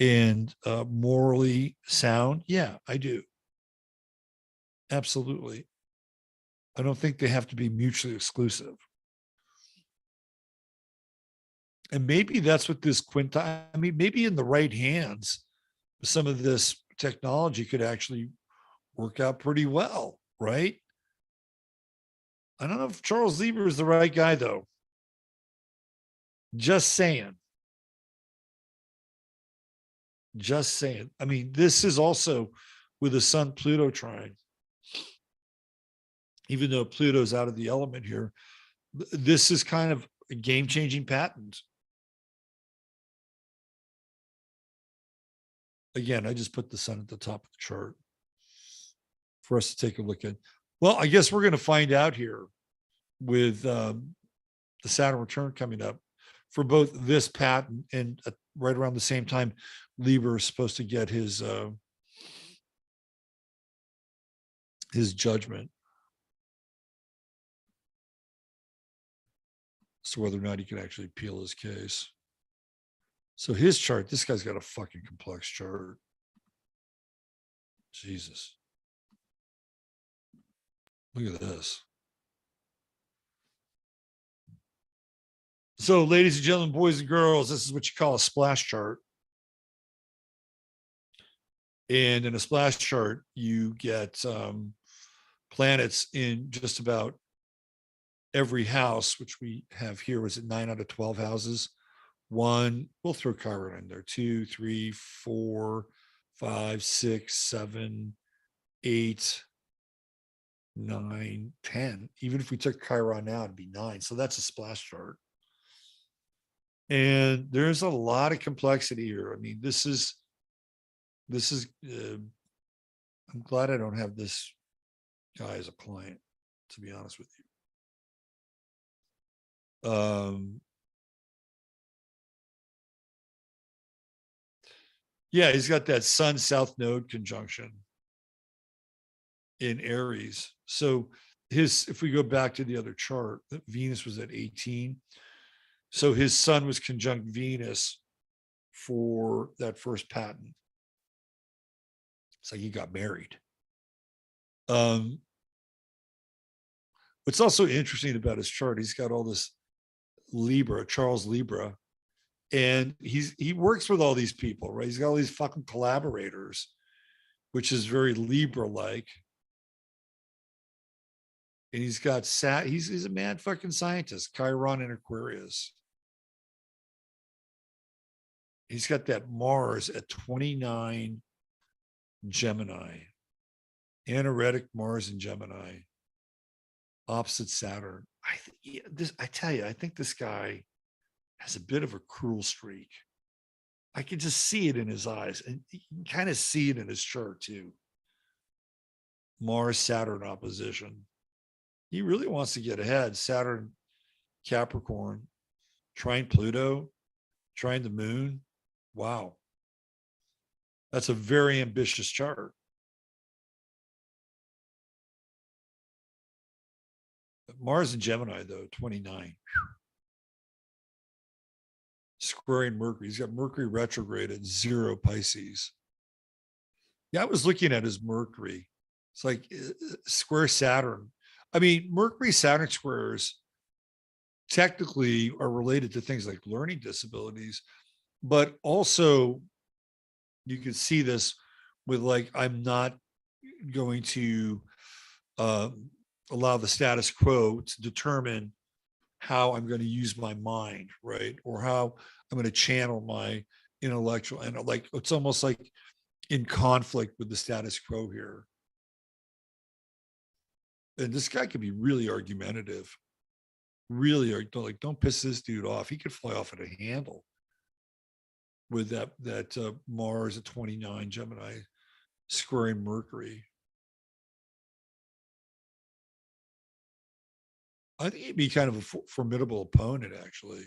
and morally sound? Yeah, I do. Absolutely. I don't think they have to be mutually exclusive. And maybe that's what this quintile, I mean, maybe in the right hands, some of this technology could actually work out pretty well, right? I don't know if Charles Lieber is the right guy, though. Just saying. Just saying. I mean, this is also with a Sun Pluto trine. Even though Pluto's out of the element here, this is kind of a game-changing patent. Again, I just put the sun at the top of the chart for us to take a look at. Well, I guess we're going to find out here with the Saturn return coming up for both this patent and right around the same time, Lieber is supposed to get his judgment. So whether or not he can actually appeal his case. So his chart, this guy's got a fucking complex chart. Jesus. Look at this. So, ladies and gentlemen, boys and girls, this is what you call a splash chart. And in a splash chart, you get planets in just about every house, which we have here. Was it 9 out of 12 houses? One, we'll throw Chiron in there. 2, 3, 4, 5, 6, 7, 8, 9, 10. Even if we took Chiron out, it'd be 9. So that's a splash chart. And there's a lot of complexity here. I mean, this is I'm glad I don't have this guy as a client, to be honest with you. Yeah, he's got that Sun South Node conjunction in Aries. So if we go back to the other chart, Venus was at 18. So his Sun was conjunct Venus for that first patent. It's like he got married. What's also interesting about his chart, he's got all this Libra, Charles Lieber, And he works with all these people, right? He's got all these fucking collaborators, which is very Libra like. And he's got he's a mad fucking scientist, Chiron and Aquarius. He's got that Mars at 29 Gemini, anaretic Mars in Gemini, opposite Saturn. I tell you, I think this guy has a bit of a cruel streak. I can just see it in his eyes, and you can kind of see it in his chart too. Mars Saturn opposition. He really wants to get ahead. Saturn, Capricorn, trine Pluto, trine the moon. Wow. That's a very ambitious chart. Mars in Gemini, though, 29. Squaring Mercury. He's got Mercury retrograde at 0 Pisces. Yeah, I was looking at his Mercury. It's like square Saturn. I mean, Mercury Saturn squares technically are related to things like learning disabilities, but also you can see this with like, I'm not going to allow the status quo to determine how I'm going to use my mind, right? Or how I'm going to channel my intellectual, and like, it's almost like in conflict with the status quo here. And this guy could be really argumentative, really, like, don't piss this dude off. He could fly off at a handle with that Mars at 29 Gemini squaring Mercury. I think he'd be kind of a formidable opponent, actually.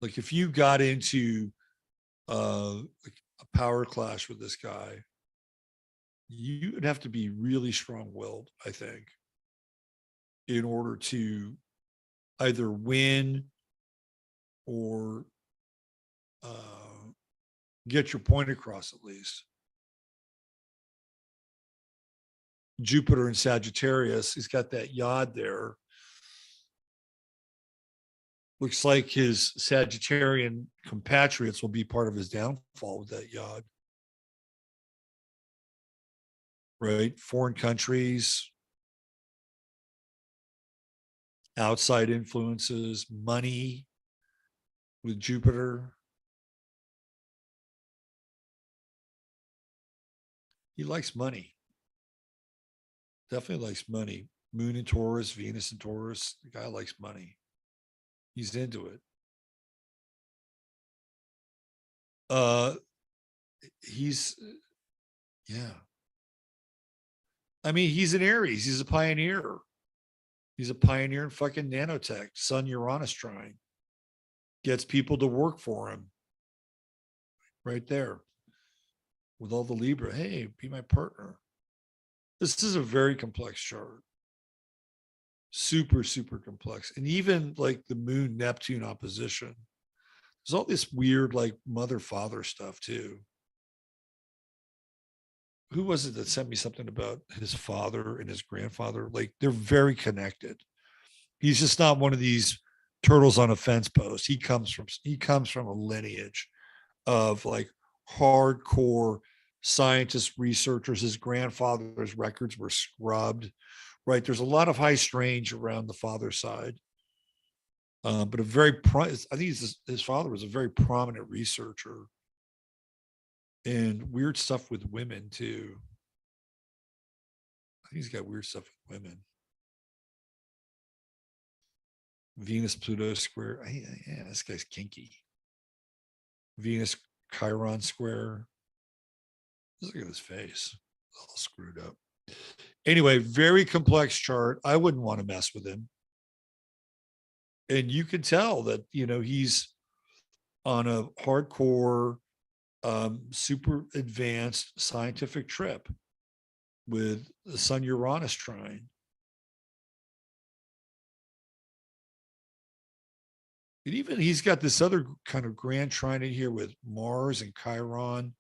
Like if you got into like a power clash with this guy, you'd have to be really strong-willed, I think, in order to either win or get your point across, at least. Jupiter in Sagittarius, he's got that yod there. Looks like his Sagittarian compatriots will be part of his downfall with that yod. Right? Foreign countries, outside influences, money with Jupiter. He likes money. Definitely likes money. Moon in Taurus, Venus in Taurus. The guy likes money. He's into it. He's, yeah. I mean, he's an Aries. He's a pioneer. He's a pioneer in fucking nanotech. Sun Uranus trine. Gets people to work for him. Right there. With all the Libra. Hey, be my partner. This is a very complex chart. Super, super complex. And even like the moon Neptune opposition. There's all this weird like mother father stuff too. Who was it that sent me something about his father and his grandfather? Like they're very connected. He's just not one of these turtles on a fence post. He comes from a lineage of like hardcore scientists, researchers. His grandfather's records were scrubbed, right? There's a lot of high strange around the father's side. But I think his father was a very prominent researcher, and weird stuff with women too. I think he's got weird stuff with women. Venus Pluto square. Yeah, this guy's kinky. Venus Chiron square. Look at his face, all screwed up. Anyway, very complex chart. I wouldn't want to mess with him. And you can tell that, he's on a hardcore, super advanced scientific trip with the Sun Uranus trine. And even he's got this other kind of grand trine in here with Mars and Chiron.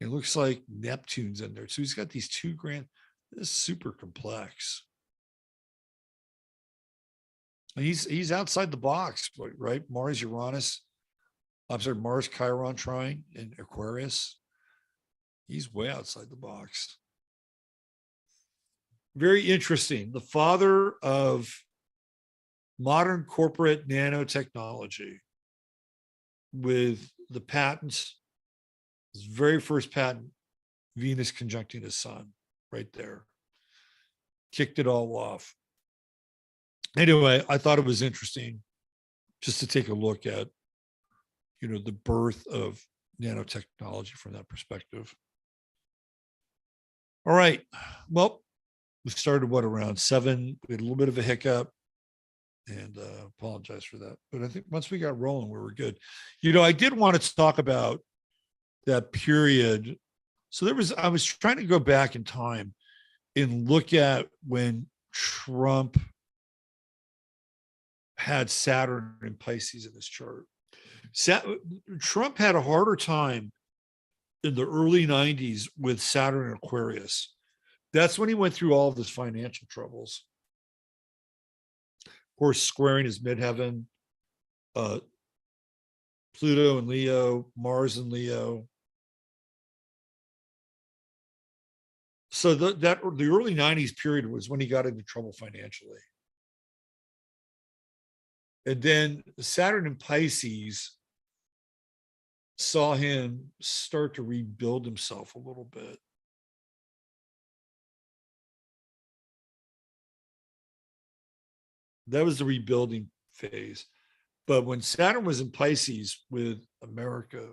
It looks like Neptune's in there. So he's got these two grand, this is super complex. And he's outside the box, right? Mars, Uranus, I'm sorry, Mars Chiron trine in Aquarius. He's way outside the box. Very interesting. The father of modern corporate nanotechnology with the patents, his very first patent, Venus conjuncting his sun, right there. Kicked it all off. Anyway, I thought it was interesting just to take a look at, the birth of nanotechnology from that perspective. All right. Well, we started around 7. We had a little bit of a hiccup, and apologize for that. But I think once we got rolling, we were good. I did want to talk about that period. So I was trying to go back in time and look at when Trump had Saturn in Pisces in this chart. Trump had a harder time in the early 90s with Saturn in Aquarius. That's when he went through all of his financial troubles. Of course, squaring his midheaven, Pluto and Leo, Mars and Leo. So the early 90s period was when he got into trouble financially. And then Saturn in Pisces saw him start to rebuild himself a little bit. That was the rebuilding phase. But when Saturn was in Pisces with America,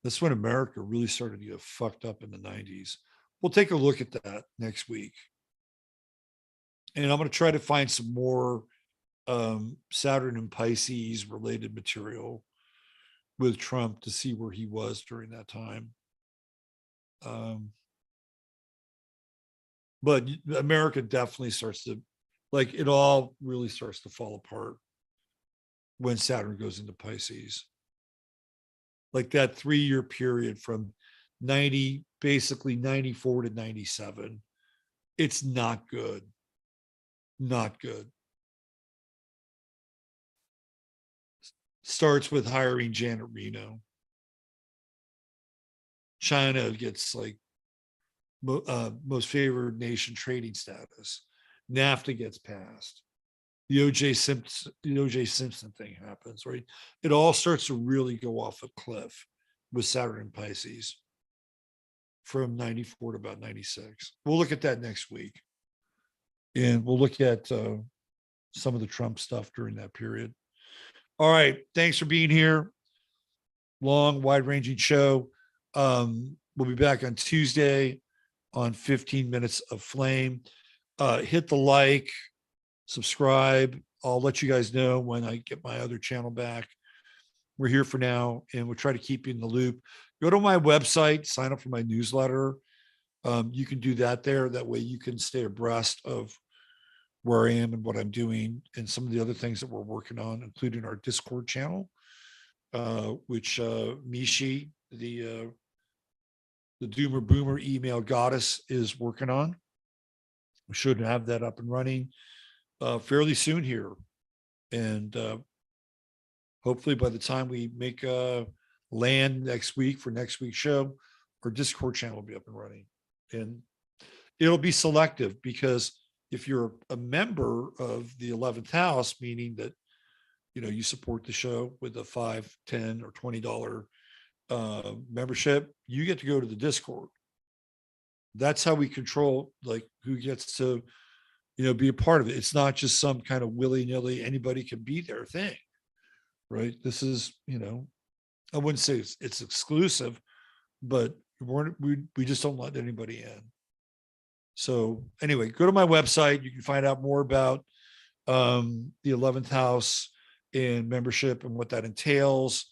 that's when America really started to get fucked up in the 90s. We'll take a look at that next week. And I'm going to try to find some more Saturn and Pisces related material with Trump to see where he was during that time. But America definitely starts to, it all really starts to fall apart when Saturn goes into Pisces. Like that 3-year period from basically 94 to 97. It's not good. Not good. Starts with hiring Janet Reno. China gets most favored nation trading status. NAFTA gets passed. The O.J. Simpson thing happens, right? It all starts to really go off a cliff with Saturn and Pisces from 94 to about 96. We'll look at that next week. And we'll look at some of the Trump stuff during that period. All right. Thanks for being here. Long, wide-ranging show. We'll be back on Tuesday on 15 Minutes of Flame. Hit the like, subscribe. I'll let you guys know when I get my other channel back. We're here for now, and we'll try to keep you in the loop. Go to my website, sign up for my newsletter. You can do that there. That way you can stay abreast of where I am and what I'm doing and some of the other things that we're working on, including our Discord channel, which Mishi, the Doomer Boomer email goddess, is working on. We should have that up and running fairly soon here. And hopefully by the time we make land next week for next week's show, our Discord channel will be up and running. And it'll be selective, because if you're a member of the 11th house, meaning that, you support the show with a $5, $10, or $20 membership, you get to go to the Discord. That's how we control who gets to, be a part of it. It's not just some kind of willy-nilly, anybody can be there thing, right? This is, I wouldn't say it's exclusive, but we just don't let anybody in. So anyway, go to my website. You can find out more about the 11th house and membership and what that entails.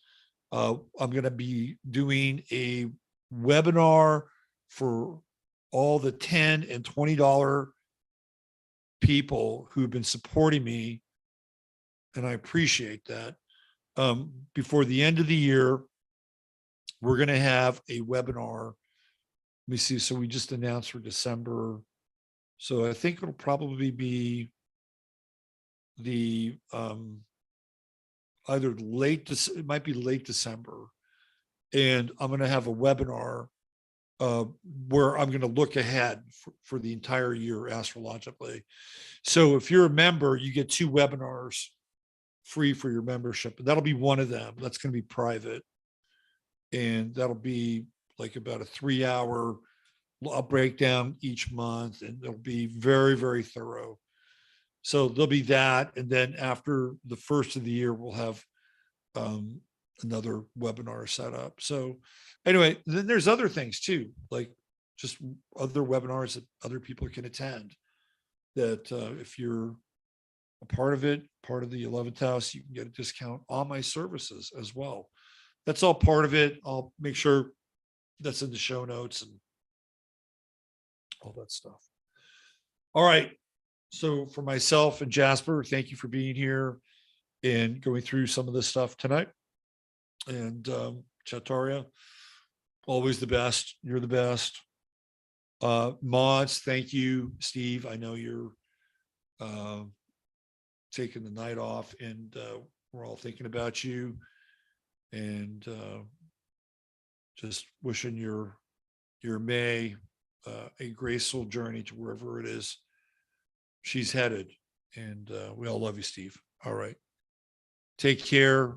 I'm going to be doing a webinar for all the $10 and $20 people who've been supporting me, and I appreciate that. Before the end of the year, we're going to have a webinar. Let me see. So we just announced for December. So I think it'll probably be the either it might be late December. And I'm going to have a webinar where I'm going to look ahead for the entire year astrologically. So if you're a member, you get 2 webinars free for your membership. And that'll be one of them. That's going to be private. And that'll be like about a 3-hour, I'll break down each month, and it'll be very, very thorough. So there'll be that. And then after the first of the year, we'll have another webinar set up. So anyway, then there's other things too, like just other webinars that other people can attend, that if you're a part of it, part of the 11th house, you can get a discount on my services as well. That's all part of it. I'll make sure that's in the show notes and all that stuff. All right. So for myself and Jasper, thank you for being here and going through some of this stuff tonight. And Chataria, always the best. You're the best. Mods, thank you. Steve, I know you're taking the night off, and we're all thinking about you, and just wishing your May a graceful journey to wherever it is she's headed. And we all love you, Steve. All right. Take care.